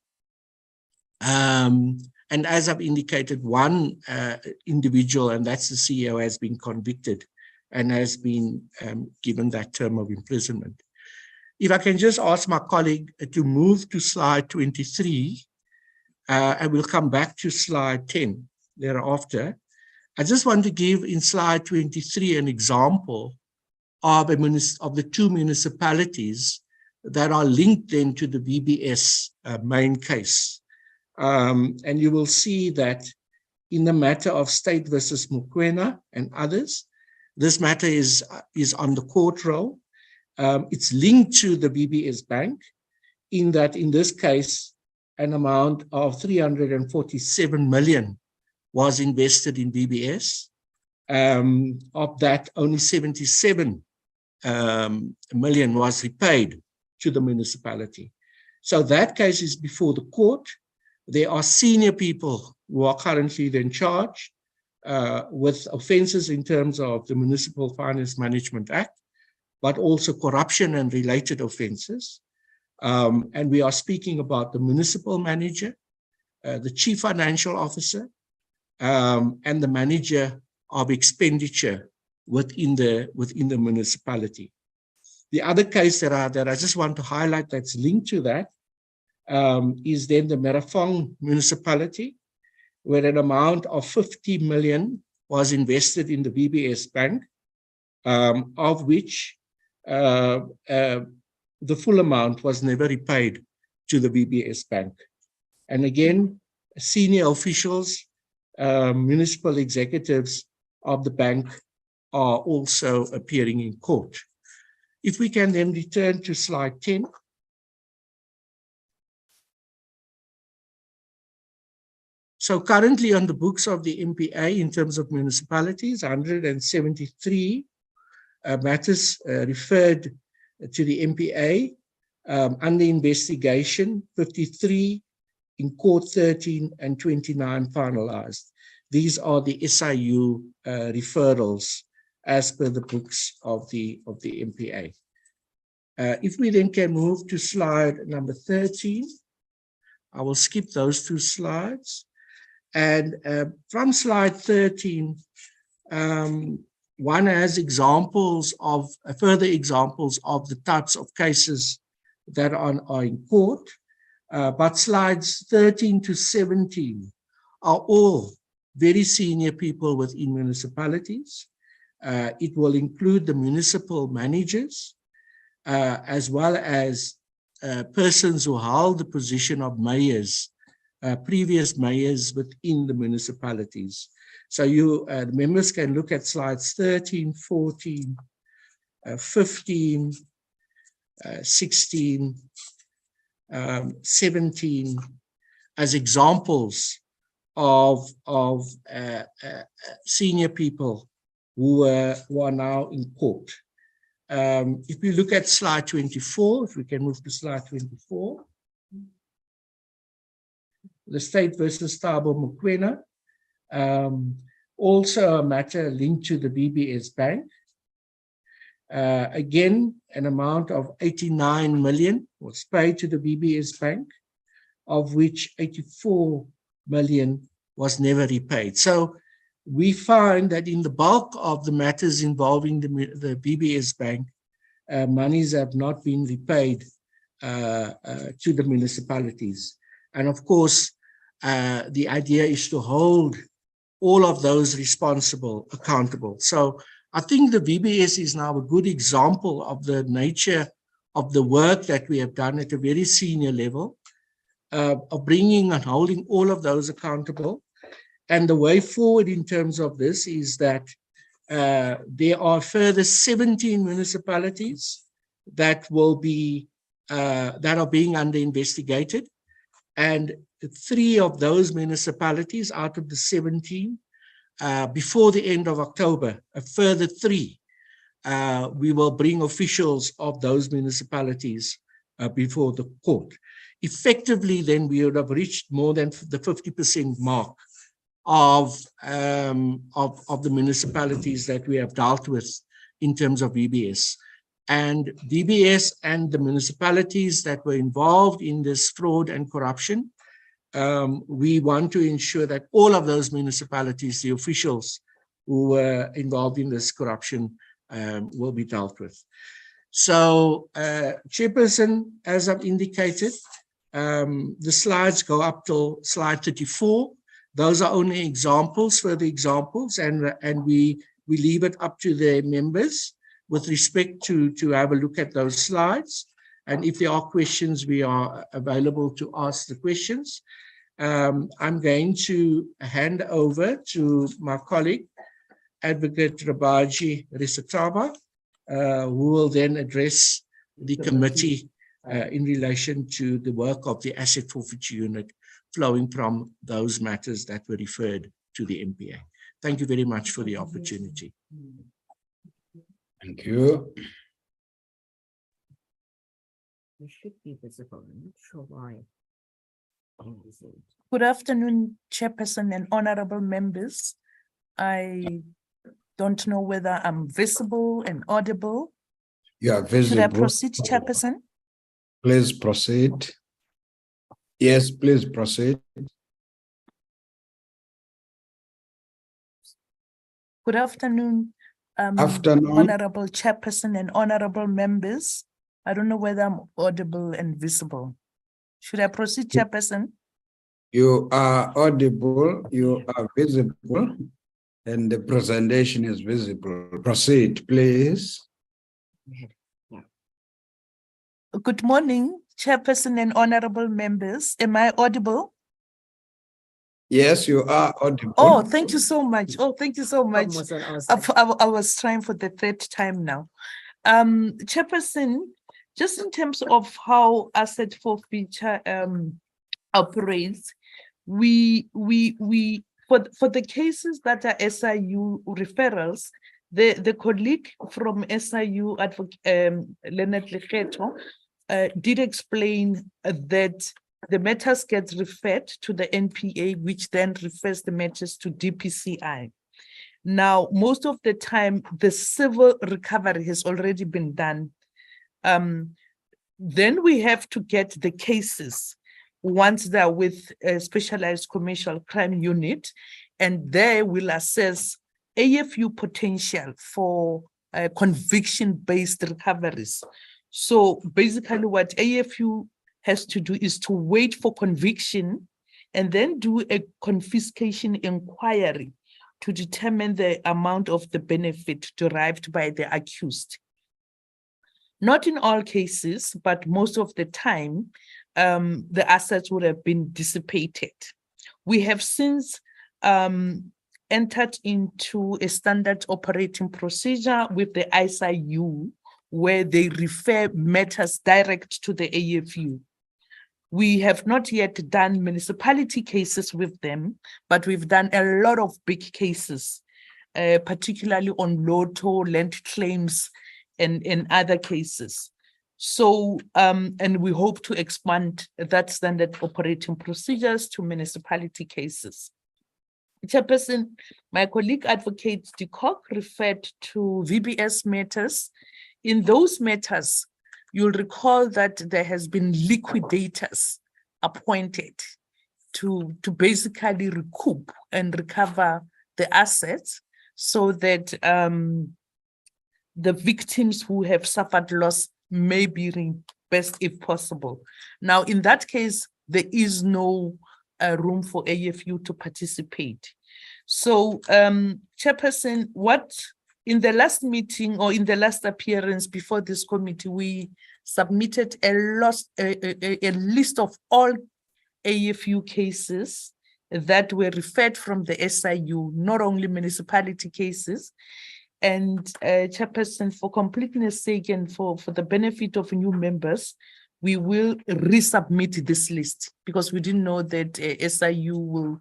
And as I've indicated, one individual, and that's the CEO, has been convicted and has been given that term of imprisonment. If I can just ask my colleague to move to slide 23, and we'll come back to slide 10 thereafter. I just want to give in slide 23 an example of the 2 municipalities that are linked then to the VBS main case. And you will see that in the matter of State versus Mokoena and others, this matter is on the court roll. It's linked to the VBS Bank in that, in this case, an amount of 347 million was invested in VBS. Of that, only 77 million was repaid to the municipality. So that case is before the court. There are senior people who are currently then charged with offences in terms of the Municipal Finance Management Act, but also corruption and related offences. And we are speaking about the municipal manager, the chief financial officer, and the manager of expenditure within the municipality. The other case that I just want to highlight that's linked to that is then the Merafong municipality, where an amount of 50 million was invested in the VBS Bank, of which the full amount was never repaid to the VBS Bank. And again, senior officials, municipal executives of the bank are also appearing in court. If we can then return to slide 10. So currently on the books of the MPA in terms of municipalities, 173 matters referred to the MPA, under investigation, 53 in court, 13 and 29 finalized. These are the SIU referrals as per the books of the MPA. If we then can move to slide number 13, I will skip those two slides. And from slide 13, one has examples of further examples of the types of cases that are in court. But slides 13 to 17 are all very senior people within municipalities. It will include the municipal managers, as well as persons who hold the position of mayors, previous mayors within the municipalities. So you members can look at slides 13, 14, 15, 16, 17 as examples of senior people who are now in court. If we look at slide 24, if we can move to slide 24, the state versus Thabo Mokoena, also a matter linked to the VBS Bank. Again, an amount of 89 million was paid to the VBS Bank, of which 84 million was never repaid. So we find that in the bulk of the matters involving the VBS Bank, monies have not been repaid to the municipalities. And of course, the idea is to hold all of those responsible accountable. So I think the VBS is now a good example of the nature of the work that we have done at a very senior level, of bringing and holding all of those accountable. And the way forward in terms of this is that there are further 17 municipalities that will be that are being under investigated, and 3 of those municipalities out of the 17 before the end of October, a further 3 we will bring officials of those municipalities before the court. Effectively, then we would have reached more than the 50% mark of the municipalities that we have dealt with in terms of VBS. And VBS and the municipalities that were involved in this fraud and corruption, we want to ensure that all of those municipalities, the officials who were involved in this corruption, will be dealt with. So, Chairperson, as I've indicated, the slides go up till slide 34. Those are only examples, further examples, and we leave it up to the members with respect to have a look at those slides. And if there are questions, we are available to ask the questions. I'm going to hand over to my colleague, Advocate Rabaji Risataba, who will then address the committee in relation to the work of the Asset Forfeiture Unit flowing from those matters that were referred to the MPA. Thank you very much for the opportunity. Thank you. You should be visible. I'm not sure why. Good afternoon, Chairperson and honorable members. I don't know whether I'm visible and audible. You are Should I visible. proceed, Chairperson? Please proceed. Yes, please proceed. Good afternoon, Afternoon. honorable Chairperson and honorable members. I don't know whether I'm audible and visible. Should I proceed, Chairperson? You are audible, you are visible, and the presentation is visible. Proceed, please. Good morning, Chairperson and honorable members. Am I audible? Yes, you are audible. Oh, thank you so much. Oh, thank you so much. Was on our side. I was trying for the third time now. Chairperson, just in terms of how asset forfeiture operates, for the cases that are SIU referrals, the colleague from SIU, Leonard Legeto, did explain that the matters get referred to the NPA, which then refers the matters to DPCI. Now, most of the time, the civil recovery has already been done. Then we have to get the cases once they're with a specialized commercial crime unit, and they will assess AFU potential for conviction-based recoveries. So basically what AFU has to do is to wait for conviction and then do a confiscation inquiry to determine the amount of the benefit derived by the accused. Not in all cases, but most of the time, the assets would have been dissipated. We have since entered into a standard operating procedure with the ISIU, where they refer matters direct to the AFU. We have not yet done municipality cases with them, but we've done a lot of big cases, particularly on lotto, land claims, and other cases. So, and we hope to expand that standard operating procedures to municipality cases. Chairperson, my colleague Advocate de Kock referred to VBS matters. In those matters, you'll recall that there has been liquidators appointed to basically recoup and recover the assets so that the victims who have suffered loss may be reimbursed if possible. Now, in that case, there is no room for AFU to participate. So, Chairperson, in the last meeting or in the last appearance before this committee, we submitted a list of all AFU cases that were referred from the SIU, not only municipality cases. And Chairperson, for completeness sake and for the benefit of new members, we will resubmit this list because we didn't know that SIU will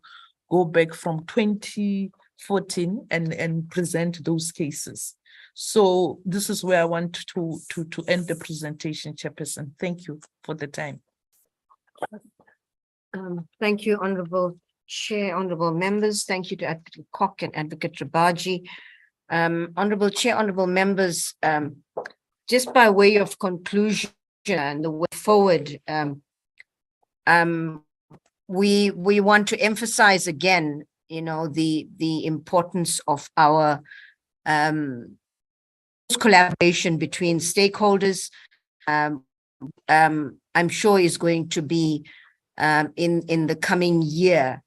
go back from 2014 and present those cases. So this is where I want to end the presentation, Chairperson. Thank you for the time. Thank you, Honorable Chair, Honorable members. Thank you to Advocate Kock and Advocate Rabaji. Honorable Chair, Honorable members, just by way of conclusion and the way forward, we want to emphasize again, the importance of our collaboration between stakeholders. I'm sure is going to be in the coming year,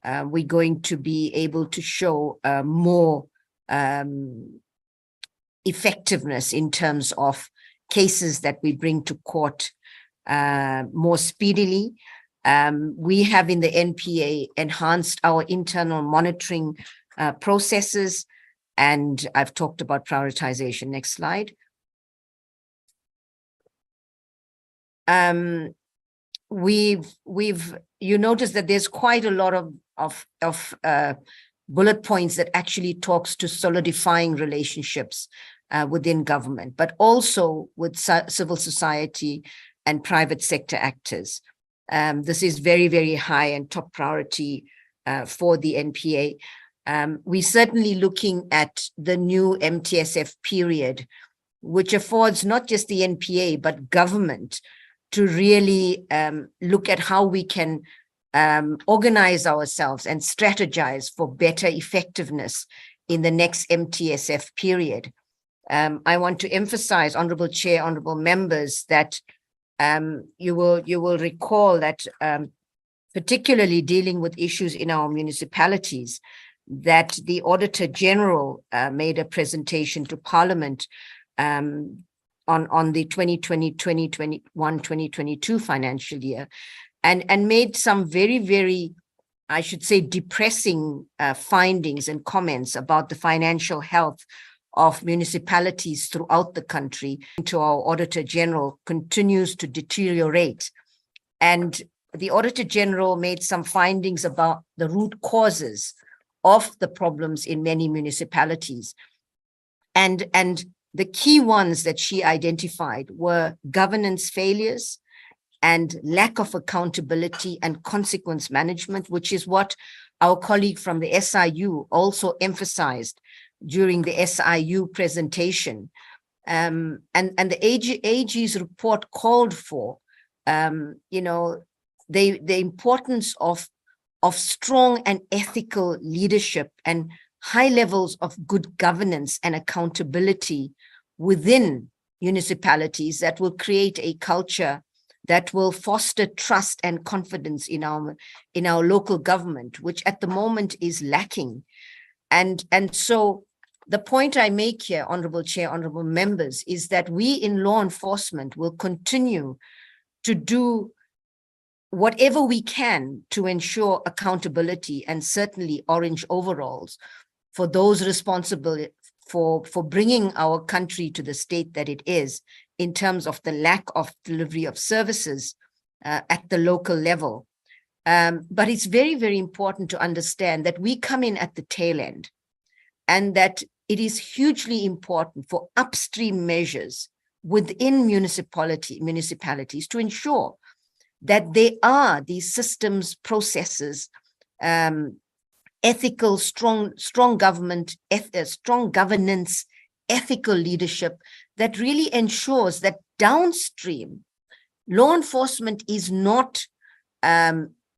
we're going to be able to show more effectiveness in terms of cases that we bring to court more speedily. We have in the NPA enhanced our internal monitoring processes, and I've talked about prioritization. Next slide. You notice that there's quite a lot of bullet points that actually talks to solidifying relationships within government, but also with civil society and private sector actors. This is very, very high and top priority for the NPA. We're certainly looking at the new MTSF period, which affords not just the NPA, but government to really look at how we can organize ourselves and strategize for better effectiveness in the next MTSF period. I want to emphasize, Honorable Chair, honorable members, that you will recall that particularly dealing with issues in our municipalities, that the Auditor General made a presentation to Parliament on the 2020-2021-2022 financial year, and made some very, very, I should say, depressing findings and comments about the financial health of municipalities throughout the country. To our Auditor General continues to deteriorate. And the Auditor General made some findings about the root causes of the problems in many municipalities. And the key ones that she identified were governance failures and lack of accountability and consequence management, which is what our colleague from the SIU also emphasized during the SIU presentation. And the AG's report called for, the importance of strong and ethical leadership and high levels of good governance and accountability within municipalities that will create a culture that will foster trust and confidence in our local government, which at the moment is lacking. And so the point I make here, Honorable Chair, honorable members, is that we in law enforcement will continue to do whatever we can to ensure accountability and certainly orange overalls for those responsible for bringing our country to the state that it is in terms of the lack of delivery of services at the local level. But it's very, very important to understand that we come in at the tail end, and that it is hugely important for upstream measures within municipalities to ensure that there are these systems, processes, ethical, strong government, strong governance, ethical leadership that really ensures that downstream law enforcement is not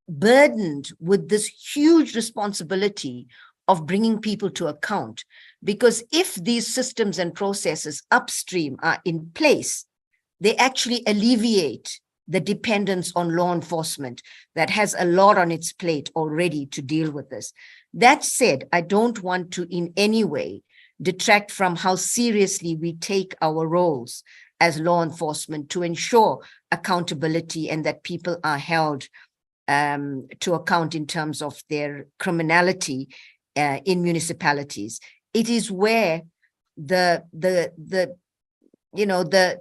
burdened with this huge responsibility of bringing people to account. Because if these systems and processes upstream are in place, they actually alleviate the dependence on law enforcement that has a lot on its plate already to deal with this. That said, I don't want to in any way detract from how seriously we take our roles as law enforcement to ensure accountability and that people are held to account in terms of their criminality in municipalities. It is where the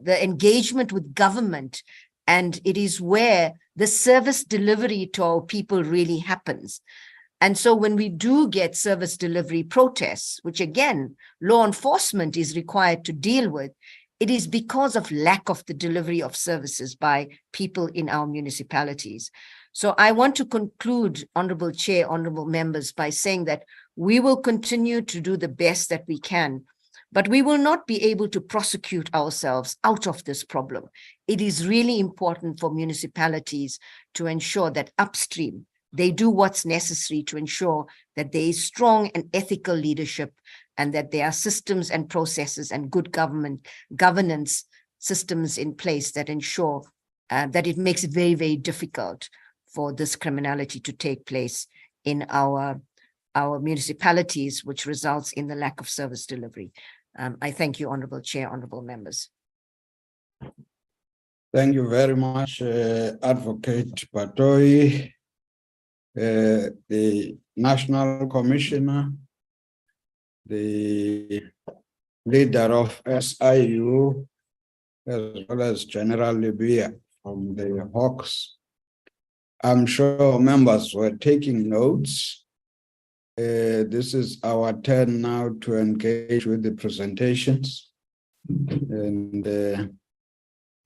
engagement with government, and it is where the service delivery to our people really happens. And so when we do get service delivery protests, which again, law enforcement is required to deal with, it is because of lack of the delivery of services by people in our municipalities. So I want to conclude, Honorable Chair, honorable members, by saying that we will continue to do the best that we can, but we will not be able to prosecute ourselves out of this problem. It is really important for municipalities to ensure that upstream, they do what's necessary to ensure that there is strong and ethical leadership and that there are systems and processes and good governance systems in place that ensure that it makes it very, very difficult for this criminality to take place in our municipalities, which results in the lack of service delivery. I thank you, Honorable Chair, honorable members. Thank you very much, Advocate Batoi, the National Commissioner, the leader of SIU, as well as General Libya from the Hawks. I'm sure members were taking notes. This is our turn now to engage with the presentations. And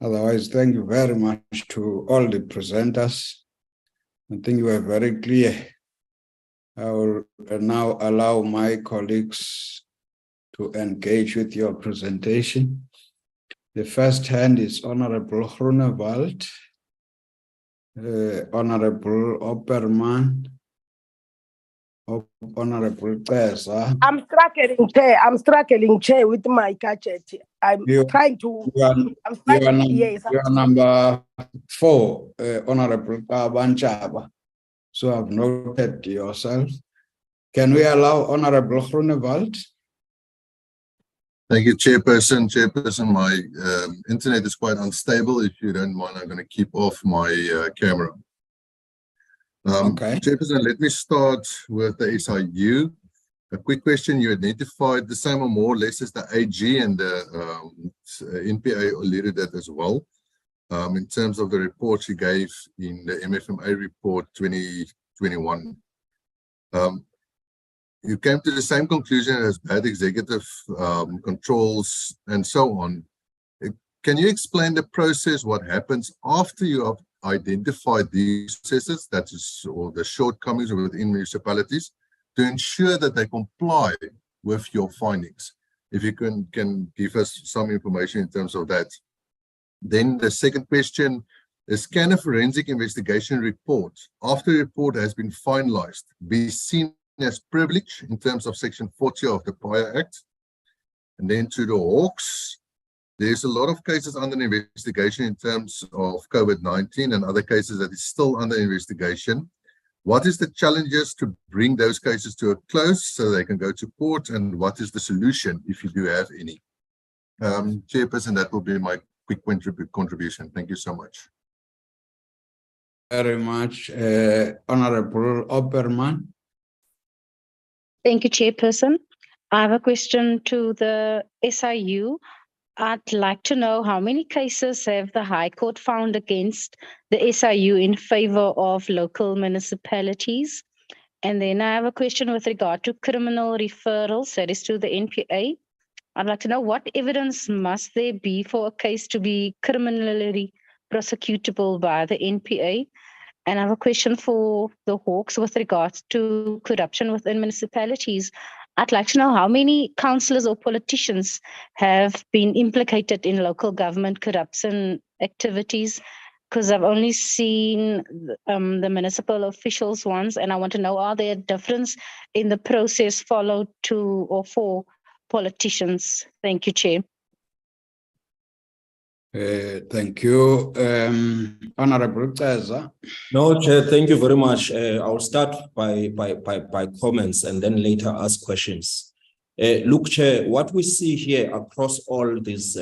Otherwise, thank you very much to all the presenters. I think you were very clear. I will now allow my colleagues to engage with your presentation. The first hand is Honorable Groenewald, Honorable Opperman, Honorable Tessa. I'm struggling, Chair, with my gadget. I'm trying to. Yes. You are number 4, Honorable Kabanchaba. So I've noted yourself. Can we allow Honorable Groenewald? Thank you, Chairperson. Chairperson, my internet is quite unstable. If you don't mind, I'm going to keep off my camera. Okay. Chairperson, let me start with the SIU. A quick question. You identified the same or more or less as the AG, and the NPA alluded that as well. In terms of the reports you gave in the MFMA report 2021. You came to the same conclusion as bad executive controls and so on. Can you explain the process, what happens after you have identified these processes, that is, or the shortcomings within municipalities, to ensure that they comply with your findings? If you can give us some information in terms of that. Then the second question is, can a forensic investigation report, after the report has been finalized, be seen as privilege in terms of Section 40 of the Prior Act? And then to the Hawks, there's a lot of cases under investigation in terms of COVID-19 and other cases that is still under investigation. What is the challenges to bring those cases to a close so they can go to court, and what is the solution if you do have any? Chairperson, that will be my quick contribution. Thank you so much. Very much, Honorable Opperman. Thank you, Chairperson. I have a question to the SIU. I'd like to know how many cases have the High Court found against the SIU in favor of local municipalities? And then I have a question with regard to criminal referrals, that is to the NPA. I'd like to know what evidence must there be for a case to be criminally prosecutable by the NPA? And I have a question for the Hawks with regards to corruption within municipalities. I'd like to know how many councillors or politicians have been implicated in local government corruption activities, because I've only seen the municipal officials ones, and I want to know, are there a difference in the process followed to or for politicians? Thank you, Chair. Thank you. Honorable Tessa. No, Chair, thank you very much. I'll start by comments and then later ask questions. Look, Chair, what we see here across all these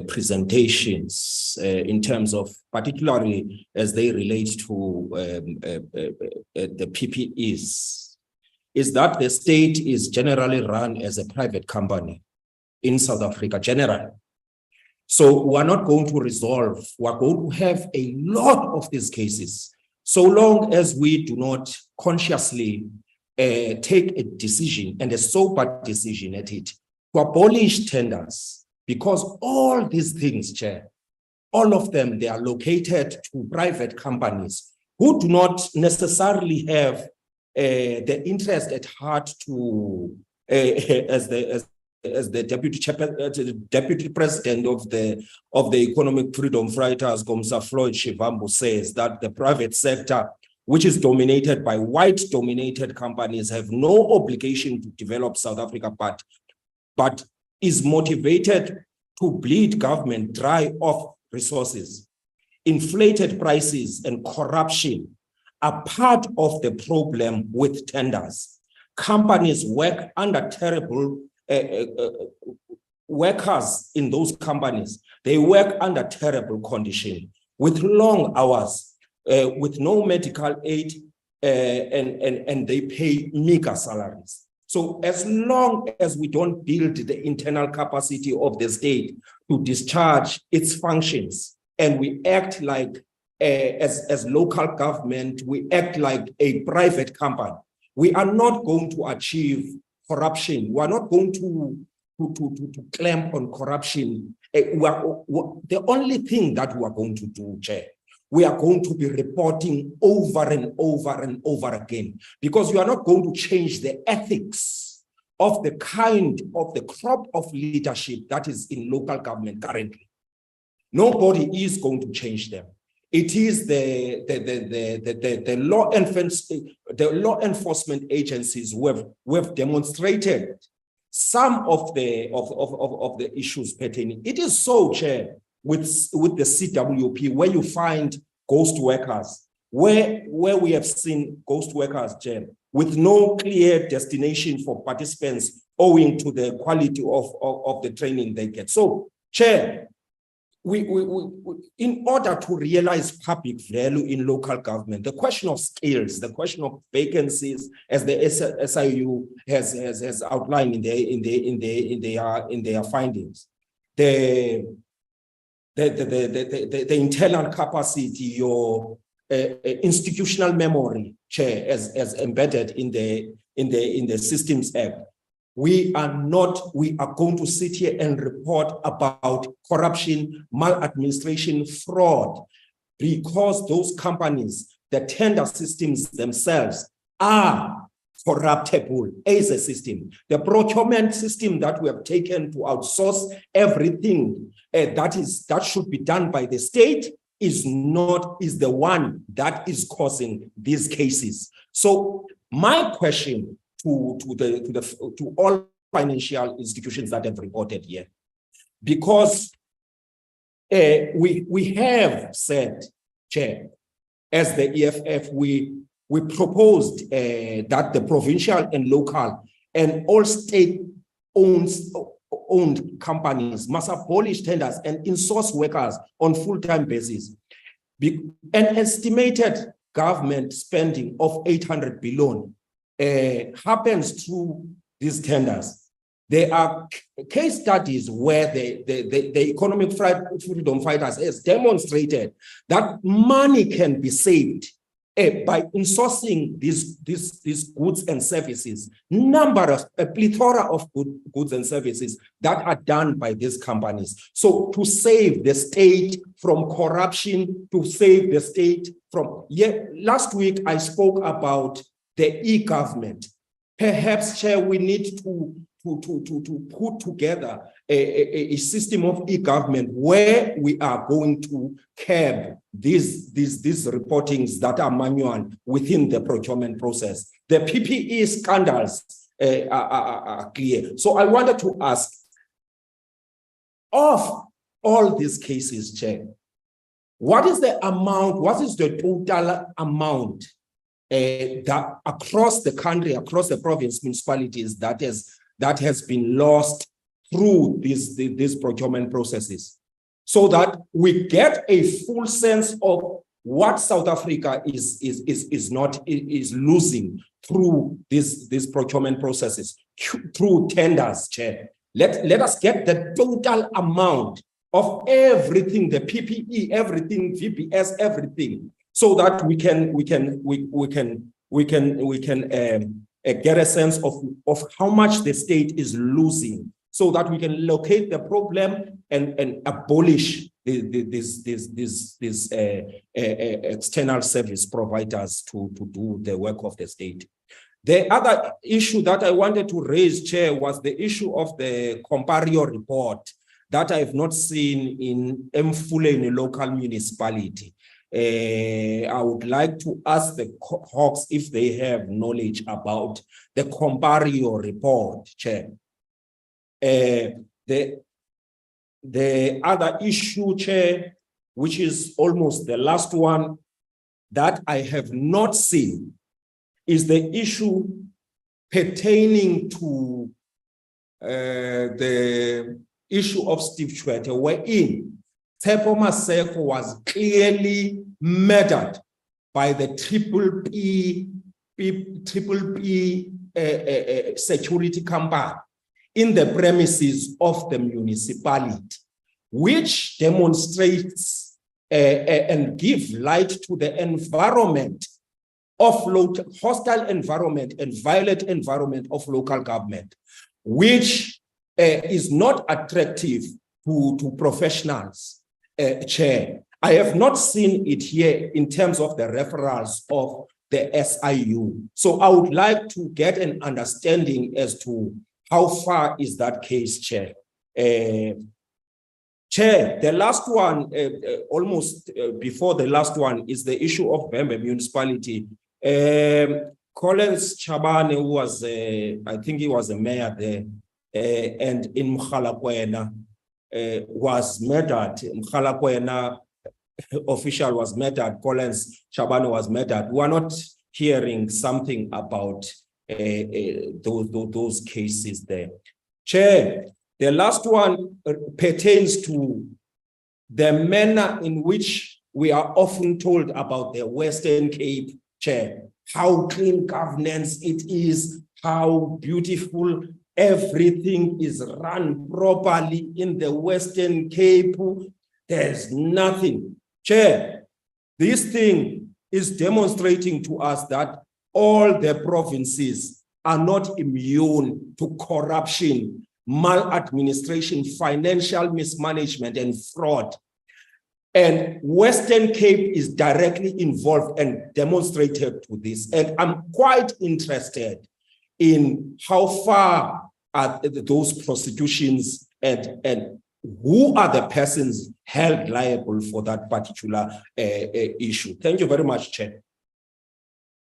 presentations in terms of, particularly as they relate to the PPEs, is that the state is generally run as a private company in South Africa, generally. So we're not going to resolve, we're going to have a lot of these cases, so long as we do not consciously take a decision, and a sober decision at it, to abolish tenders, because all these things, Chair, all of them, they are located to private companies who do not necessarily have the interest at heart to, as the deputy president of the Economic Freedom Fighters, Gomsa Floyd Shivambu, says, that the private sector, which is dominated by white-dominated companies, have no obligation to develop South Africa, but is motivated to bleed government dry of resources. Inflated prices and corruption are part of the problem with tenders. Companies work under terrible workers in those companies. They work under terrible conditions, with long hours, with no medical aid, and they pay meager salaries. So as long as we don't build the internal capacity of the state to discharge its functions, and we act like, as local government, we act like a private company, we are not going to achieve corruption. We are not going to clamp on corruption the only thing that we are going to do, Chair, we are going to be reporting over and over and over again, because you are not going to change the ethics of the kind of the crop of leadership that is in local government currently. Nobody is going to change them. It is the law enforcement agencies who have demonstrated some of the issues pertaining. It is so, Chair, with the CWP, where you find ghost workers, where we have seen ghost workers, Chair, with no clear destination for participants owing to the quality of the training they get. So, Chair, we in order to realize public value in local government, the question of skills, the question of vacancies, as the SIU has outlined in their findings, the internal capacity, your institutional memory, Chair, as embedded in the Systems Act. We are going to sit here and report about corruption, maladministration, fraud, because those companies, the tender systems themselves, are corruptible as a system. The procurement system that we have taken to outsource everything that should be done by the state is the one that is causing these cases. So my question to all financial institutions that have reported here, because we have said, Chair, as the EFF, we proposed that the provincial and local and all state-owned companies must abolish tenders and insource workers on full-time basis. An estimated government spending of 800 billion happens through these tenders. There are case studies where the economic freedom fighters has demonstrated that money can be saved by insourcing these goods and services. A plethora of goods and services that are done by these companies. So to save the state from corruption, to save the state from, last week I spoke about the e-government. Perhaps, Chair, we need to put together a system of e-government where we are going to curb these reportings that are manual within the procurement process. The PPE scandals are clear. So I wanted to ask, of all these cases, Chair, what is the total amount that across the country, across the province municipalities that has been lost through these procurement processes, so that we get a full sense of what South Africa is losing through these procurement processes, through tenders, Chair. Let us get the total amount of everything, the PPE, everything, VPS, everything, so that we can get a sense of how much the state is losing, so that we can locate the problem and abolish these external service providers to do the work of the state. The other issue that I wanted to raise, Chair, was the issue of the Compario report that I have not seen in Mfule in a local municipality. I would like to ask the Hawks if they have knowledge about the Compario report, Chair. The other issue, Chair, which is almost the last one that I have not seen, is the issue pertaining to the issue of Steve Tshwete, wherein Tshepo Maseko was clearly murdered by the triple P security company in the premises of the municipality, which demonstrates and give light to the environment of hostile environment and violent environment of local government, which is not attractive to professionals, Chair. I have not seen it here in terms of the referrals of the SIU. So I would like to get an understanding as to how far is that case, Chair. Chair, the last one, almost before the last one, is the issue of Bembe municipality. Collins Chabane was, I think he was a mayor there, and in Mkhalakwena was murdered. Mkhalakwena official was murdered. Collins Chabane was murdered. We are not hearing something about those cases there. Chair, the last one pertains to the manner in which we are often told about the Western Cape, Chair, how clean governance it is, how beautiful everything is run properly in the Western Cape. There's nothing. Chair, this thing is demonstrating to us that all the provinces are not immune to corruption, maladministration, financial mismanagement, and fraud. And Western Cape is directly involved and demonstrated to this. And I'm quite interested in how far are those prosecutions and who are the persons held liable for that particular issue. Thank you very much, Chair.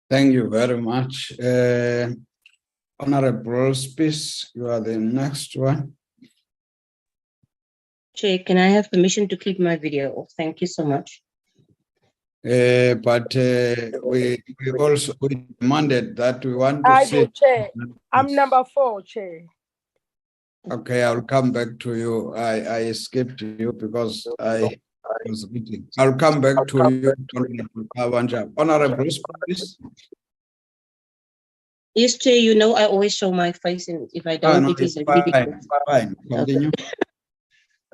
Thank you very much. Honorable Spies, you are the next one. Chair, can I have permission to keep my video off? Thank you so much. But we also demanded that we want to I see. do, Chair. I'm number 4, Chair. Okay, I'll come back to you. I skipped you because I was meeting. I'll come back to you, Honorable Spies. Yes, Chair, you know I always show my face, and if I don't, it is ridiculous. Fine. Continue.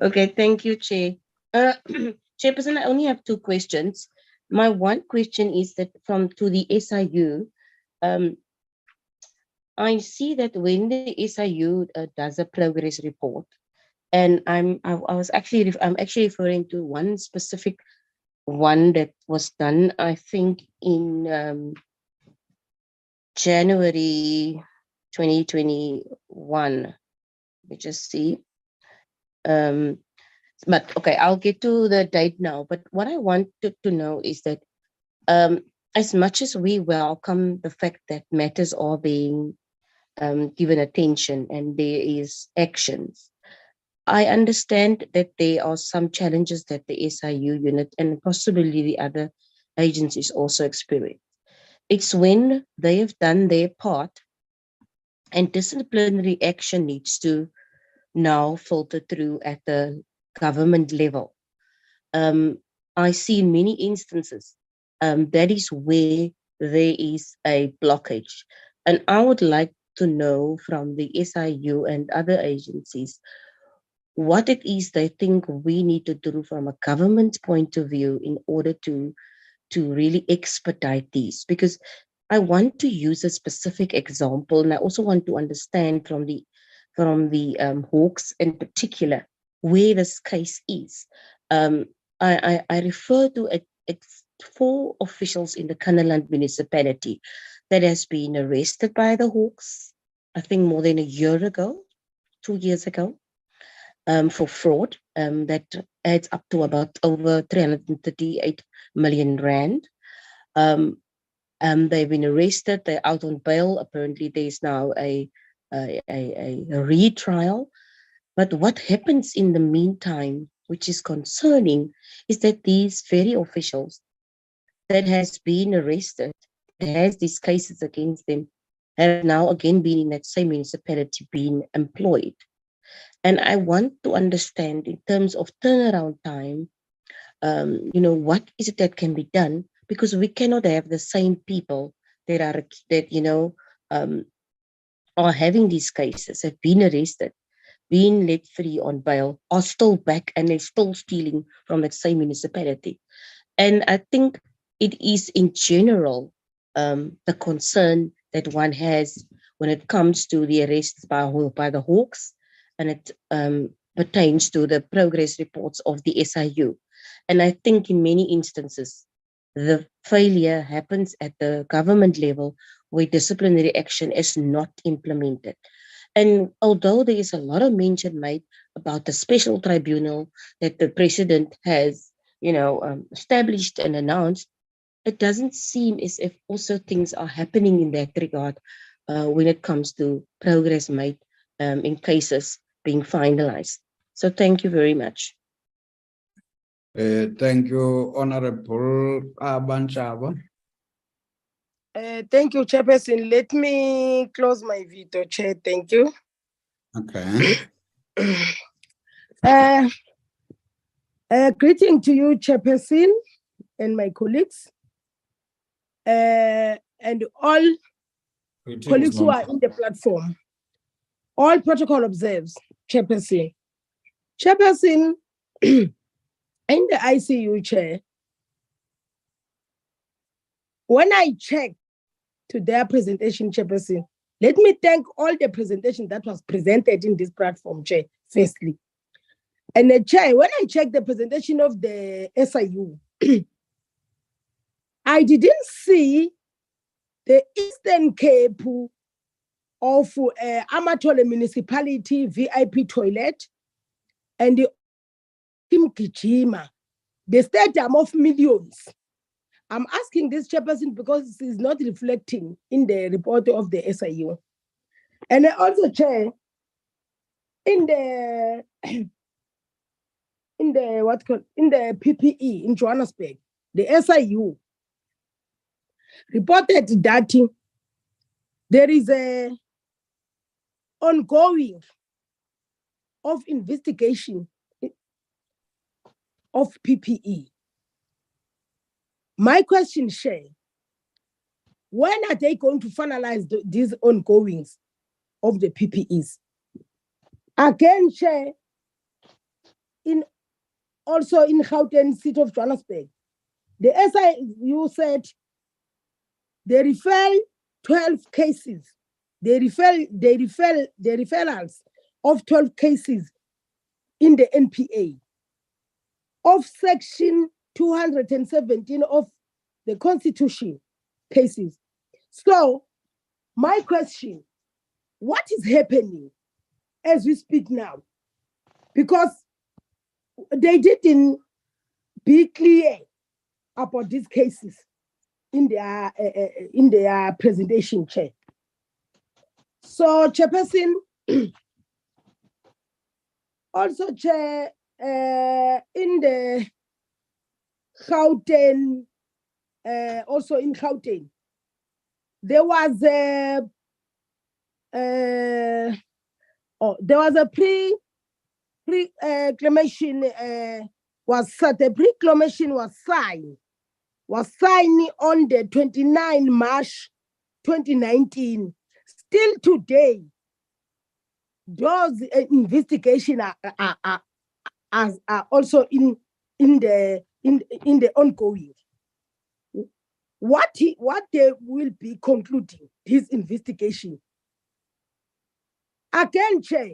Okay, thank you, Chair. Chairperson, I only have 2 questions. My one question is that to the SIU, I see that when the SIU does a progress report, and I'm actually referring to one specific one that was done, I think in January 2021. Let me just see. But okay, I'll get to the date now. But what I wanted to know is that as much as we welcome the fact that matters are being given attention and there is actions, I understand that there are some challenges that the SIU unit and possibly the other agencies also experience. It's when they have done their part and disciplinary action needs to now filter through at the government level. I see in many instances that is where there is a blockage. And I would like to know from the SIU and other agencies what it is they think we need to do from a government point of view in order to really expedite these. Because I want to use a specific example, and I also want to understand from the Hawks in particular where this case is. I refer to 4 officials in the Kannaland municipality that has been arrested by the Hawks, I think more than a year ago, 2 years ago, for fraud that adds up to about over 338 million rand. They've been arrested, they're out on bail. Apparently there's now a retrial. But what happens in the meantime, which is concerning, is that these very officials that has been arrested, that has these cases against them, have now again been in that same municipality being employed. And I want to understand in terms of turnaround time, what is it that can be done? Because we cannot have the same people that are having these cases, have been arrested, being let free on bail, are still back and they're still stealing from that same municipality. And I think it is in general the concern that one has when it comes to the arrests by the Hawks and pertains to the progress reports of the SIU. And I think in many instances, the failure happens at the government level where disciplinary action is not implemented. And although there is a lot of mention made about the special tribunal that the president has, established and announced, it doesn't seem as if also things are happening in that regard when it comes to progress made in cases being finalized. So thank you very much. Thank you, Honorable Abanchaba. Thank you, Chairperson. Let me close my veto, Chair. Thank you. Okay. Greeting to you, Chairperson, and my colleagues, and all colleagues who are in the platform. All protocol observes, Chairperson. Chairperson, in the ICU chair, when I check to their presentation, Chairperson, let me thank all the presentation that was presented in this platform, Chair, firstly. And the Chair, when I check the presentation of the SIU, I didn't see the Eastern Cape of Amatole Municipality VIP toilet and the Kimkichima, the stadium of millions. I'm asking this, Chairperson, because it is not reflecting in the report of the SIU. And I also, Chair, in the PPE in Johannesburg, the SIU reported that there is a ongoing of investigation of PPE. My question, Chair, when are they going to finalize these ongoings of the PPEs? Again, Chair, also in Gauteng City of Johannesburg, the SIU said they refer 12 cases. They referrals of 12 cases in the NPA of section 217 of the Constitution cases. So my question, what is happening as we speak now? Because they didn't be clear about these cases in their presentation, Chair. So, Chairperson, also, Chair, in the Gauteng, also in Gauteng, there was a pre-clamation the pre-clamation was signed on the 29 March 2019. Still today, those investigations are also in the ongoing. What they will be concluding this investigation? Again, Chair,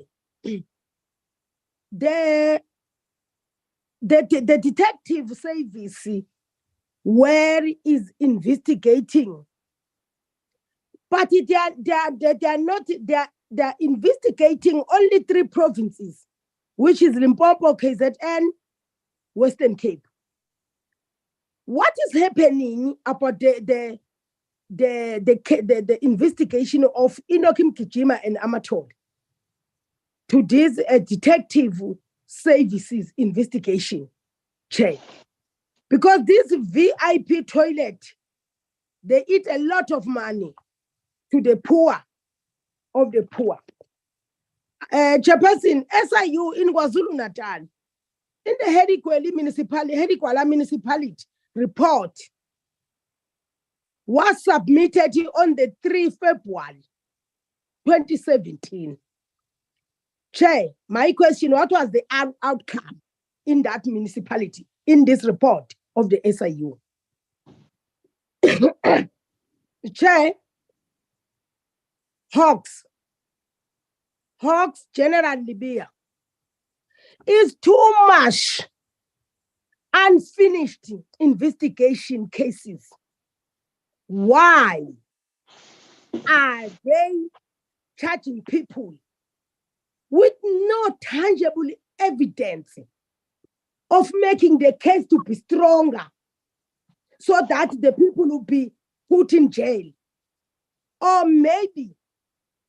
the detective service where is investigating, but they're investigating only 3 provinces, which is Limpopo, KZN, Western Cape. What is happening about the investigation of Inokim Kijima and Amatol to this detective services investigation, Chair? Because this VIP toilet, they eat a lot of money to the poor of the poor. Chairperson, SIU in KwaZulu-Natal, in the Hedikwala municipality report was submitted on the 3 February 2017. Chair, my question, what was the outcome in that municipality in this report of the SIU? Chair, Hawks, General Libya, is too much unfinished investigation cases. Why are they charging people with no tangible evidence of making the case to be stronger so that the people will be put in jail? Or maybe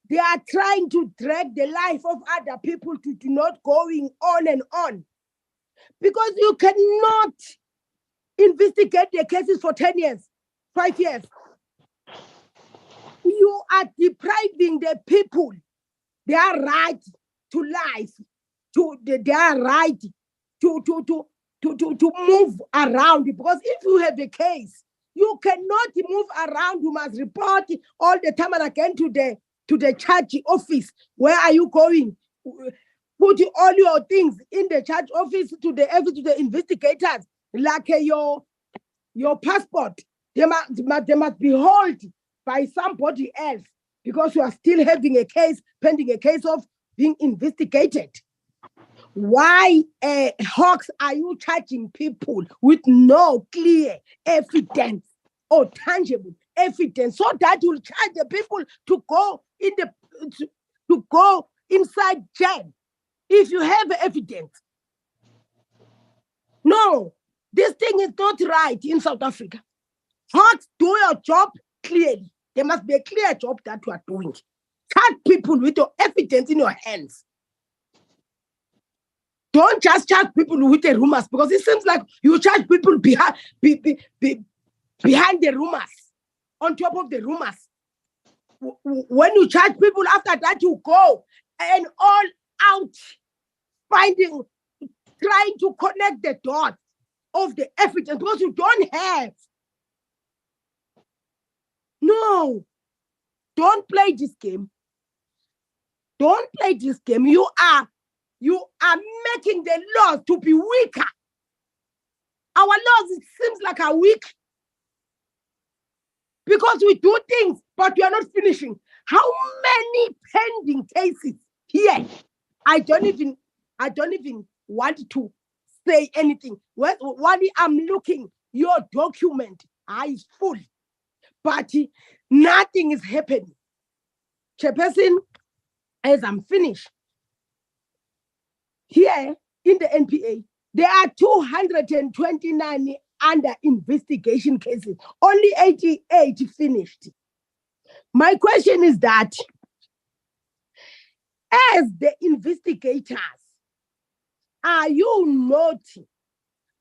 they are trying to drag the life of other people to not going on and on. Because you cannot investigate the cases for 10 years, 5 years. You are depriving the people their right to life, their right to move around. Because if you have a case, you cannot move around. You must report all the time and again to the judge office. Where are you going? Put all your things in the judge office to the investigators, like your passport. They must be held by somebody else because you are still having a case, pending a case of being investigated. Why, Hawks, are you charging people with no clear evidence or tangible evidence so that you'll charge the people to go to go inside jail if you have evidence? No, this thing is not right in South Africa. Hawks, do your job clearly. There must be a clear job that you are doing. Charge people with your evidence in your hands. Don't just charge people with the rumors, because it seems like you charge people behind the rumors, on top of the rumors. When you charge people, after that you go and all out trying to connect the dots of the evidence because you don't have. No, don't play this game. Don't play this game. You are making the laws to be weaker. Our laws, it seems like, are weak because we do things, but we are not finishing. How many pending cases here? I don't even want to say anything. While I'm looking, your document is full, but nothing is happening. Chairperson, as I'm finished, here in the NPA, there are 229 under investigation cases, only 88 finished. My question is that, as the investigators, are you not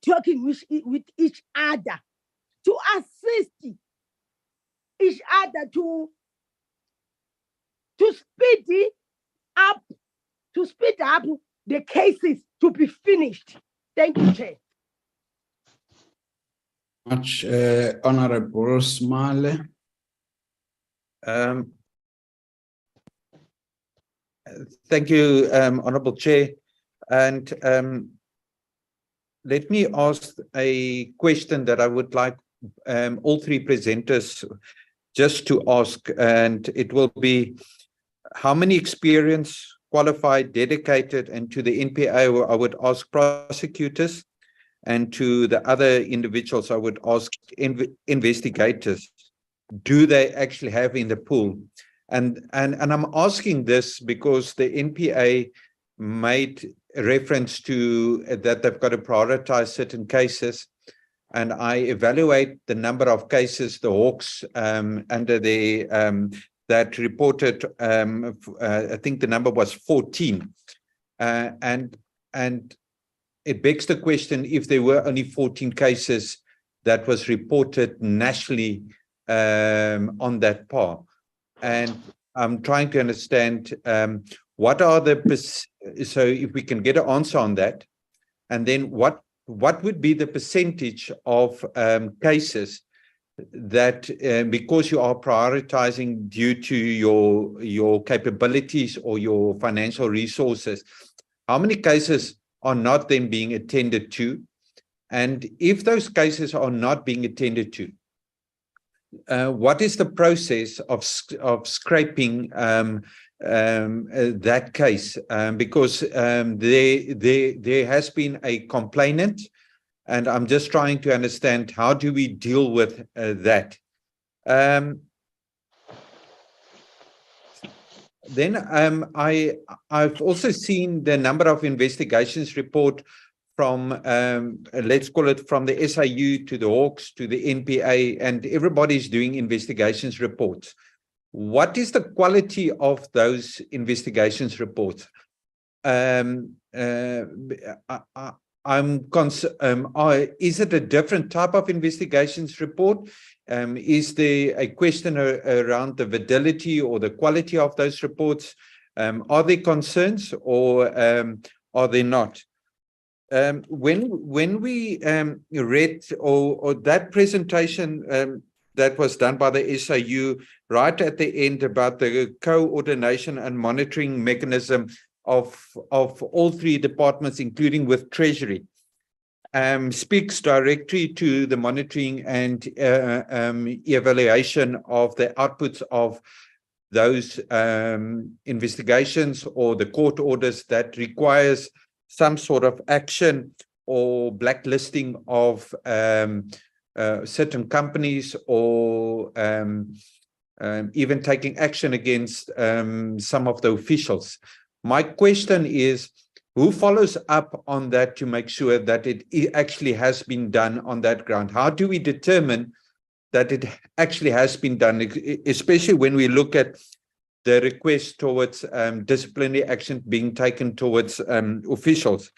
talking with each other to assist each other to speed up the cases to be finished? Thank you, Chair. Much, Honorable Smale. Thank you, Honorable Chair. And let me ask a question that I would like all three presenters just to ask, and it will be, how many experienced, qualified, dedicated, and to the NPA, I would ask prosecutors, and to the other individuals, I would ask investigators, do they actually have in the pool? And I'm asking this because the NPA made reference to that they've got to prioritize certain cases, and I evaluate the number of cases the Hawks under the that reported, I think the number was 14, and it begs the question, if there were only 14 cases that was reported nationally on that par. And I'm trying to understand what are so if we can get an answer on that, and then what would be the percentage of cases that because you are prioritizing due to your capabilities or your financial resources, how many cases are not then being attended to? And if those cases are not being attended to, what is the process of scraping that case, because there has been a complainant, and I'm just trying to understand how do we deal with that. Then I've also seen the number of investigations report from, let's call it from the SIU to the Hawks to the NPA, and everybody's doing investigations reports. What is the quality of those investigations reports? Is it a different type of investigations report? Is there a question around the validity or the quality of those reports? Are there concerns, or are there not? When we read or that presentation that was done by the SIU right at the end about the coordination and monitoring mechanism of all three departments, including with Treasury, speaks directly to the monitoring and evaluation of the outputs of those investigations or the court orders that requires some sort of action or blacklisting of certain companies, or even taking action against some of the officials. My question is, who follows up on that to make sure that it actually has been done on that ground? How do we determine that it actually has been done, especially when we look at the request towards disciplinary action being taken towards officials?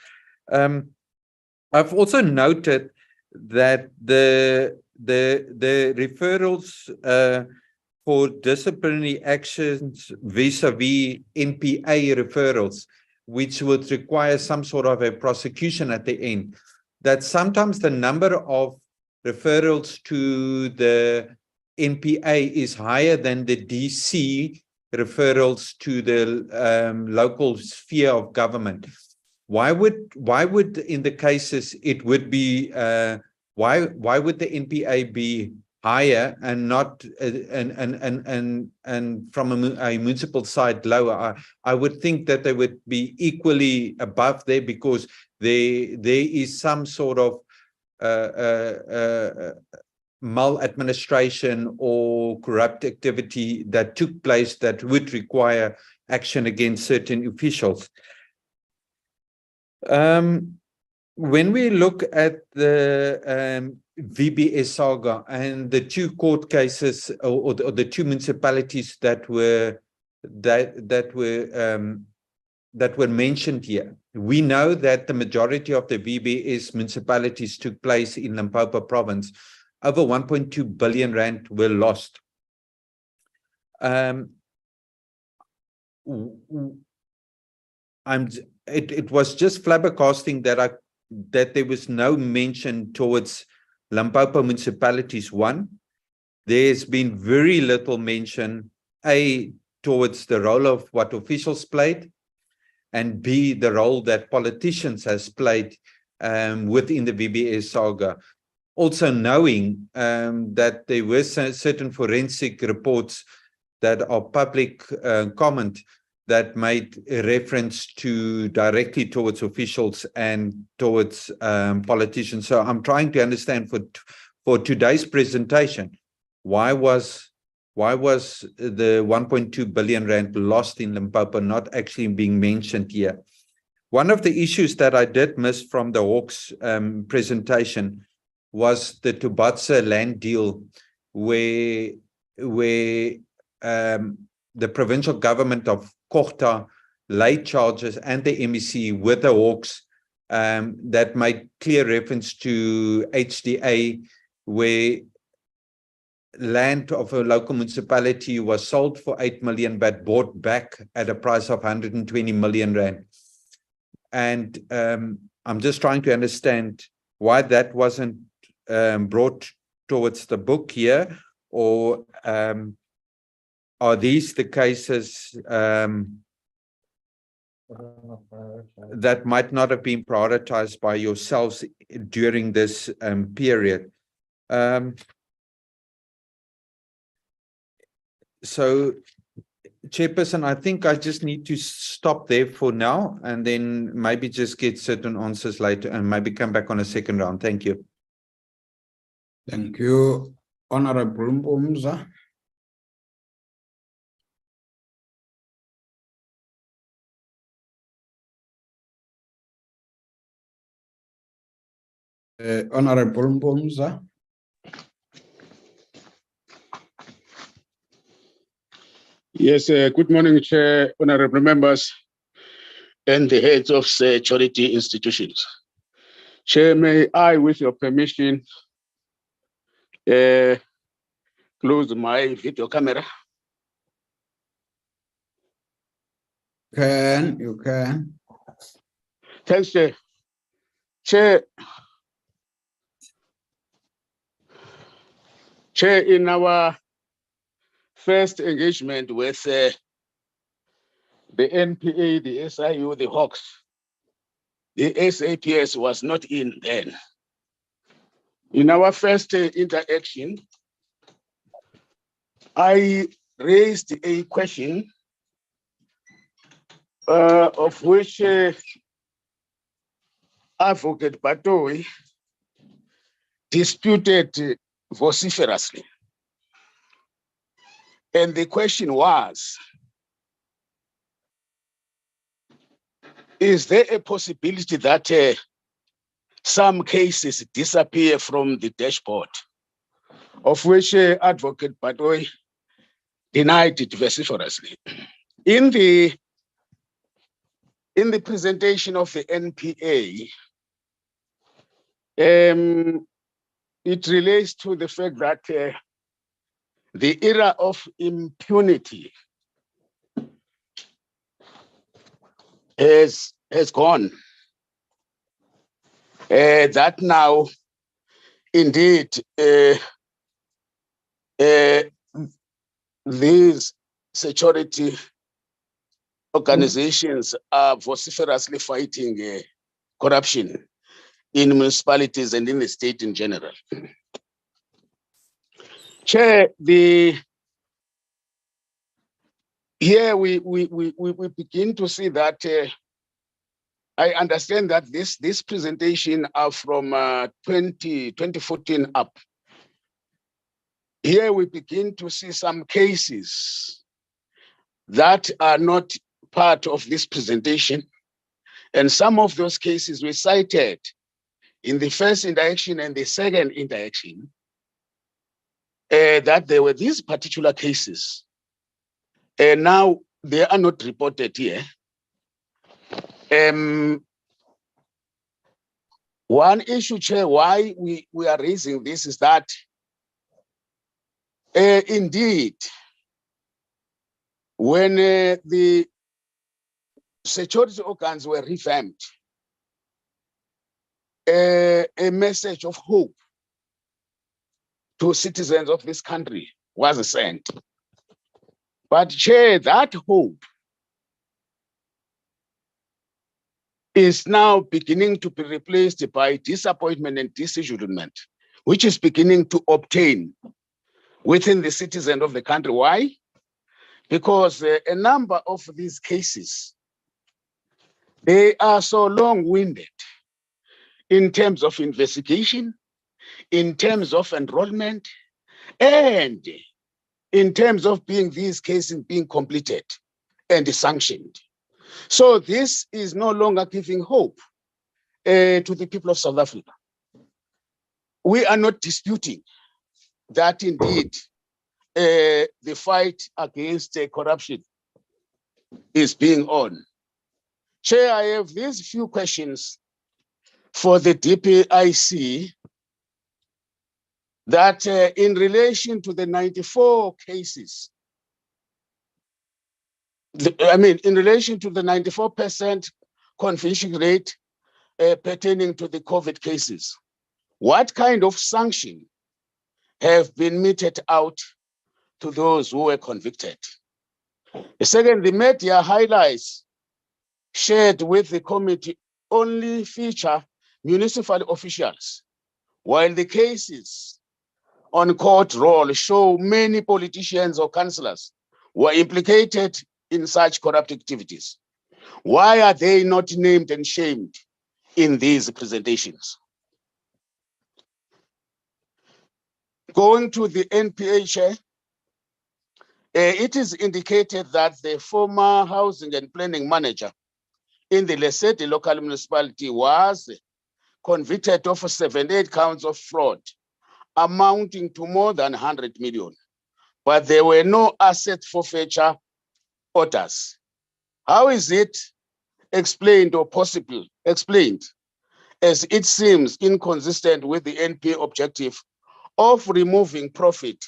I've also noted that the referrals for disciplinary actions vis-a-vis NPA referrals, which would require some sort of a prosecution at the end, that sometimes the number of referrals to the NPA is higher than the DC referrals to the local sphere of government. Why would in the cases it would be why would the NPA be higher and not and from a municipal side lower? I would think that they would be equally above there, because there is some sort of maladministration or corrupt activity that took place that would require action against certain officials. When we look at the VBS saga and the two court cases, or the two municipalities that were mentioned here, we know that the majority of the VBS municipalities took place in Limpopo province. Over 1.2 billion rand were lost. It was just flabbergasting that there was no mention towards Limpopo municipalities. One, there's been very little mention, A, towards the role of what officials played, and B, the role that politicians has played within the VBS saga. Also knowing that there were certain forensic reports that are public comment that made a reference to directly towards officials and towards politicians. So I'm trying to understand for today's presentation, why was the 1.2 billion rand lost in Limpopo not actually being mentioned here? One of the issues that I did miss from the Hawks presentation was the Tubatsa land deal, where the provincial government of Kochta laid charges and the MEC with the Hawks that made clear reference to HDA, where land of a local municipality was sold for 8 million but bought back at a price of 120 million rand. And I'm just trying to understand why that wasn't brought towards the book here, or are these the cases that might not have been prioritized by yourselves during this period? So Chairperson, I think I just need to stop there for now and then maybe just get certain answers later and maybe come back on a second round. Thank you. Thank you, Honorable Mbumza. Honorable Mbumza. Yes, good morning, Chair, honorable members, and the heads of charity institutions. Chair, may I, with your permission, close my video camera? You can. Thanks, Chair. Chair, in our first engagement with the NPA, the SIU, the Hawks, the SAPS was not in then. In our first interaction, I raised a question of which Advocate Batoy disputed vociferously. And the question was, is there a possibility that some cases disappear from the dashboard, of which Advocate Batoy denied it vociferously? In the presentation of the NPA, it relates to the fact that the era of impunity has gone. That now, indeed, these security organizations are vociferously fighting corruption in municipalities and in the state in general. Chair, here we begin to see that I understand that this presentation are from 2014 up. Here we begin to see some cases that are not part of this presentation. And some of those cases were cited in the first interaction and the second interaction, that there were these particular cases. And now they are not reported here. One issue, Chair, why we are raising this is that indeed, when the security organs were revamped, a message of hope to citizens of this country was sent. But Chair, that hope is now beginning to be replaced by disappointment and disillusionment, which is beginning to obtain within the citizens of the country. Why? Because a number of these cases, they are so long-winded in terms of investigation, in terms of enrollment, and in terms of these cases being completed and sanctioned. So this is no longer giving hope to the people of South Africa. We are not disputing that indeed the fight against corruption is being on. Chair, I have these few questions for the DPIC that in relation to the 94 cases, in relation to the 94% conviction rate pertaining to the COVID cases, what kind of sanction have been meted out to those who were convicted? Second, the media highlights shared with the committee only feature municipal officials, while the cases on court roll show many politicians or councillors were implicated in such corrupt activities. Why are they not named and shamed in these presentations? Going to the NPA chair, it is indicated that the former housing and planning manager in the Lesedi local municipality was convicted of 78 counts of fraud, amounting to more than 100 million. But there were no asset forfeiture orders. How is it explained or possible explained, as it seems inconsistent with the NPA objective of removing profit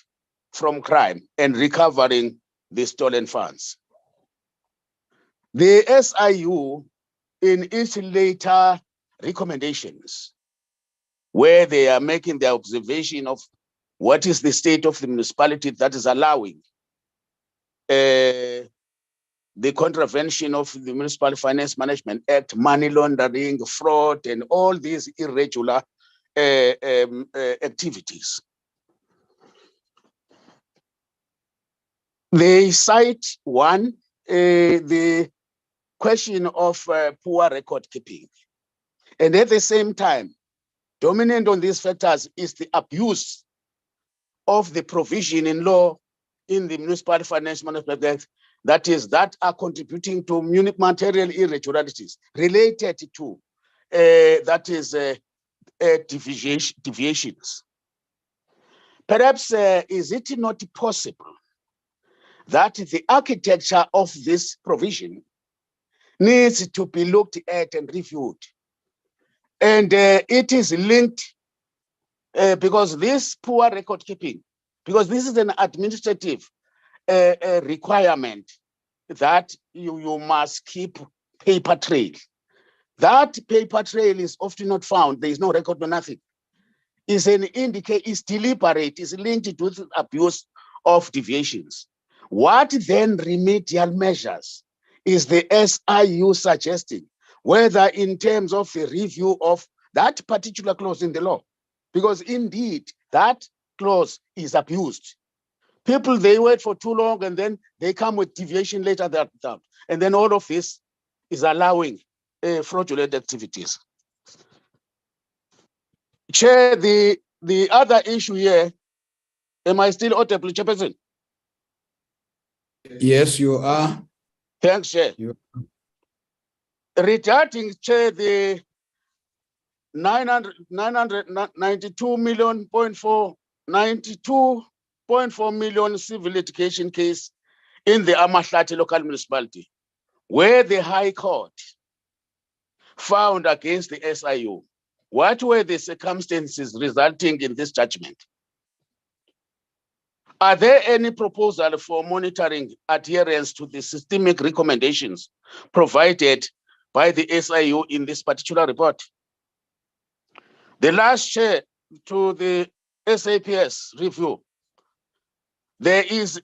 from crime and recovering the stolen funds? The SIU, in its later recommendations, where they are making the observation of what is the state of the municipality that is allowing the contravention of the Municipal Finance Management Act, money laundering, fraud, and all these irregular activities. They cite one, the question of poor record keeping. And at the same time, dominant on these factors is the abuse of the provision in law in the Municipal Finance Management Act, that are contributing to material irregularities related to deviations. Perhaps is it not possible that the architecture of this provision needs to be looked at and reviewed? And it is linked because this poor record keeping, because this is an administrative requirement that you must keep paper trail. That paper trail is often not found. There is no record or nothing. It's an indicate, it's deliberate, it's linked to abuse of deviations. What then remedial measures is the SIU suggesting, whether in terms of the review of that particular clause in the law? Because indeed, that clause is abused. People, they wait for too long and then they come with deviation later that. And then all of this is allowing fraudulent activities. Chair, the other issue here, am I still audible, Chairperson? Yes, you are. Thanks, Chair. Regarding, Chair, the 92.4 million civil litigation case in the Amahlati local municipality, where the High Court found against the SIU. What were the circumstances resulting in this judgment? Are there any proposal for monitoring adherence to the systemic recommendations provided by the SIU in this particular report? The last, Chair, to the SAPS review, there is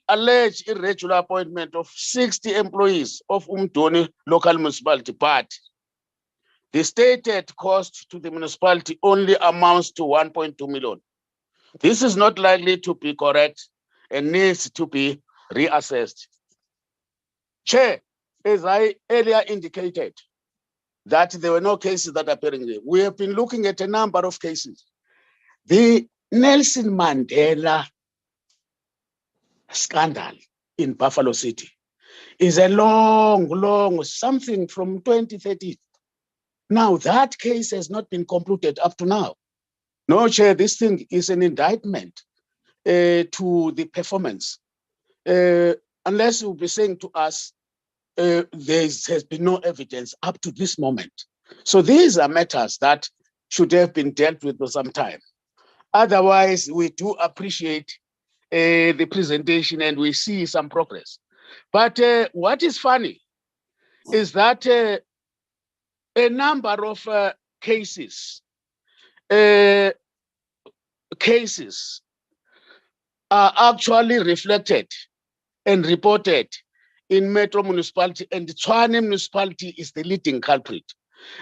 alleged irregular appointment of 60 employees of Umdoni local municipality, but the stated cost to the municipality only amounts to 1.2 million. This is not likely to be correct and needs to be reassessed. Chair, as I earlier indicated, that there were no cases that are appearing there. We have been looking at a number of cases. The Nelson Mandela scandal in Buffalo City is a long, something from 2013. Now, that case has not been concluded up to now. No, Chair, this thing is an indictment to the performance. Unless you'll be saying to us, there has been no evidence up to this moment. So these are matters that should have been dealt with for some time. Otherwise, we do appreciate the presentation and we see some progress. But what is funny is that a number of cases are actually reflected and reported in Metro Municipality, and Tshwane Municipality is the leading culprit.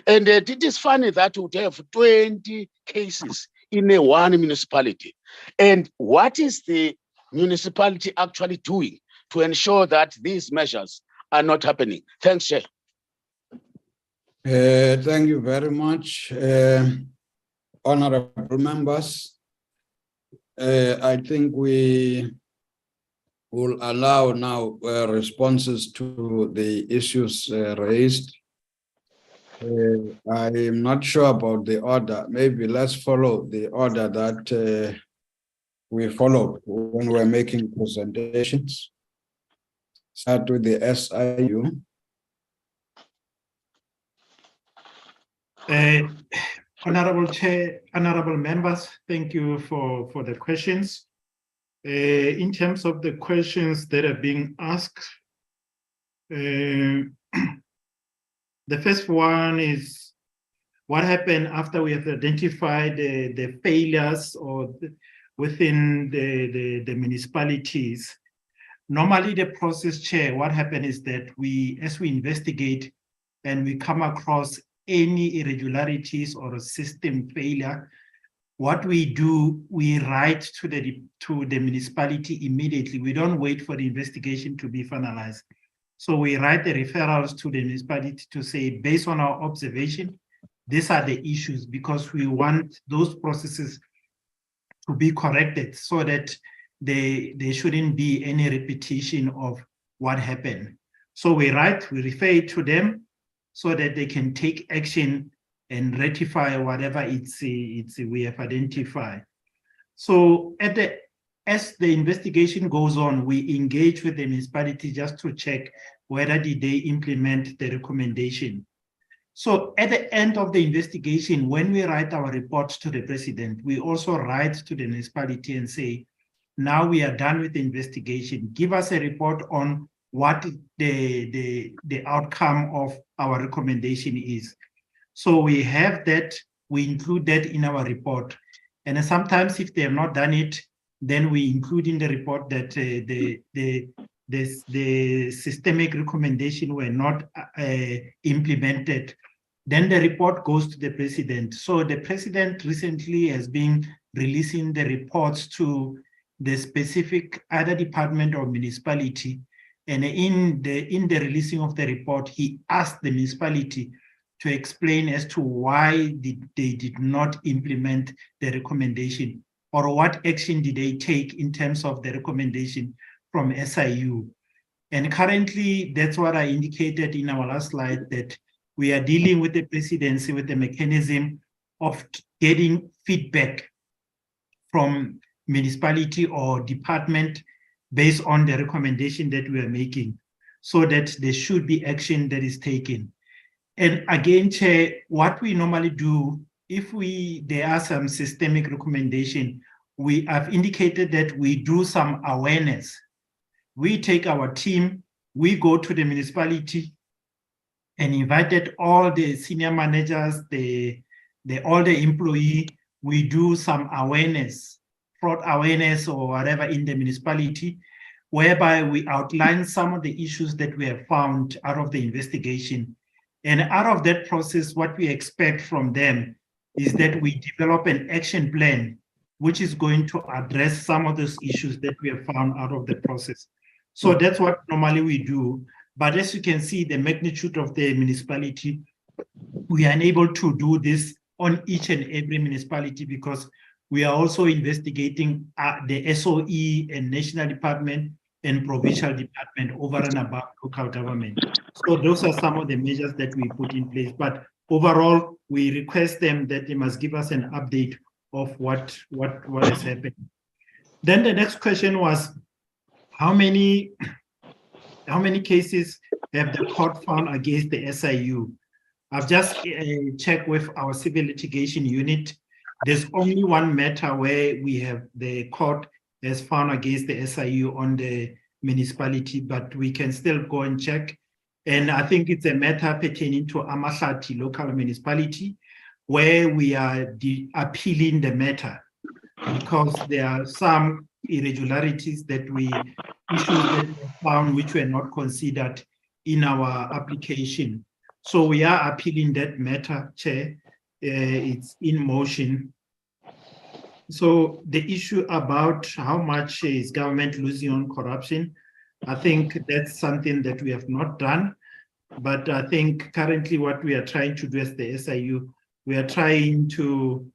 And it is funny that we would have 20 cases in one municipality. And what is the municipality actually doing to ensure that these measures are not happening? Thanks, Chair. Thank you very much, honorable members. I think we will allow now responses to the issues raised. I'm not sure about the order. Maybe let's follow the order that we followed when we're making presentations. Start with the SIU. Honorable Chair, honorable members, thank you for the questions. In terms of the questions that are being asked, the first one is what happened after we have identified the failures or within the municipalities. Normally the process, Chair, what happened is that as we investigate and we come across any irregularities or a system failure, what we do, we write to the municipality immediately. We don't wait for the investigation to be finalized. So we write the referrals to the municipality to say, based on our observation, these are the issues, because we want those processes to be corrected so that there shouldn't be any repetition of what happened. So we refer it to them so that they can take action and rectify whatever we have identified. So as the investigation goes on, we engage with the municipality just to check whether did they implement the recommendation. So at the end of the investigation, when we write our report to the president, we also write to the municipality and say, now we are done with the investigation. Give us a report on what the outcome of our recommendation is. So we have that, we include that in our report. And sometimes if they have not done it, then we include in the report that the systemic recommendation were not implemented. Then the report goes to the president. So the president recently has been releasing the reports to the specific other department or municipality. And in the releasing of the report, he asked the municipality to explain as to why they did not implement the recommendation, or what action did they take in terms of the recommendation from SIU. And currently, that's what I indicated in our last slide, that we are dealing with the presidency with the mechanism of getting feedback from municipality or department based on the recommendation that we are making, so that there should be action that is taken. And again, Chair, what we normally do, if there are some systemic recommendation, we have indicated that we do some awareness. We take our team, we go to the municipality and invited all the senior managers, all the employees. We do some awareness, fraud awareness or whatever in the municipality, whereby we outline some of the issues that we have found out of the investigation. And out of that process, what we expect from them is that we develop an action plan, which is going to address some of those issues that we have found out of the process. So that's what normally we do. But as you can see, the magnitude of the municipality, we are unable to do this on each and every municipality, because we are also investigating the SOE and national department and provincial department over and above local government. So those are some of the measures that we put in place. But overall, we request them that they must give us an update of what has happened. Then the next question was, how many cases have the court found against the SIU? I've just checked with our civil litigation unit. There's only one matter where we have the court has found against the SIU on the municipality, but we can still go and check. And I think it's a matter pertaining to Amahlati local municipality, where we are appealing the matter, because there are some irregularities that issues that we found which were not considered in our application. So we are appealing that matter, Chair. It's in motion. So the issue about how much is government losing on corruption, I think that's something that we have not done. But I think currently what we are trying to do as the SIU, we are trying to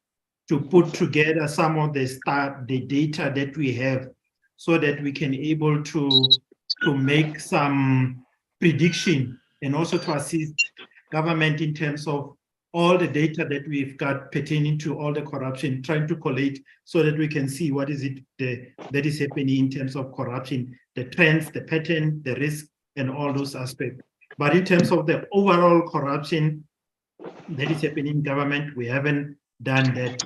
put together some of the data that we have so that we can able to make some prediction and also to assist government in terms of all the data that we've got pertaining to all the corruption, trying to collate so that we can see what is it that is happening in terms of corruption, the trends, the pattern, the risk, and all those aspects. But in terms of the overall corruption that is happening in government, we haven't done that.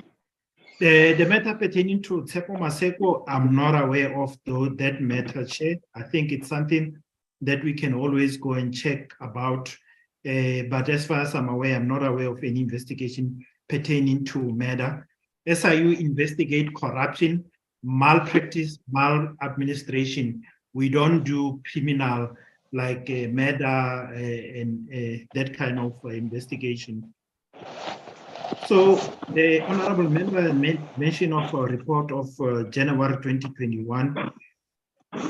The matter pertaining to Tshepo Maseko, I'm not aware of that matter, Chair. I think it's something that we can always go and check about. But as far as I'm aware, I'm not aware of any investigation pertaining to matter. SIU investigate corruption, malpractice, maladministration. We don't do criminal like matter and that kind of investigation. So the honorable member mentioned of a report of January 2021,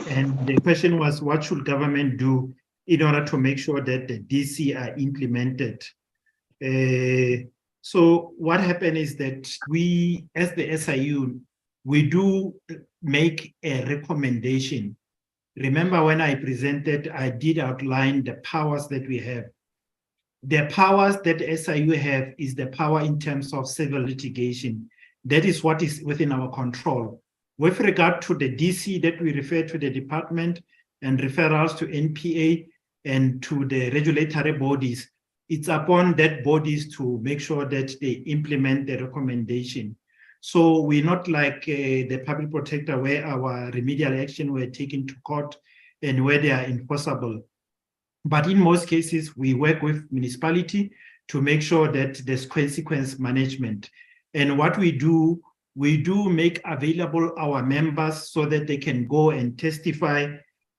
and the question was, what should government do in order to make sure that the DC are implemented? So what happened is that we, as the SIU, we do make a recommendation. Remember when I presented, I did outline the powers that we have. The powers that SIU have is the power in terms of civil litigation. That is what is within our control. With regard to the DC that we refer to the department and referrals to NPA and to the regulatory bodies, it's upon that bodies to make sure that they implement the recommendation. So we're not like the public protector where our remedial action were taken to court and where they are enforceable. But in most cases, we work with municipality to make sure that there's consequence management. And what we do make available our members so that they can go and testify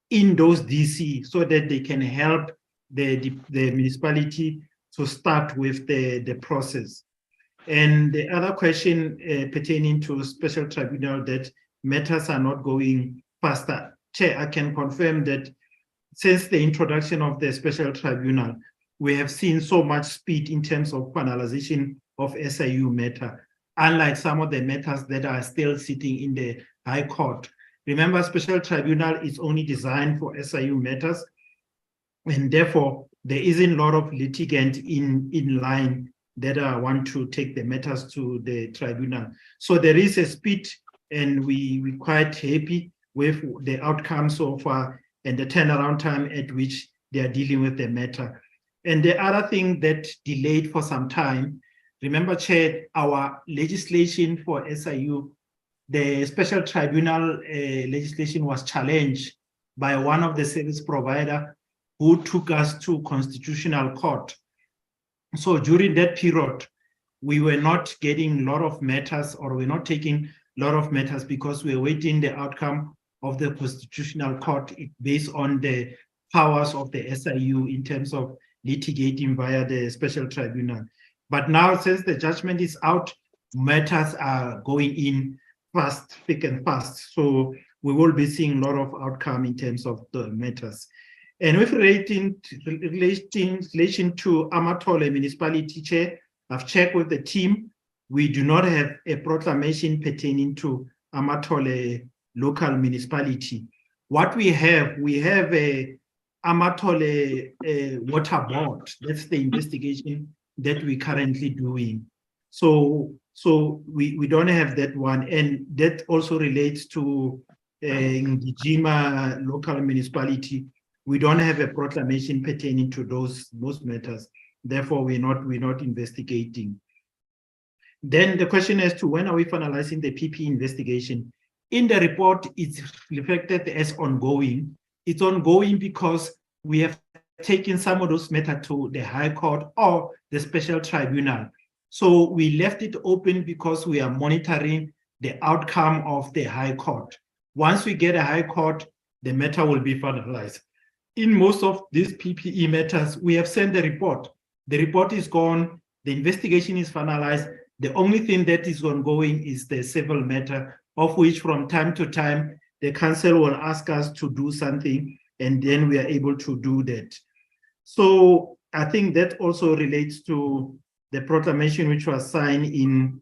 in those DC so that they can help the municipality to start with the process. And the other question pertaining to special tribunal, that matters are not going faster. Chair, I can confirm that since the introduction of the special tribunal, we have seen so much speed in terms of finalization of SIU matter, unlike some of the matters that are still sitting in the High Court. Remember, special tribunal is only designed for SIU matters, and therefore there isn't a lot of litigant in line that want to take the matters to the tribunal. So there is a speed, and we're quite happy with the outcome so far and the turnaround time at which they are dealing with the matter. And the other thing that delayed for some time, remember, Chair, our legislation for SIU, the special tribunal legislation was challenged by one of the service provider who took us to Constitutional Court. So during that period, we were not getting a lot of matters, or we're not taking a lot of matters because we're waiting the outcome of the Constitutional Court based on the powers of the SIU in terms of litigating via the special tribunal. But now, since the judgment is out, matters are going in fast, thick and fast. So we will be seeing a lot of outcome in terms of the matters. And with relation to Amatole Municipality, Chair, I've checked with the team. We do not have a proclamation pertaining to Amatole local municipality. What we have a Amatole water board. That's the investigation that we're currently doing. So we don't have that one. And that also relates to Ngijima local municipality. We don't have a proclamation pertaining to those matters. Therefore, we're not investigating. Then the question as to when are we finalizing the PP investigation? In the report, it's reflected as ongoing. It's ongoing because we have taken some of those matters to the High Court or the Special Tribunal. So we left it open because we are monitoring the outcome of the High Court. Once we get a High Court, the matter will be finalized. In most of these PPE matters, we have sent the report. The report is gone, the investigation is finalized. The only thing that is ongoing is the civil matter, of which from time to time, the council will ask us to do something and then we are able to do that. So I think that also relates to the proclamation which was signed in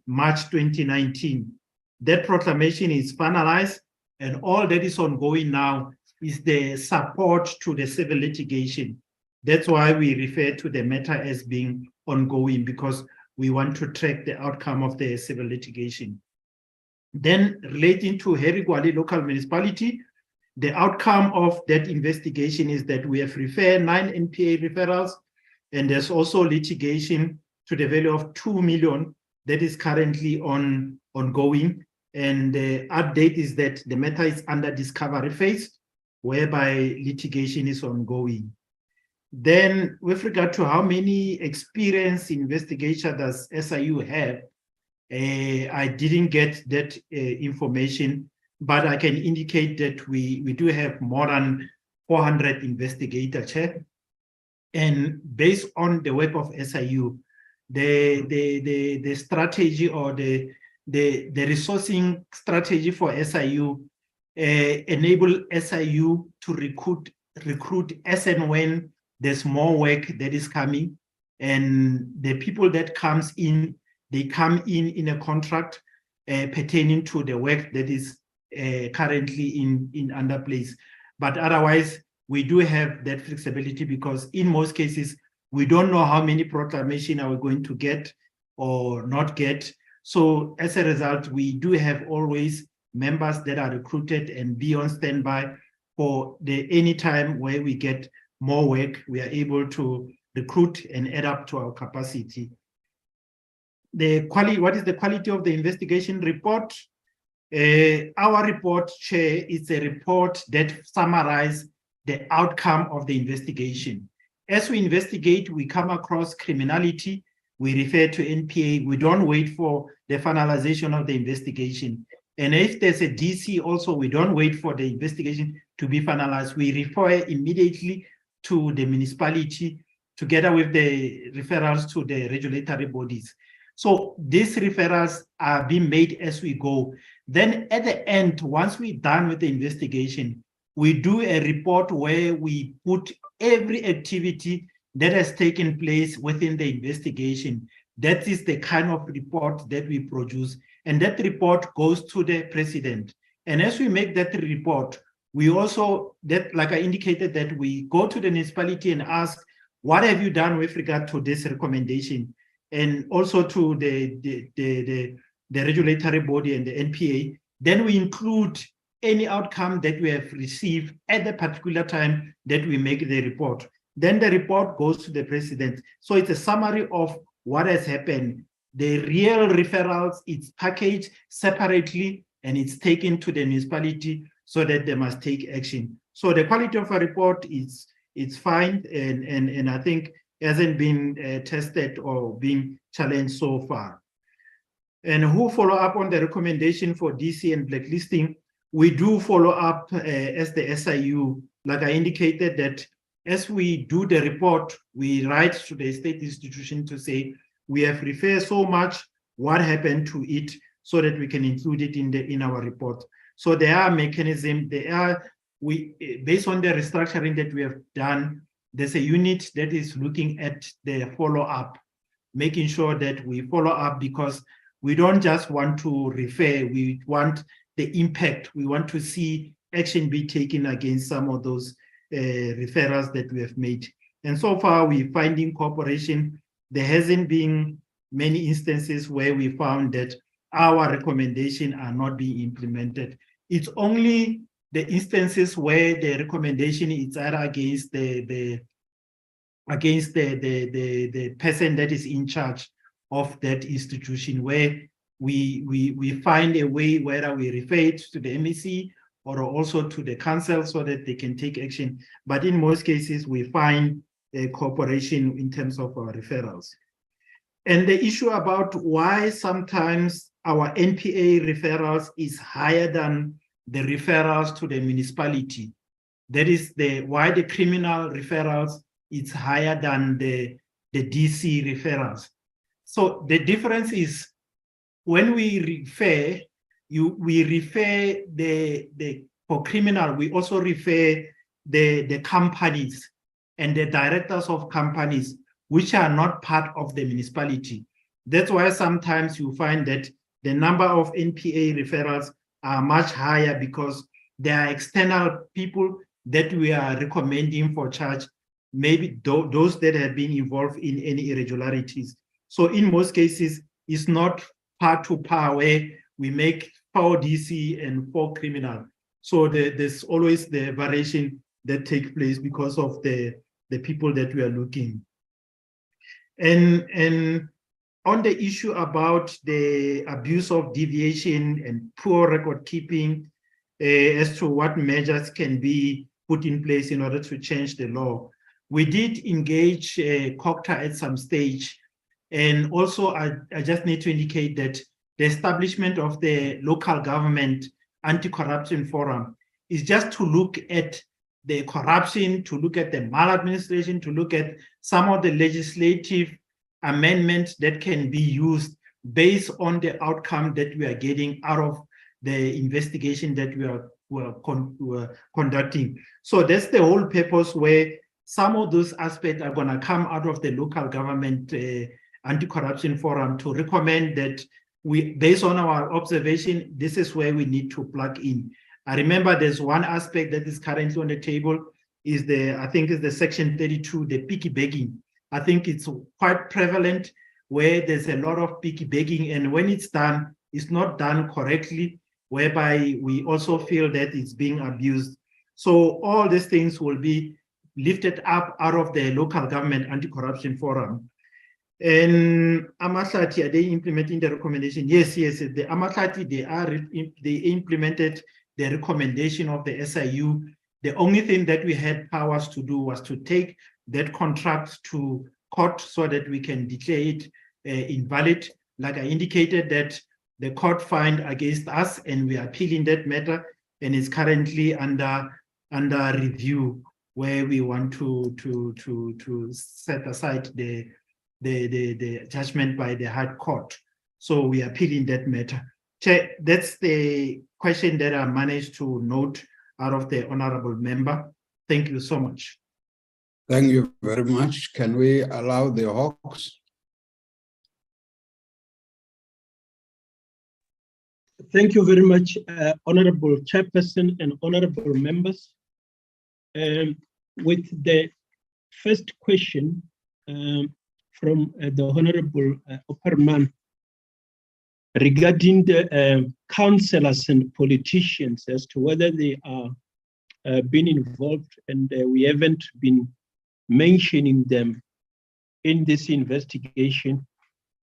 March 2019. That proclamation is finalized, and all that is ongoing now is the support to the civil litigation. That's why we refer to the matter as being ongoing, because we want to track the outcome of the civil litigation. Then relating to Herigwali local municipality, the outcome of that investigation is that we have referred 9 NPA referrals, and there's also litigation to the value of 2 million that is currently ongoing. And the update is that the matter is under discovery phase, whereby litigation is ongoing. Then with regard to how many experienced investigators does SIU have, I didn't get that information, but I can indicate that we do have more than 400 investigators, Chair. And based on the work of SIU, the strategy or the resourcing strategy for SIU enable SIU to recruit as and when there's more work that is coming, and the people that comes in, they come in a contract pertaining to the work that is currently in under place. But otherwise, we do have that flexibility, because in most cases, we don't know how many proclamations are we going to get or not get. So as a result, we do have always members that are recruited and be on standby for any time where we get more work, we are able to recruit and add up to our capacity. What is the quality of the investigation report? Our report, Chair, is a report that summarizes the outcome of the investigation. As we investigate, we come across criminality, we refer to NPA, we don't wait for the finalization of the investigation. And if there's a DC also, we don't wait for the investigation to be finalized. We refer immediately to the municipality together with the referrals to the regulatory bodies. So these referrals are being made as we go. Then at the end, once we're done with the investigation, we do a report where we put every activity that has taken place within the investigation. That is the kind of report that we produce. And that report goes to the president. And as we make that report, we also, like I indicated, that we go to the municipality and ask, what have you done with regard to this recommendation? And also to the regulatory body and the NPA. Then we include any outcome that we have received at the particular time that we make the report. Then the report goes to the president. So it's a summary of what has happened. The real referrals, it's packaged separately and it's taken to the municipality so that they must take action. So the quality of a report is fine, and I think hasn't been tested or been challenged so far. And who follow up on the recommendation for DC and blacklisting? We do follow up as the SIU, like I indicated, that as we do the report, we write to the state institution to say, we have referred so much, what happened to it, so that we can include it in our report. So there are mechanisms, based on the restructuring that we have done, there's a unit that is looking at the follow-up, making sure that we follow up, because we don't just want to refer, we want the impact. We want to see action be taken against some of those referrals that we have made. And so far, we're finding cooperation. There hasn't been many instances where we found that our recommendations are not being implemented. It's only the instances where the recommendation is either against the person that is in charge of that institution, where we find a way, whether we refer it to the MEC or also to the council so that they can take action. But in most cases, we find a cooperation in terms of our referrals. And the issue about why sometimes our NPA referrals is higher than the referrals to the municipality. That is why the criminal referrals is higher than the DC referrals. So the difference is when we refer, we refer the for criminal, we also refer the companies and the directors of companies which are not part of the municipality. That's why sometimes you find that the number of NPA referrals are much higher, because there are external people that we are recommending for charge, maybe those that have been involved in any irregularities. So in most cases, it's not par to par where we make 4 DC and 4 criminal. So there's always the variation that takes place because of the people that we are looking. And on the issue about the abuse of deviation and poor record keeping, as to what measures can be put in place in order to change the law, we did engage COCTA at some stage. And also, I just need to indicate that the establishment of the local government anti-corruption forum is just to look at the corruption, to look at the maladministration, to look at some of the legislative amendments that can be used based on the outcome that we are getting out of the investigation that we are conducting. So that's the whole purpose, where some of those aspects are going to come out of the local government anti-corruption forum to recommend that we, based on our observation, this is where we need to plug in. I remember there's one aspect that is currently on the table, is I think it's the section 32, the picky begging. I think it's quite prevalent, where there's a lot of picky begging, and when it's done, it's not done correctly, whereby we also feel that it's being abused. So all these things will be lifted up out of the local government anti-corruption forum. And Amahlati, are they implementing the recommendation? Yes, the Amahlati, they implemented the recommendation of the SIU. The only thing that we had powers to do was to take that contract to court so that we can declare it invalid. Like I indicated, that the court fined against us, and we are appealing that matter, and it's currently under review, where we want to set aside the judgment by the High Court. So we are appealing that matter. Chair, that's the question that I managed to note out of the honorable member. Thank you so much. Thank you very much. Can we allow the Hawks? Thank you very much, Honorable Chairperson and honorable members. With the first question from the Honorable Opperman regarding the councillors and politicians as to whether they are being involved, and we haven't been mentioning them in this investigation.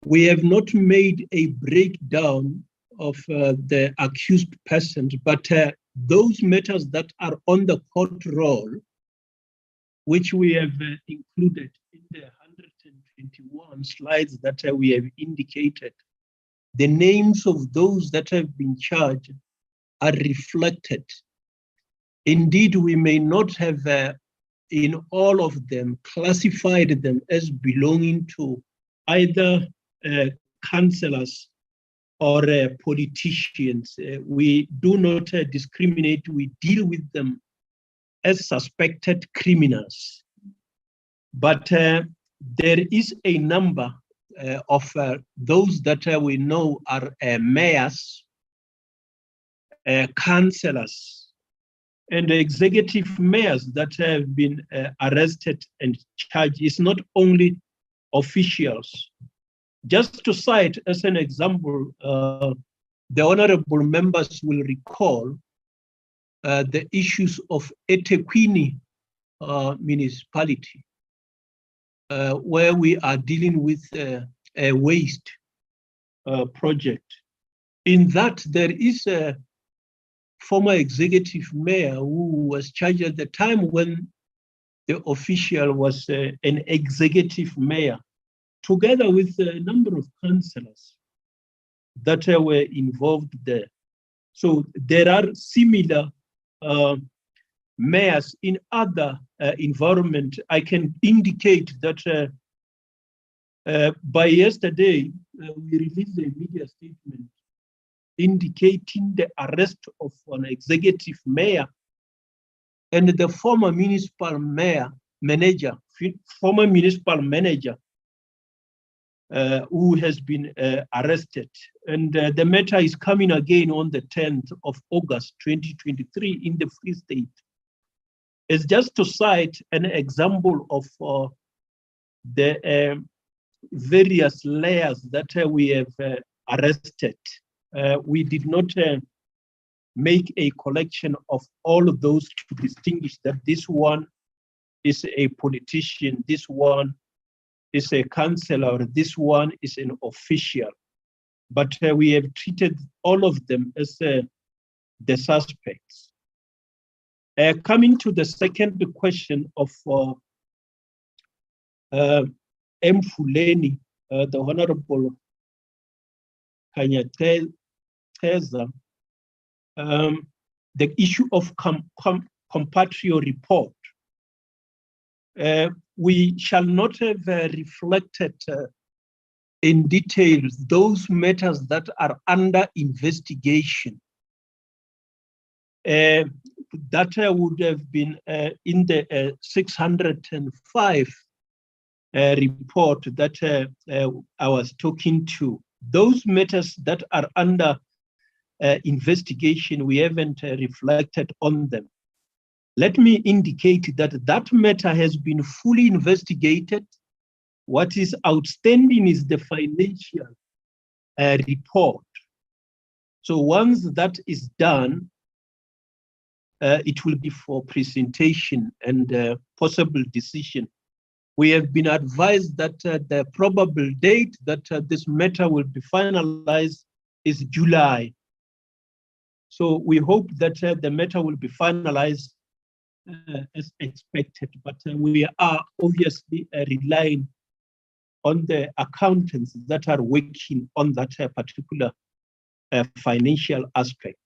We have not made a breakdown of the accused persons, but those matters that are on the court roll, which we have included in the 121 slides that we have indicated, the names of those that have been charged are reflected. Indeed, we may not have in all of them classified them as belonging to either councillors or politicians. We do not discriminate. We deal with them as suspected criminals. But there is a number of those that we know are mayors, councillors, and executive mayors that have been arrested and charged. It's not only officials. Just to cite as an example, the honorable members will recall the issues of eThekwini municipality, where we are dealing with a waste project. In that, there is a former executive mayor who was charged at the time when the official was an executive mayor, together with a number of councillors that were involved there. So there are similar mayors in other environment. I can indicate that by yesterday, we released a media statement indicating the arrest of an executive mayor and the former municipal manager who has been arrested. And the matter is coming again on the 10th of August, 2023 in the Free State. It's just to cite an example of the various layers that we have arrested. We did not make a collection of all of those to distinguish that this one is a politician, this one is a councillor, this one is an official. But we have treated all of them as the suspects. Coming to the second question of Mfuleni, the Honorable Kanyateza, the issue of compatrio report. We shall not have reflected in detail those matters that are under investigation. That would have been in the 605 report that I was talking to. Those matters that are under investigation, we haven't reflected on them. Let me indicate that that matter has been fully investigated. What is outstanding is the financial report. So once that is done, it will be for presentation and possible decision. We have been advised that the probable date that this matter will be finalized is July. So we hope that the matter will be finalized as expected, but we are obviously relying on the accountants that are working on that particular financial aspect.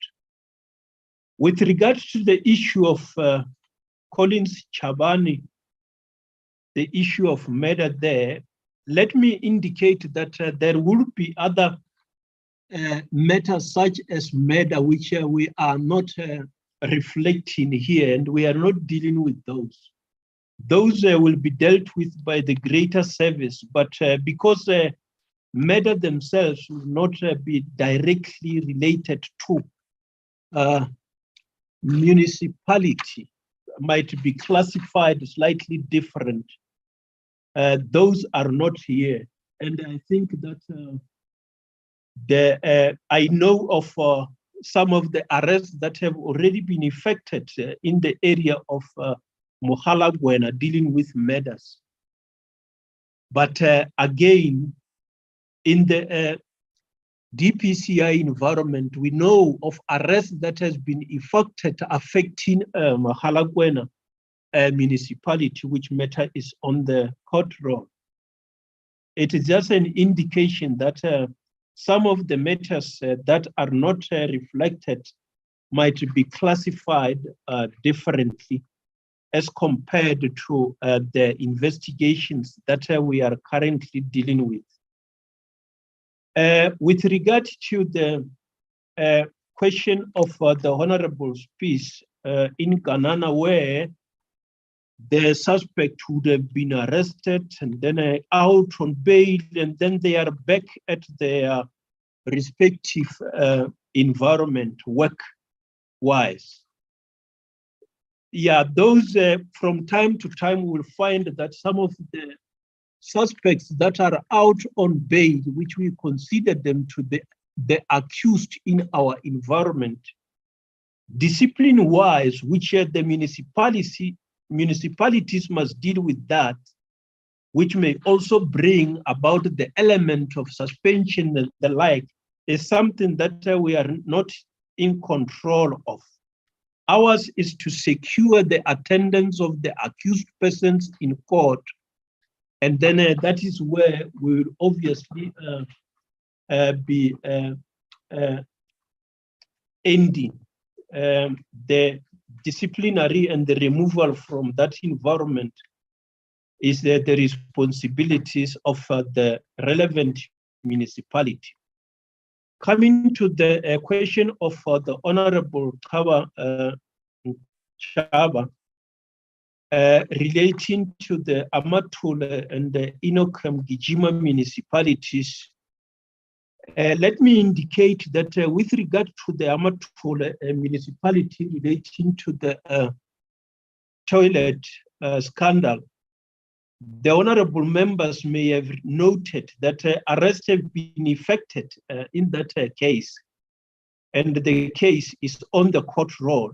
With regard to the issue of Collins Chabani, the issue of murder there, let me indicate that there will be other matters such as murder, which we are not reflecting here, and we are not dealing with those. Those will be dealt with by the greater service, but because murder themselves will not be directly related to municipality, might be classified slightly different. Those are not here. And I think that I know of some of the arrests that have already been effected in the area of Mohalagwena dealing with murders. But again, in the DPCI environment, we know of arrests that has been effected affecting Mohalagwena municipality, which matter is on the court roll. It is just an indication that some of the matters that are not reflected might be classified differently as compared to the investigations that we are currently dealing with. With regard to the question of the Honorable's piece in Kanana, where the suspect would have been arrested and then out on bail, and then they are back at their respective environment work-wise. Yeah, those from time to time will find that some of the suspects that are out on bail, which we consider them to be the accused in our environment, discipline-wise, which the municipalities must deal with that, which may also bring about the element of suspension and the like, is something that we are not in control of. Ours is to secure the attendance of the accused persons in court. And then that is where we will obviously be ending the disciplinary and the removal from that environment is the responsibilities of the relevant municipality. Coming to the question of the Honorable Chaba, relating to the Amatula and the Inokham Gijima municipalities, let me indicate that with regard to the Amatula municipality relating to the toilet scandal, the honorable members may have noted that arrests have been effected in that case, and the case is on the court roll.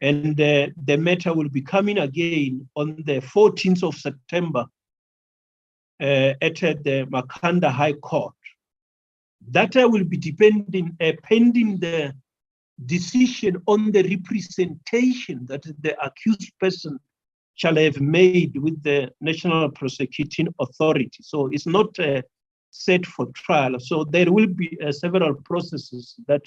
And the matter will be coming again on the 14th of September at the Makanda High Court. That will be pending the decision on the representation that the accused person shall have made with the National Prosecuting Authority. So it's not set for trial. So there will be several processes that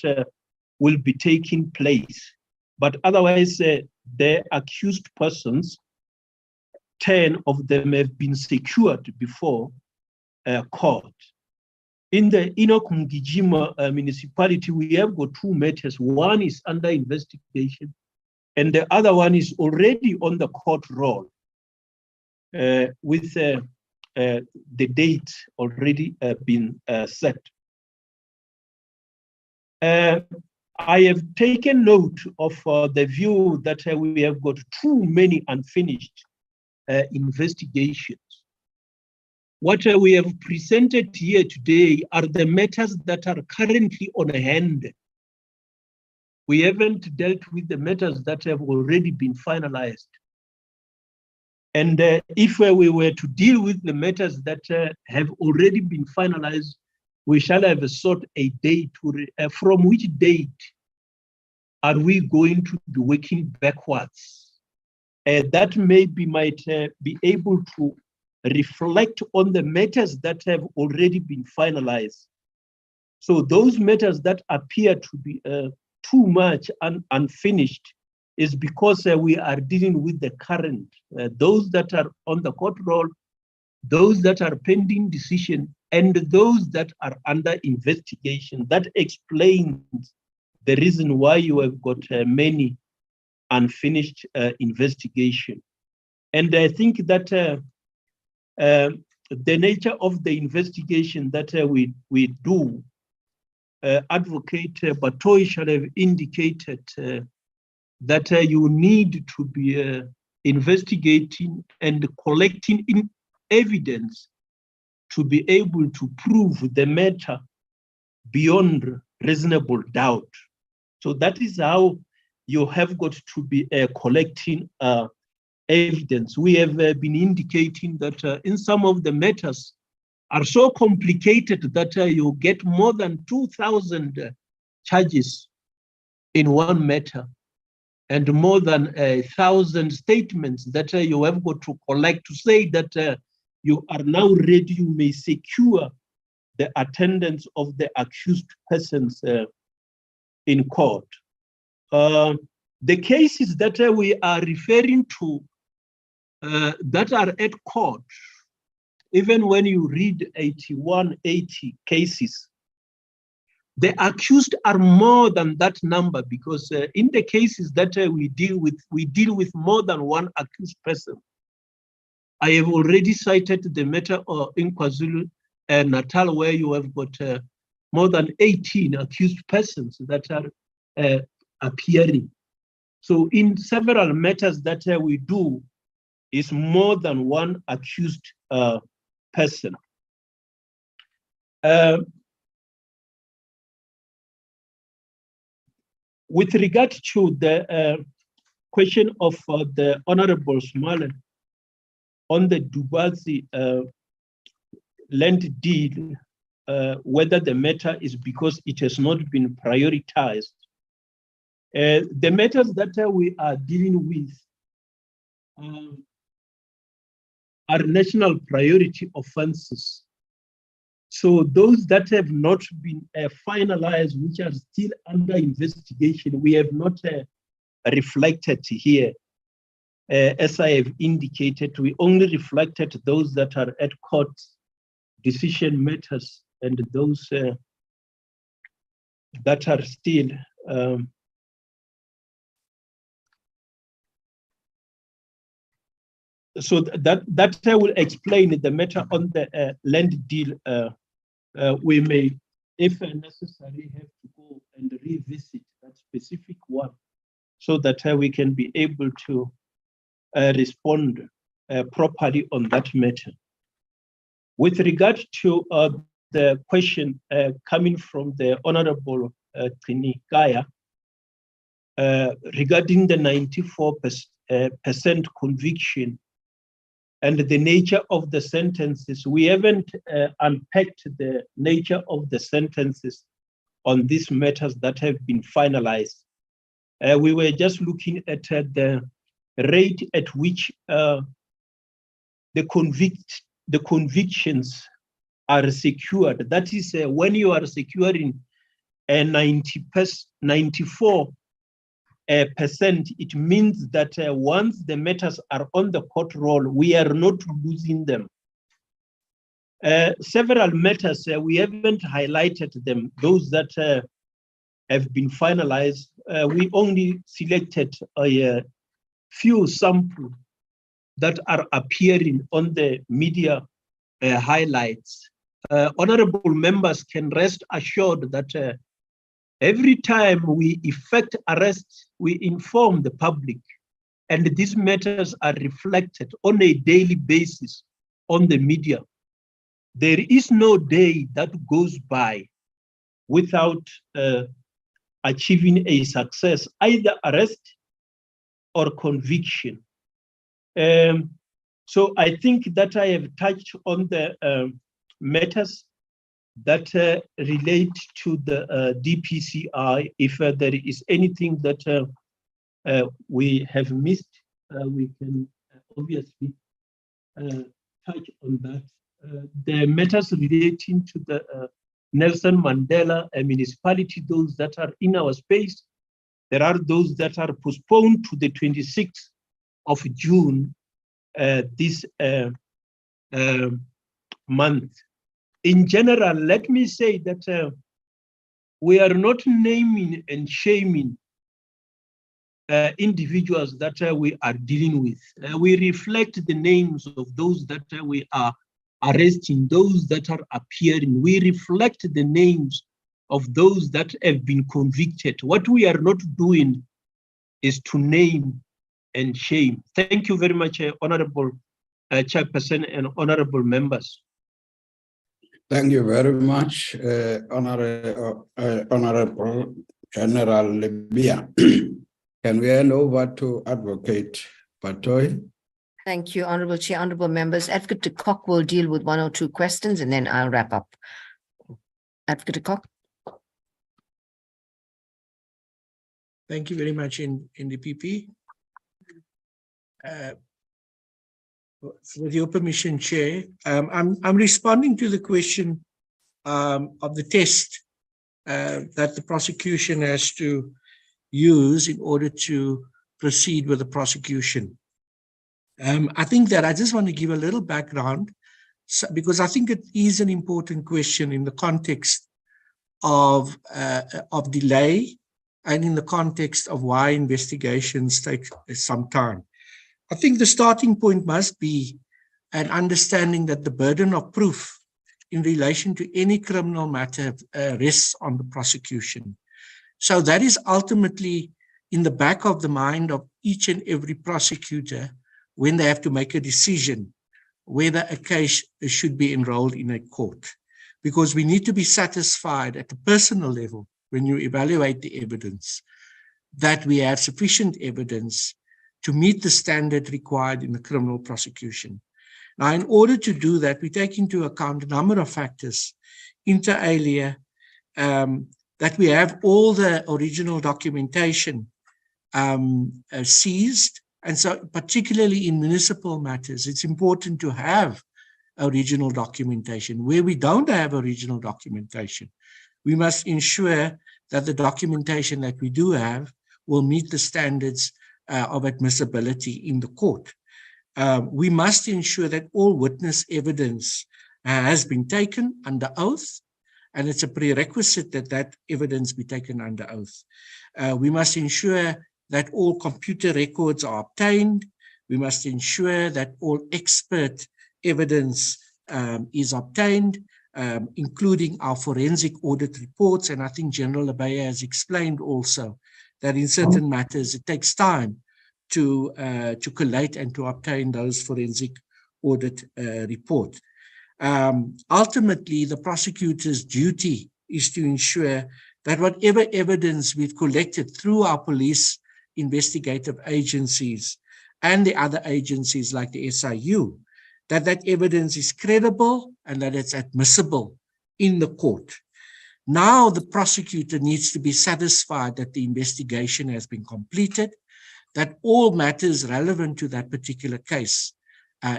will be taking place. But otherwise, the accused persons, 10 of them have been secured before court. In the Inokham municipality, we have got two matters. One is under investigation, and the other one is already on the court roll with the date already been set. I have taken note of the view that we have got too many unfinished investigations. What we have presented here today are the matters that are currently on hand. We haven't dealt with the matters that have already been finalized. And if we were to deal with the matters that have already been finalized, we shall have sought a date from which date are we going to be working backwards. That maybe might be able to reflect on the matters that have already been finalized. So those matters that appear to be too much unfinished is because we are dealing with the current, those that are on the court roll, those that are pending decision, and those that are under investigation. That explains the reason why you have got many unfinished investigation. And I think that the nature of the investigation that we do, Advocate Batoy shall have indicated that you need to be investigating and collecting in evidence to be able to prove the matter beyond reasonable doubt. So that is how you have got to be collecting evidence. We have been indicating that in some of the matters are so complicated that you get more than 2,000 charges in one matter, and more than 1,000 statements that you have got to collect to say that you are now ready, you may secure the attendance of the accused persons in court. The cases that we are referring to that are at court, even when you read 8180 cases, the accused are more than that number, because in the cases that we deal with more than one accused person. I have already cited the matter in KwaZulu Natal, where you have got more than 18 accused persons that are appearing. So in several matters that we do, is more than one accused person. With regard to the question of the Honorable Smale on the Dubazi land deal, whether the matter is because it has not been prioritized. The matters that we are dealing with are national priority offenses. So those that have not been finalized, which are still under investigation, we have not reflected here. As I have indicated, we only reflected those that are at court decision matters and those that are still so that I will explain the matter on the land deal. We may, if necessary, have to go and revisit that specific one so that we can be able to respond properly on that matter. With regard to the question coming from the Honorable Trini Kaya regarding the 94% conviction and the nature of the sentences, we haven't unpacked the nature of the sentences on these matters that have been finalized. We were just looking at the rate at which the convictions are secured. That is, when you are securing 94%, it means that once the matters are on the court roll, we are not losing them. Several matters, we haven't highlighted them, those that have been finalized. We only selected a few samples that are appearing on the media highlights. Honorable members can rest assured that every time we effect arrests, we inform the public, and these matters are reflected on a daily basis on the media. There is no day that goes by without achieving a success, either arrest or conviction. So I think that I have touched on the matters that relate to the DPCI. If there is anything that we have missed, we can obviously touch on that. The matters relating to the Nelson Mandela municipality, those that are in our space, there are those that are postponed to the 26th of June this month. In general, let me say that we are not naming and shaming individuals that we are dealing with. We reflect the names of those that we are arresting, those that are appearing. We reflect the names of those that have been convicted. What we are not doing is to name and shame. Thank you very much, Honorable Chairperson and honorable members. Thank you very much, Honorable General Libya. Can we hand over to Advocate Patoy? Thank you, Honorable Chair, honorable members. Advocate de Kock will deal with one or two questions and then I'll wrap up. Advocate de Kock. Thank you very much, NDPP. With your permission, Chair, I'm responding to the question of the test that the prosecution has to use in order to proceed with the prosecution. I think that I just want to give a little background because I think it is an important question in the context of delay and in the context of why investigations take some time. I think the starting point must be an understanding that the burden of proof in relation to any criminal matter rests on the prosecution. So that is ultimately in the back of the mind of each and every prosecutor when they have to make a decision whether a case should be enrolled in a court. Because we need to be satisfied at the personal level when you evaluate the evidence that we have sufficient evidence to meet the standard required in the criminal prosecution. Now, in order to do that, we take into account a number of factors, inter alia, that we have all the original documentation seized. And so particularly in municipal matters, it's important to have original documentation. Where we don't have original documentation, we must ensure that the documentation that we do have will meet the standards of admissibility in the court. We must ensure that all witness evidence has been taken under oath and it's a prerequisite that that evidence be taken under oath. We must ensure that all computer records are obtained. We must ensure that all expert evidence is obtained, including our forensic audit reports. And I think General Abaya has explained also that in certain matters, it takes time to collate and to obtain those forensic audit report. Ultimately, the prosecutor's duty is to ensure that whatever evidence we've collected through our police investigative agencies and the other agencies like the SIU, that that evidence is credible and that it's admissible in the court. Now the prosecutor needs to be satisfied that the investigation has been completed, that all matters relevant to that particular case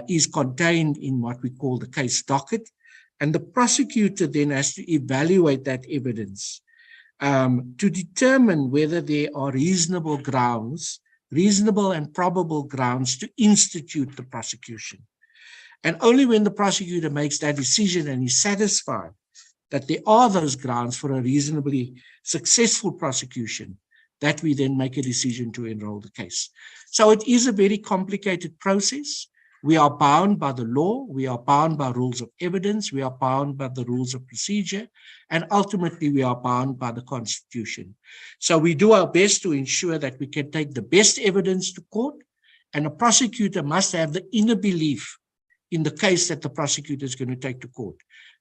is contained in what we call the case docket, and the prosecutor then has to evaluate that evidence to determine whether there are reasonable grounds, reasonable and probable grounds to institute the prosecution. And only when the prosecutor makes that decision and is satisfied that there are those grounds for a reasonably successful prosecution, that we then make a decision to enroll the case. So it is a very complicated process. We are bound by the law, we are bound by rules of evidence, we are bound by the rules of procedure, and ultimately we are bound by the Constitution. So we do our best to ensure that we can take the best evidence to court, and a prosecutor must have the inner belief in the case that the prosecutor is going to take to court.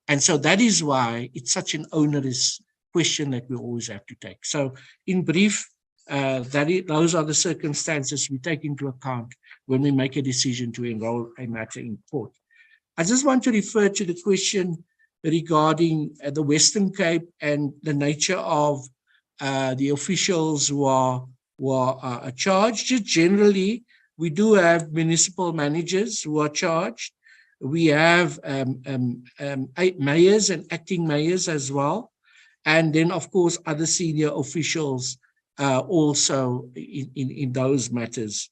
And so that is why it's such an onerous question that we always have to take. So in brief, those are the circumstances we take into account when we make a decision to enroll a matter in court. I just want to refer to the question regarding the Western Cape and the nature of the officials who are charged. Just generally, we do have municipal managers who are charged. We have 8 mayors and acting mayors as well. And then, of course, other senior officials also in those matters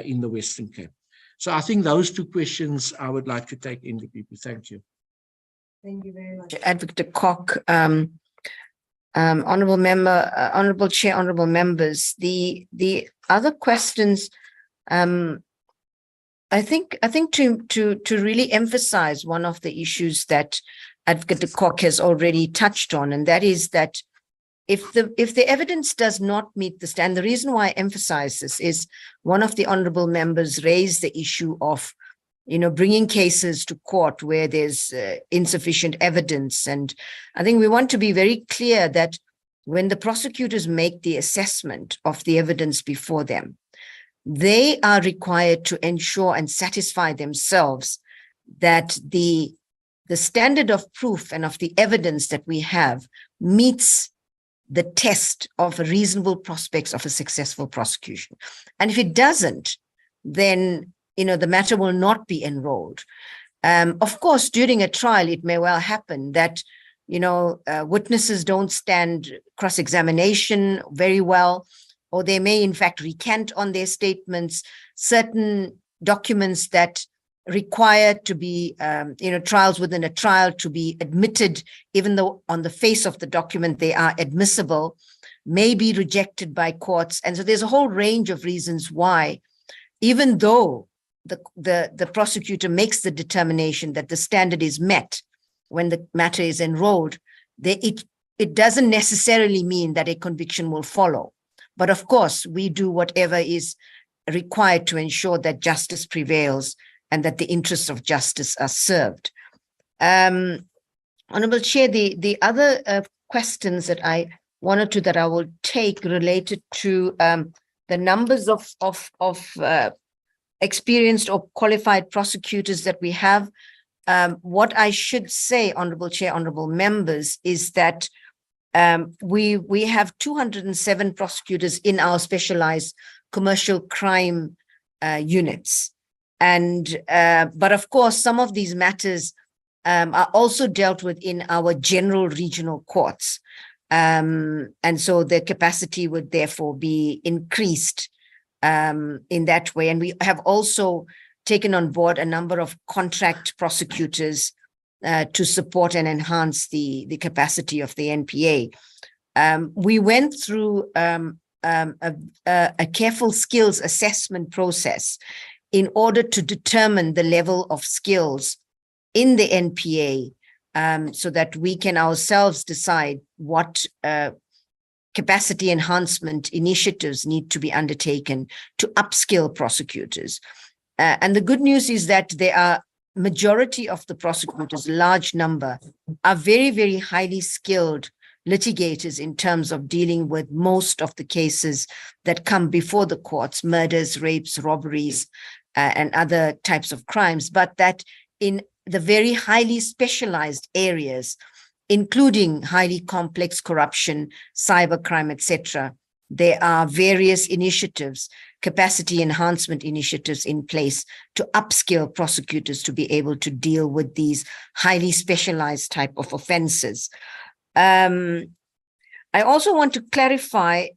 in the Western Cape. So I think those 2 questions I would like to take in the people. Thank you. Thank you very much, Advocate de Kock. Honourable member, honourable chair, honourable members. The other questions, I think to really emphasize one of the issues that Advocate de Kock has already touched on, and that is that if the evidence does not meet the standard, the reason why I emphasize this is one of the honourable members raised the issue of, bringing cases to court where there's insufficient evidence. And I think we want to be very clear that when the prosecutors make the assessment of the evidence before them, they are required to ensure and satisfy themselves that the standard of proof and of the evidence that we have meets the test of reasonable prospects of a successful prosecution. And if it doesn't, then, the matter will not be enrolled. Of course, during a trial, it may well happen that, witnesses don't stand cross-examination very well, or they may in fact recant on their statements. Certain documents that require to be, trials within a trial to be admitted, even though on the face of the document they are admissible, may be rejected by courts. And so there's a whole range of reasons why, even though the prosecutor makes the determination that the standard is met when the matter is enrolled, it doesn't necessarily mean that a conviction will follow. But of course, we do whatever is required to ensure that justice prevails and that the interests of justice are served. Honourable Chair, the other questions that I wanted to, that I will take related to the numbers of experienced or qualified prosecutors that we have. What I should say, Honourable Chair, honourable members, is that we have 207 prosecutors in our specialized commercial crime units. And but of course, some of these matters are also dealt with in our general regional courts. And so the capacity would therefore be increased in that way. And we have also taken on board a number of contract prosecutors to support and enhance the capacity of the NPA. We went through a careful skills assessment process in order to determine the level of skills in the NPA, so that we can ourselves decide what capacity enhancement initiatives need to be undertaken to upskill prosecutors. And the good news is that there are majority of the prosecutors, large number, are very, very highly skilled litigators in terms of dealing with most of the cases that come before the courts, murders, rapes, robberies, and other types of crimes, but that in the very highly specialized areas, including highly complex corruption, cybercrime, etc., there are various initiatives, capacity enhancement initiatives in place to upskill prosecutors to be able to deal with these highly specialized type of offenses. I also want to clarify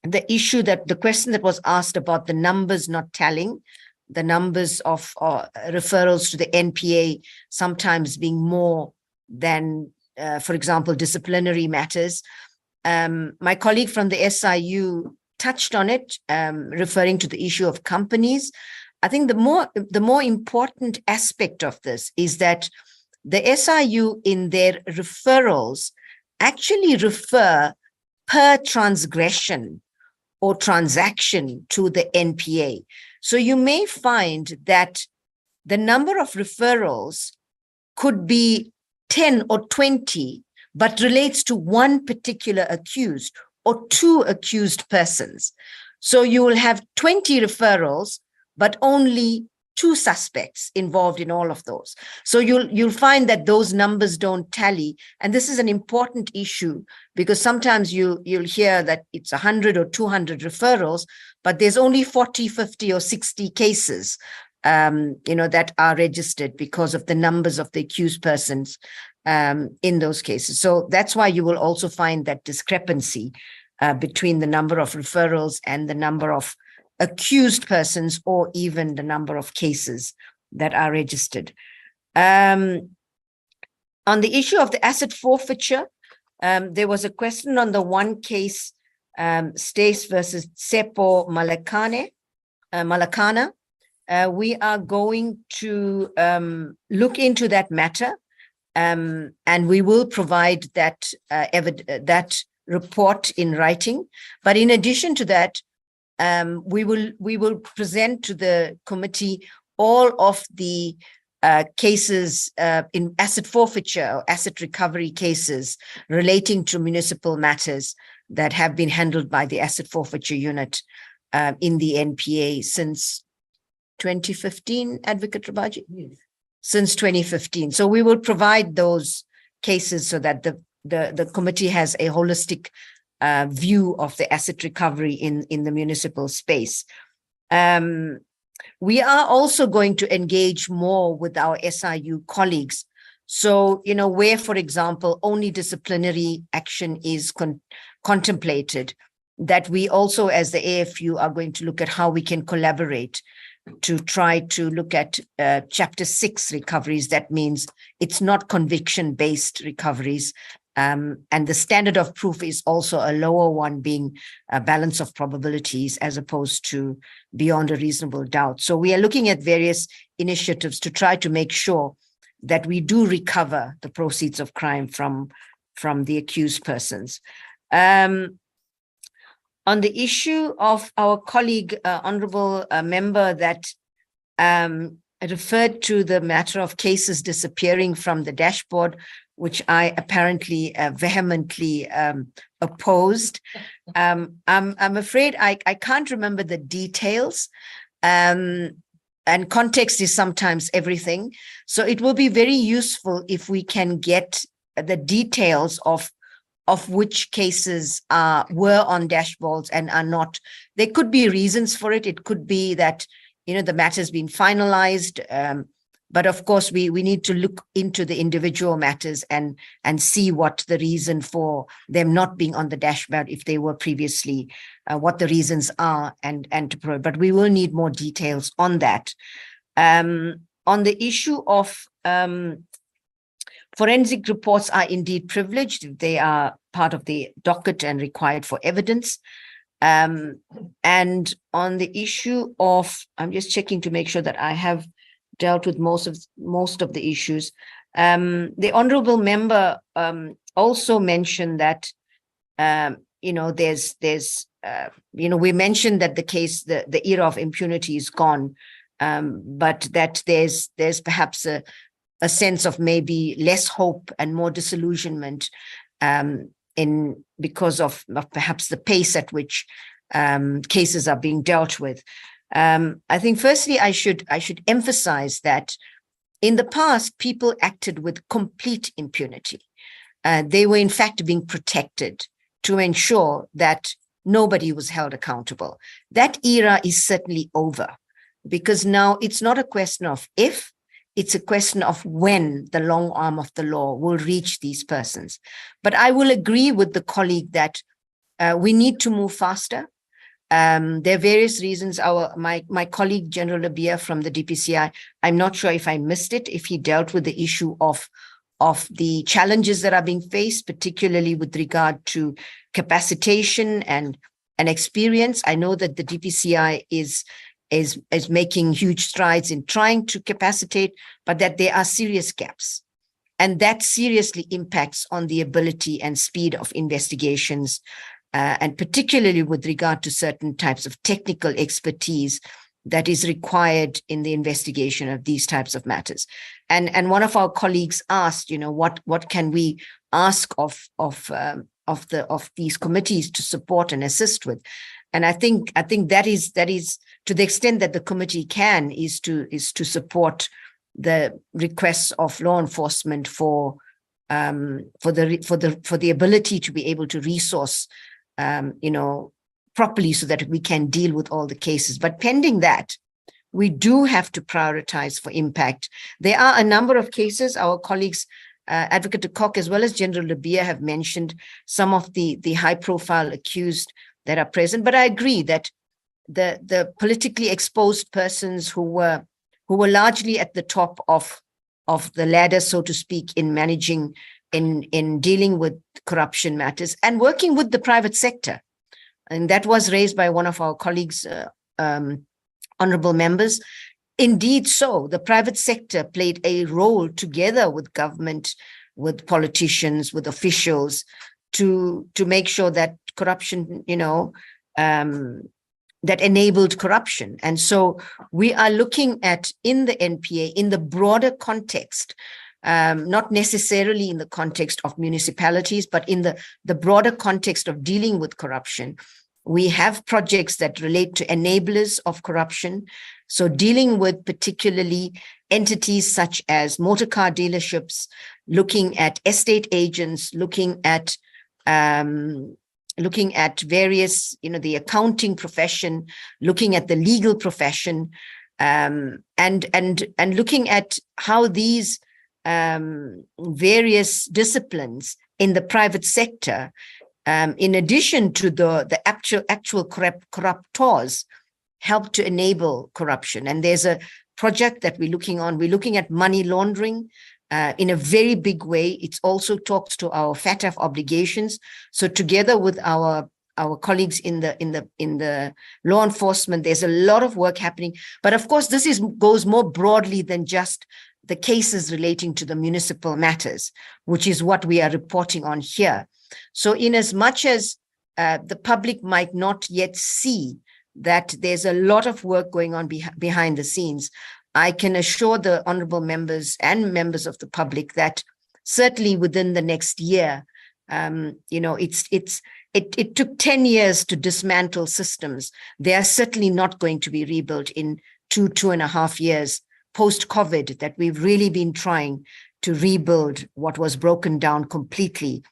the issue the question that was asked about the numbers not tallying, the numbers of referrals to the NPA sometimes being more than, for example, disciplinary matters. My colleague from the SIU touched on it, referring to the issue of companies. I think the more important aspect of this is that the SIU in their referrals actually refer per transgression or transaction to the NPA. So you may find that the number of referrals could be 10 or 20, but relates to one particular accused or two accused persons. So you will have 20 referrals, but only two suspects involved in all of those. So you'll find that those numbers don't tally. And this is an important issue because sometimes you'll hear that it's 100 or 200 referrals, but there's only 40, 50 or 60 cases that are registered because of the numbers of the accused persons in those cases. So that's why you will also find that discrepancy between the number of referrals and the number of accused persons, or even the number of cases that are registered. On the issue of the asset forfeiture, there was a question on the one case, Stace versus Tsepo Malakana. We are going to look into that matter, and we will provide that report in writing. But in addition to that, we will present to the committee all of the cases in asset forfeiture or asset recovery cases relating to municipal matters that have been handled by the asset forfeiture unit in the NPA since 2015, Advocate Rabaji? Yes. Since 2015. So we will provide those cases so that the committee has a holistic view of the asset recovery in the municipal space. We are also going to engage more with our SIU colleagues. So, where, for example, only disciplinary action is contemplated, that we also, as the AFU, are going to look at how we can collaborate to try to look at Chapter 6 recoveries. That means it's not conviction-based recoveries. And the standard of proof is also a lower one, being a balance of probabilities as opposed to beyond a reasonable doubt. So we are looking at various initiatives to try to make sure that we do recover the proceeds of crime from the accused persons. On the issue of our colleague, honorable member, that referred to the matter of cases disappearing from the dashboard, which I apparently vehemently opposed. I'm afraid I can't remember the details, and context is sometimes everything. So it will be very useful if we can get the details of which cases were on dashboards and are not. There could be reasons for it. It could be that the matter's been finalized. But of course, we need to look into the individual matters and see what the reason for them not being on the dashboard, if they were previously, what the reasons are, but we will need more details on that. On the issue of Forensic reports are indeed privileged. They are part of the docket and required for evidence. And on the issue of, I'm just checking to make sure that I have dealt with most of the issues. The honorable member also mentioned that we mentioned that the era of impunity is gone, but that there's perhaps a sense of maybe less hope and more disillusionment because of perhaps the pace at which cases are being dealt with. I think firstly, I should emphasize that in the past, people acted with complete impunity. They were in fact being protected to ensure that nobody was held accountable. That era is certainly over, because now it's not a question of if, it's a question of when the long arm of the law will reach these persons. But I will agree with the colleague that we need to move faster. There are various reasons. My colleague, General Labia from the DPCI, I'm not sure if I missed it, if he dealt with the issue of the challenges that are being faced, particularly with regard to capacitation and experience. I know that the DPCI is making huge strides in trying to capacitate, but that there are serious gaps. And that seriously impacts on the ability and speed of investigations, and particularly with regard to certain types of technical expertise that is required in the investigation of these types of matters. And one of our colleagues asked, what can we ask of these committees to support and assist with? And I think that is to the extent that the committee can is to support the requests of law enforcement for the ability to be able to resource properly so that we can deal with all the cases. But pending that, we do have to prioritize for impact. There are a number of cases. Our colleagues, Advocate de Kock as well as General Labia, have mentioned some of the high-profile accused that are present. But I agree that the politically exposed persons who were largely at the top of the ladder, so to speak, in managing, in dealing with corruption matters and working with the private sector. And that was raised by one of our colleagues, honorable members. Indeed so, the private sector played a role together with government, with politicians, with officials to make sure that corruption, that enabled corruption. And so we are looking at, in the NPA, in the broader context, not necessarily in the context of municipalities, but in the broader context of dealing with corruption. We have projects that relate to enablers of corruption. So dealing with particularly entities such as motor car dealerships, looking at estate agents, looking at various, the accounting profession, looking at the legal profession, and looking at how these various disciplines in the private sector, in addition to the actual corruptors, help to enable corruption. And there's a project that we're looking on. We're looking at money laundering in a very big way. It also talks to our FATF obligations. So together with our colleagues in the law enforcement, there's a lot of work happening. But of course, this goes more broadly than just the cases relating to the municipal matters, which is what we are reporting on here. So in as much as the public might not yet see that there's a lot of work going on behind the scenes, I can assure the honorable members and members of the public that certainly within the next year, it took 10 years to dismantle systems. They are certainly not going to be rebuilt in 2.5 years post-COVID, that we've really been trying to rebuild what was broken down completely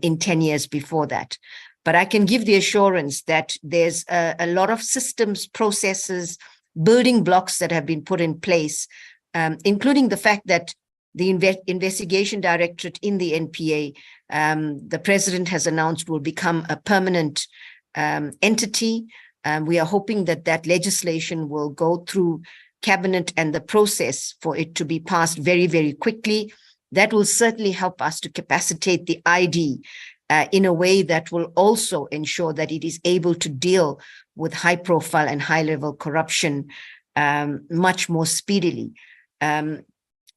in 10 years before that. But I can give the assurance that there's a lot of systems, processes, building blocks that have been put in place, including the fact that the investigation directorate in the NPA, the president has announced will become a permanent entity. We are hoping that legislation will go through cabinet and the process for it to be passed very, very quickly. that will certainly help us to capacitate the ID in a way that will also ensure that it is able to deal with high profile and high level corruption much more speedily.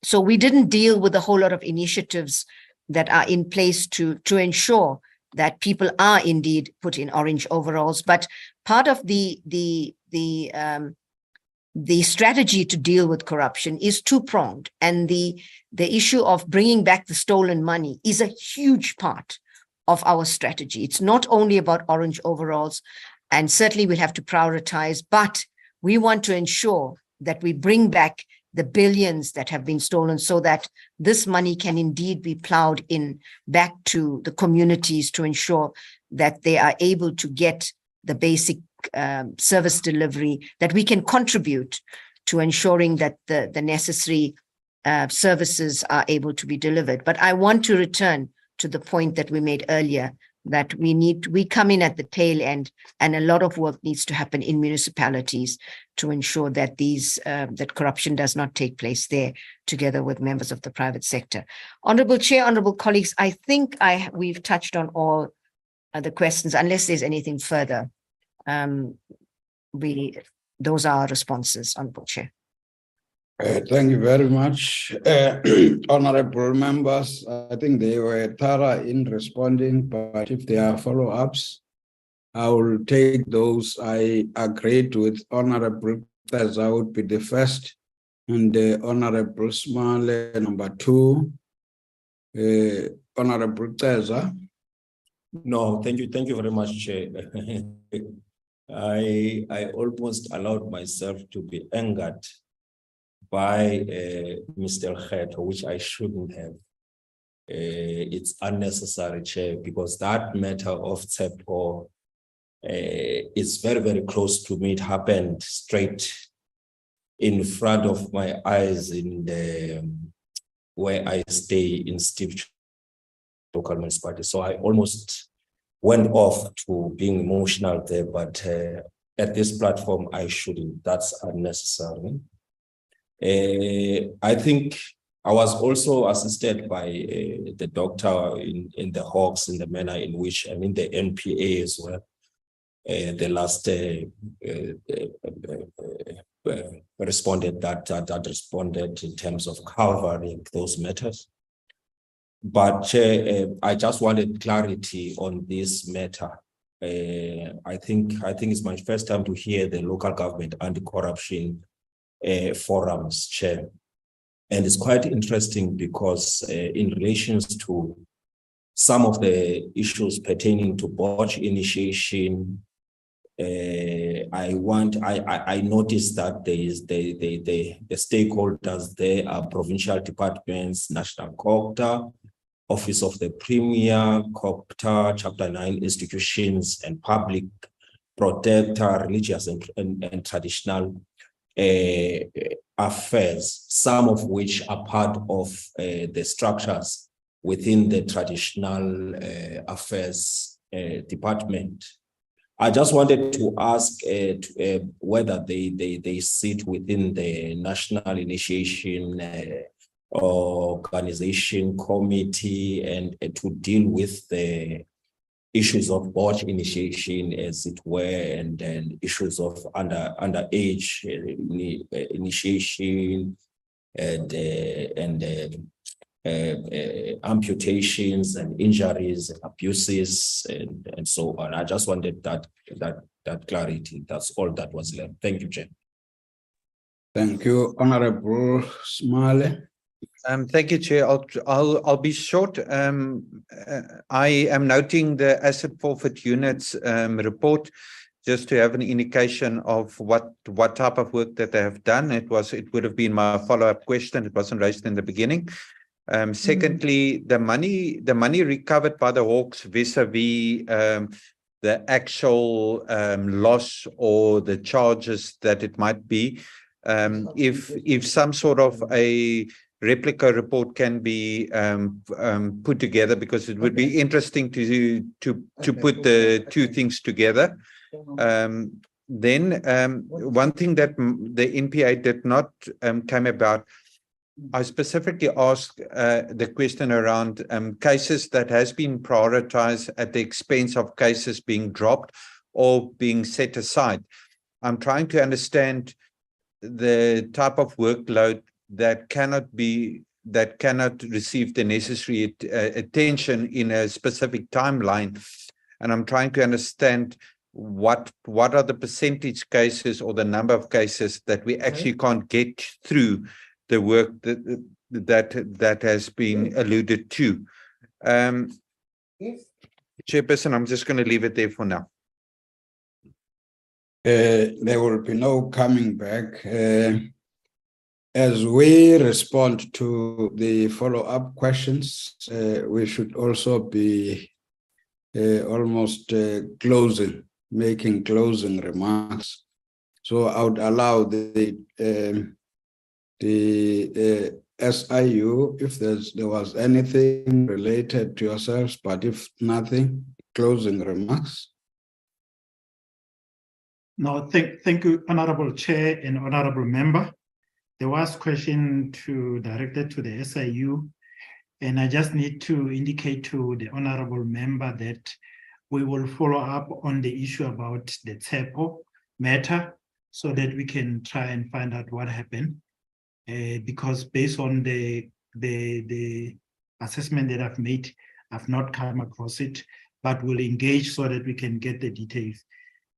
So we didn't deal with a whole lot of initiatives that are in place to ensure that people are indeed put in orange overalls. But part of the strategy to deal with corruption is two-pronged, and the issue of bringing back the stolen money is a huge part of our strategy. It's not only about orange overalls, and certainly we'll have to prioritize, but we want to ensure that we bring back the billions that have been stolen so that this money can indeed be plowed in back to the communities to ensure that they are able to get the basic service delivery, that we can contribute to ensuring that the necessary services are able to be delivered. But I want to return to the point that we made earlier, that we come in at the tail end, and a lot of work needs to happen in municipalities to ensure that that corruption does not take place there, together with members of the private sector. Honorable Chair, honorable colleagues, I think we've touched on all the questions, unless there's anything further. Those are our responses, Honorable Chair. Thank you very much. Honorable members, I think they were thorough in responding, but if there are follow-ups, I will take those. I agreed with Honorable Teza would be the first, and Honorable Smale, number 2. Honorable Teza. No, thank you very much, Chair. I almost allowed myself to be angered by Mr. Khetho, which I shouldn't have. It's unnecessary, Chair, because that matter of TSEPO is very, very close to me. It happened straight in front of my eyes in where I stay in Steve local municipality. So I almost went off to being emotional there, but at this platform, I shouldn't. That's unnecessary. I think I was also assisted by the doctor in the Hawks, in the manner in which, and in the NPA as well. The last responded that responded in terms of covering those matters. But I just wanted clarity on this matter. I think it's my first time to hear the local government anti-corruption forums, Chair. And it's quite interesting because in relation to some of the issues pertaining to budget initiation, I noticed that there is the stakeholders there are provincial departments, National Copter, Office of the Premier, Copter, Chapter 9 institutions, and public protector, religious and traditional affairs, some of which are part of the structures within the traditional affairs department. I just wanted to ask whether they sit within the National Initiation Organization Committee and to deal with the issues of budget initiation, as it were, and then issues of underage initiation and amputations and injuries and abuses and so on. I just wanted that clarity. That's all that was left. Thank you, Chair. Thank you, Honorable Smale. Thank you, Chair. I'll be short. I am noting the asset forfeit units report, just to have an indication of what type of work that they have done. It would have been my follow-up question. It wasn't raised in the beginning. Secondly, the money recovered by the Hawks vis-a-vis the actual loss or the charges that it might be. If some sort of a replica report can be put together, because it would be interesting to put the two things together. Then one thing that the NPA did not come about, I specifically asked the question around cases that has been prioritized at the expense of cases being dropped or being set aside. I'm trying to understand the type of workload that cannot receive the necessary attention in a specific timeline. And I'm trying to understand what are the percentage cases or the number of cases that we actually can't get through the work that has been alluded to. Chairperson, I'm just going to leave it there for now. There will be no coming back. As we respond to the follow-up questions, we should also be almost making closing remarks. So I would allow the SIU, if there was anything related to yourselves, but if nothing, closing remarks. No, thank you, Honorable Chair and Honorable Member. There was a question directed to the SIU, and I just need to indicate to the Honorable Member that we will follow up on the issue about the TEPO matter so that we can try and find out what happened. Because based on the assessment that I've made, I've not come across it, but we'll engage so that we can get the details.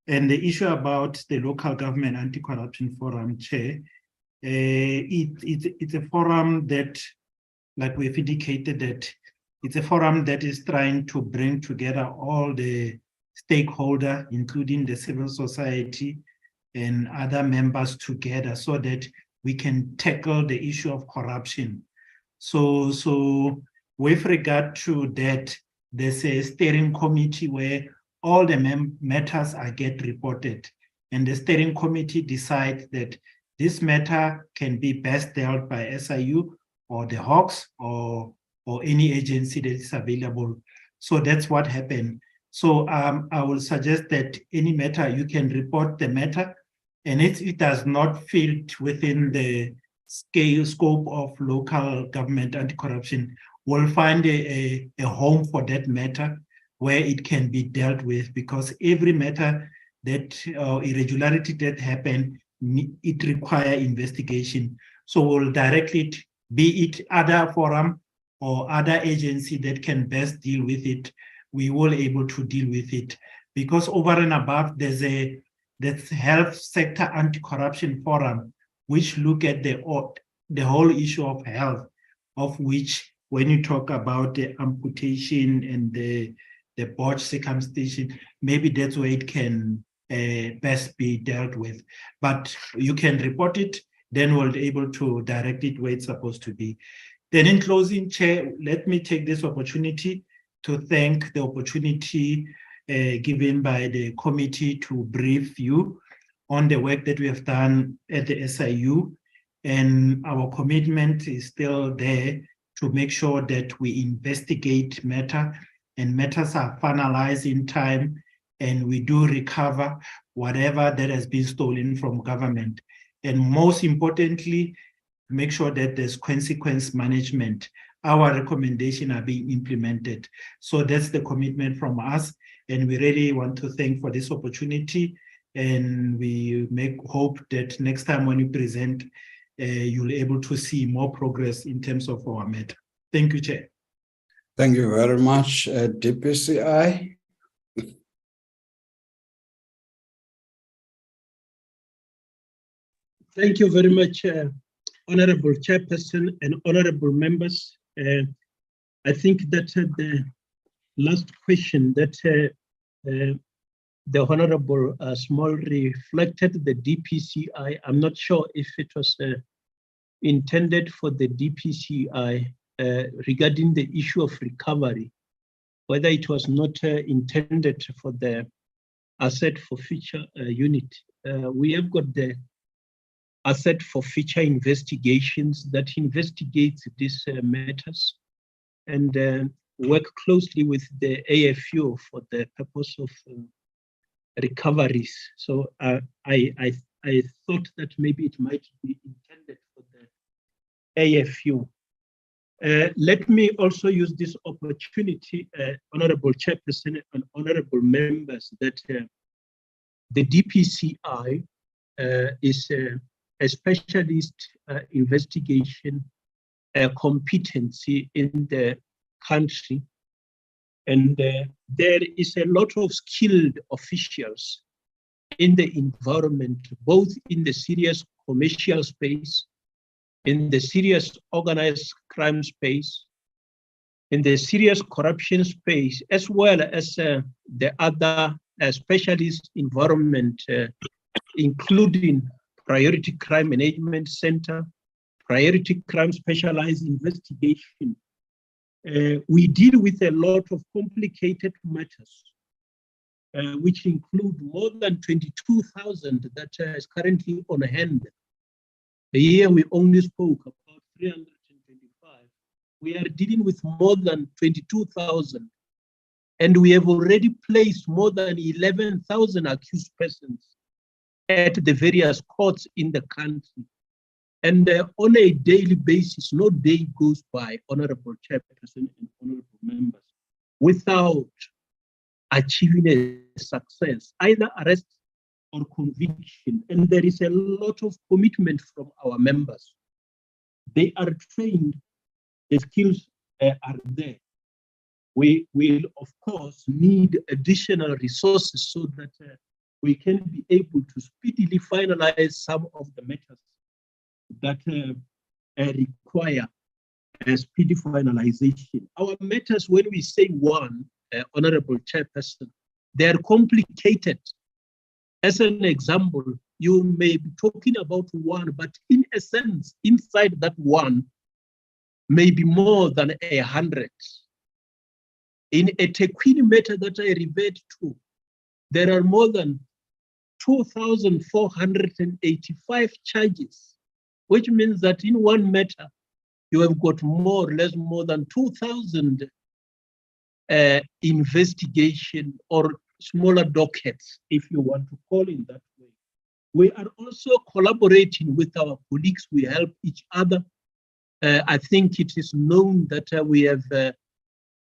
And the issue about the Local Government Anti-Corruption Forum, Chair, it's a forum that, like we've indicated, that it's a forum that is trying to bring together all the stakeholders, including the civil society and other members together so that we can tackle the issue of corruption. So with regard to that, there's a steering committee where all the matters get reported, and the steering committee decides that this matter can be best dealt by SIU or the Hawks or any agency that is available. So that's what happened. So I will suggest that any matter, you can report the matter, and if it does not fit within the scope of local government anti-corruption, we'll find a home for that matter where it can be dealt with, because every matter that irregularity that happened, it requires investigation. So we'll direct it, be it other forum or other agency that can best deal with it, we will able to deal with it. Because over and above, there's that's Health Sector Anti-Corruption Forum, which look at the whole issue of health, of which when you talk about the amputation and the botched circumcision, maybe that's where it can best be dealt with. But you can report it, then we'll be able to direct it where it's supposed to be. Then in closing, Chair, let me take this opportunity to thank the opportunity given by the committee to brief you on the work that we have done at the SIU. And our commitment is still there to make sure that we investigate matter and matters are finalized in time, and we do recover whatever that has been stolen from government. And most importantly, make sure that there's consequence management. Our recommendations are being implemented. So that's the commitment from us. And we really want to thank for this opportunity. And we hope that next time when you present, you'll be able to see more progress in terms of our matter. Thank you, Chair. Thank you very much, DPCI. Thank you very much, Honorable Chairperson and honorable members. I think that the last question that the Honorable Small reflected the DPCI. I'm not sure if it was intended for the DPCI regarding the issue of recovery, whether it was not intended for the asset forfeiture unit. We have got the asset forfeiture investigations that investigates these matters and work closely with the AFU for the purpose of recoveries. So I thought that maybe it might be intended for the AFU. Let me also use this opportunity, Honorable Chairperson and Honorable members, that the DPCI is a specialist investigation competency in the country. And there is a lot of skilled officials in the environment, both in the serious commercial space, in the serious organized crime space, in the serious corruption space, as well as the other specialist environment, including Priority Crime Management Center, Priority Crime Specialized Investigation. We deal with a lot of complicated matters, which include more than 22,000 that is currently on hand. The year we only spoke about 325. We are dealing with more than 22,000, and we have already placed more than 11,000 accused persons at the various courts in the country. And on a daily basis, no day goes by, Honorable Chairperson and Honorable members, without achieving a success, either arrest or conviction. And there is a lot of commitment from our members. They are trained, the skills are there. We will, of course, need additional resources so that we can be able to speedily finalize some of the matters that require a speedy finalization. Our matters, when we say one, Honorable Chairperson, they are complicated. As an example, you may be talking about one, but in a sense, inside that one may be more than 100. In a Tequini matter that I referred to, there are more than 2,485 charges, which means that in one matter, you have got more or less more than 2,000 investigation or smaller dockets, if you want to call it that way. We are also collaborating with our colleagues. We help each other. I think it is known that we have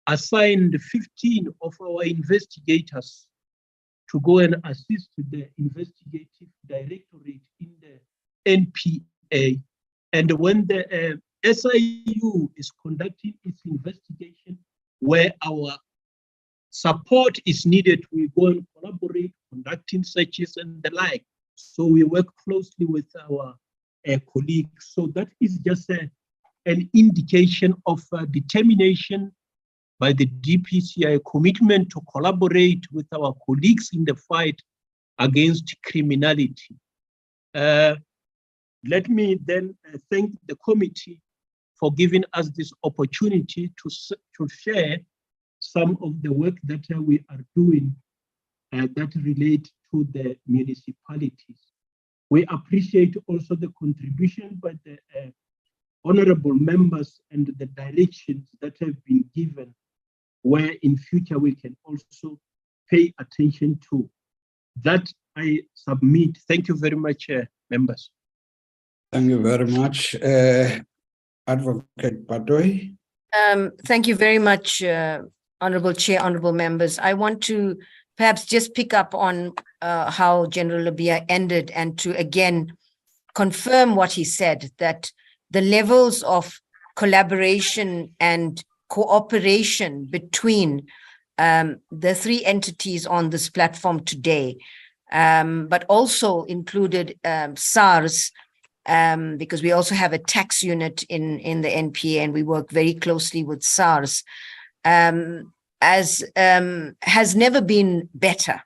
assigned 15 of our investigators to go and assist the investigative directorate in the NPA. And when the SIU is conducting its investigation, where our support is needed, we go and collaborate, conducting searches and the like. So we work closely with our colleagues. So that is just an indication of determination by the DPCI, commitment to collaborate with our colleagues in the fight against criminality. Let me then thank the committee for giving us this opportunity to share some of the work that we are doing that relate to the municipalities. We appreciate also the contribution by the honorable members and the directions that have been given, where in future we can also pay attention to. That I submit. Thank you very much, members. Thank you very much. Advocate Batoy. Thank you very much, Honorable Chair, honorable members. I want to perhaps just pick up on how General Labia ended, and to again confirm what he said, that the levels of collaboration and cooperation between the three entities on this platform today, but also included SARS, because we also have a tax unit in the NPA, and we work very closely with SARS, has never been better.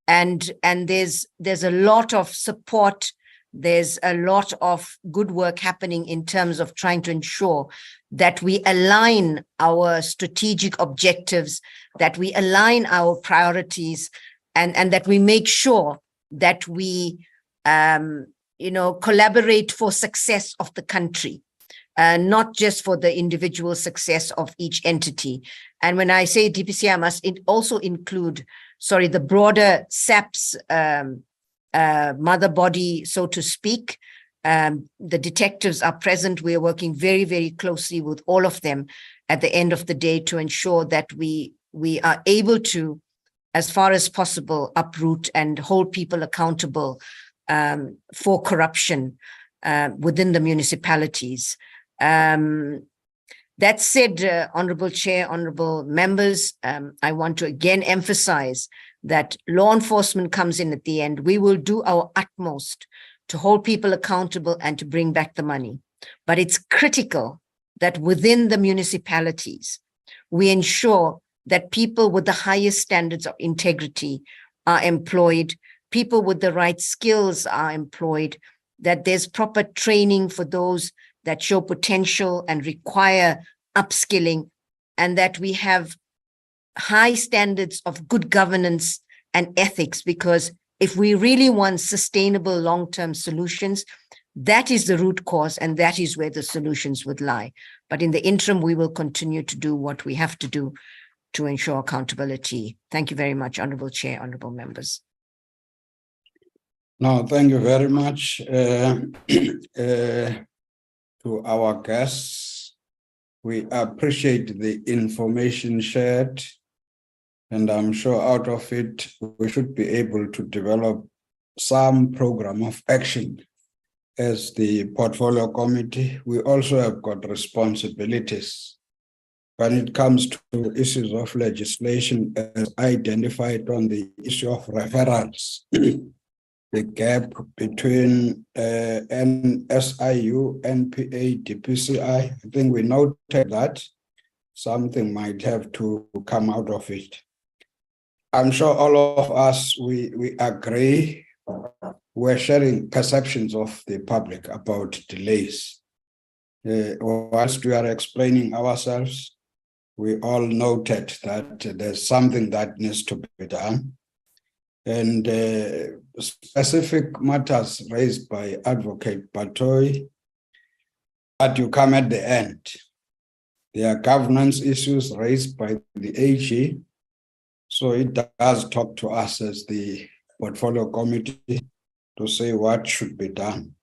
And there's a lot of support. There's a lot of good work happening in terms of trying to ensure that we align our strategic objectives, that we align our priorities, and that we make sure that we collaborate for success of the country, not just for the individual success of each entity. And when I say DPCI, I must also include, the broader SAPS mother body, so to speak, The detectives are present. We are working very, very closely with all of them at the end of the day to ensure that we are able to, as far as possible, uproot and hold people accountable for corruption within the municipalities. That said, Honorable Chair, honorable members, I want to again emphasize that law enforcement comes in at the end. We will do our utmost to hold people accountable and to bring back the money. But it's critical that within the municipalities, we ensure that people with the highest standards of integrity are employed, people with the right skills are employed, that there's proper training for those that show potential and require upskilling, and that we have high standards of good governance and ethics, because if we really want sustainable long-term solutions, that is the root cause and that is where the solutions would lie. But in the interim, we will continue to do what we have to do to ensure accountability. Thank you very much, Honorable Chair, honorable members. No, thank you very much to our guests. We appreciate the information shared, and I'm sure out of it, we should be able to develop some program of action. As the portfolio committee, we also have got responsibilities when it comes to issues of legislation as identified on the issue of referrals. The gap between NSIU, NPA, DPCI, I think we noted that something might have to come out of it. I'm sure all of us, we agree, we're sharing perceptions of the public about delays. Whilst we are explaining ourselves, we all noted that there's something that needs to be done. And specific matters raised by Advocate Batoy, but you come at the end. There are governance issues raised by the AG, so it does talk to us as the portfolio committee to say what should be done.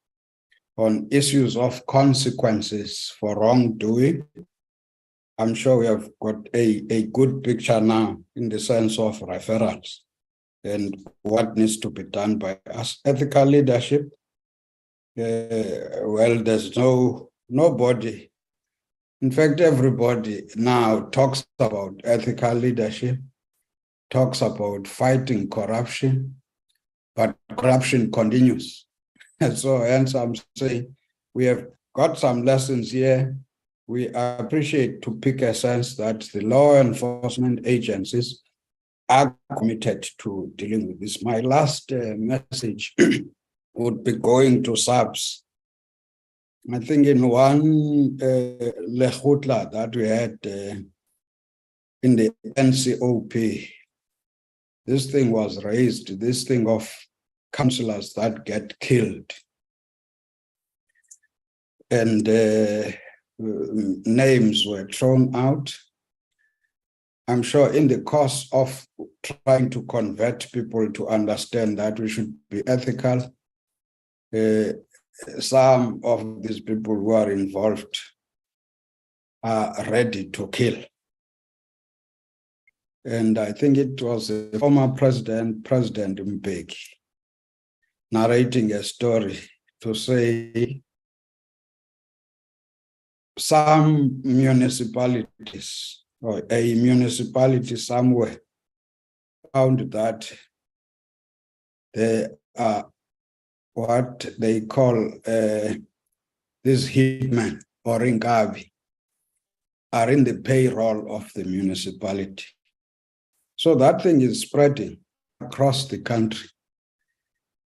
On issues of consequences for wrongdoing, I'm sure we have got a good picture now in the sense of referrals and what needs to be done by us. Ethical leadership, well, there's nobody. In fact, everybody now talks about ethical leadership, talks about fighting corruption, but corruption continues. And so hence I'm saying we have got some lessons here. We appreciate to pick a sense that the law enforcement agencies are committed to dealing with this. My last message would be going to SAPS. I think in one lehutla that we had in the NCOP, this thing was raised, this thing of councillors that get killed. And names were thrown out. I'm sure in the course of trying to convert people to understand that we should be ethical, some of these people who are involved are ready to kill. And I think it was the former President Mbeki, narrating a story to say some municipalities or a municipality somewhere found that there are what they call these hitmen or ingabi are in the payroll of the municipality. So that thing is spreading across the country.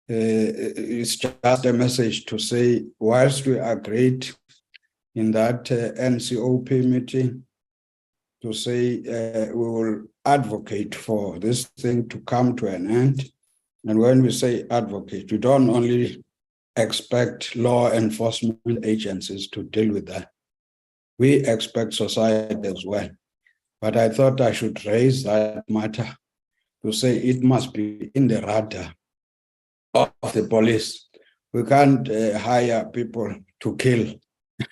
It's just a message to say, whilst we agreed in that NCOP meeting to say we will advocate for this thing to come to an end. And when we say advocate, we don't only expect law enforcement agencies to deal with that. We expect society as well. But I thought I should raise that matter to say it must be in the radar of the police We can't hire people to kill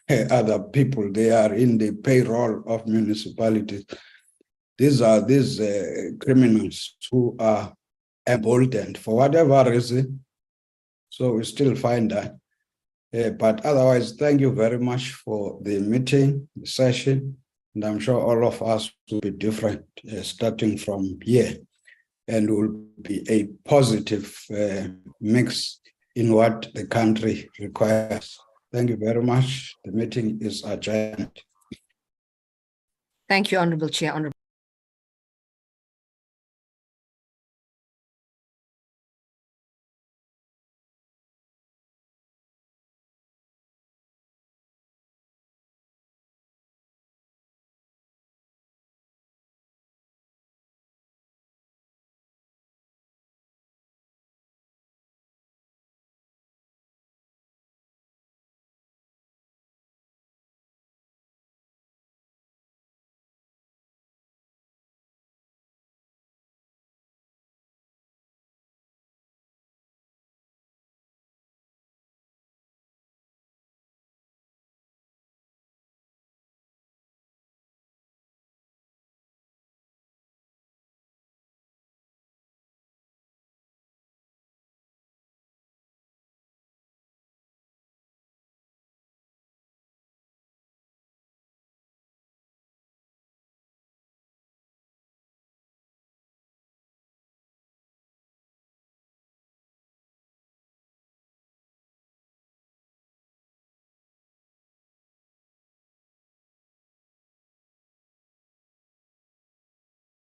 other people. They are in the payroll of municipalities. These are criminals who are emboldened for whatever reason. So we still find that. But otherwise, thank you very much for the meeting, the session. And I'm sure all of us will be different starting from here, and will be a positive mix in what the country requires. Thank you very much. The meeting is adjourned. Thank you, Honorable Chair. Honorable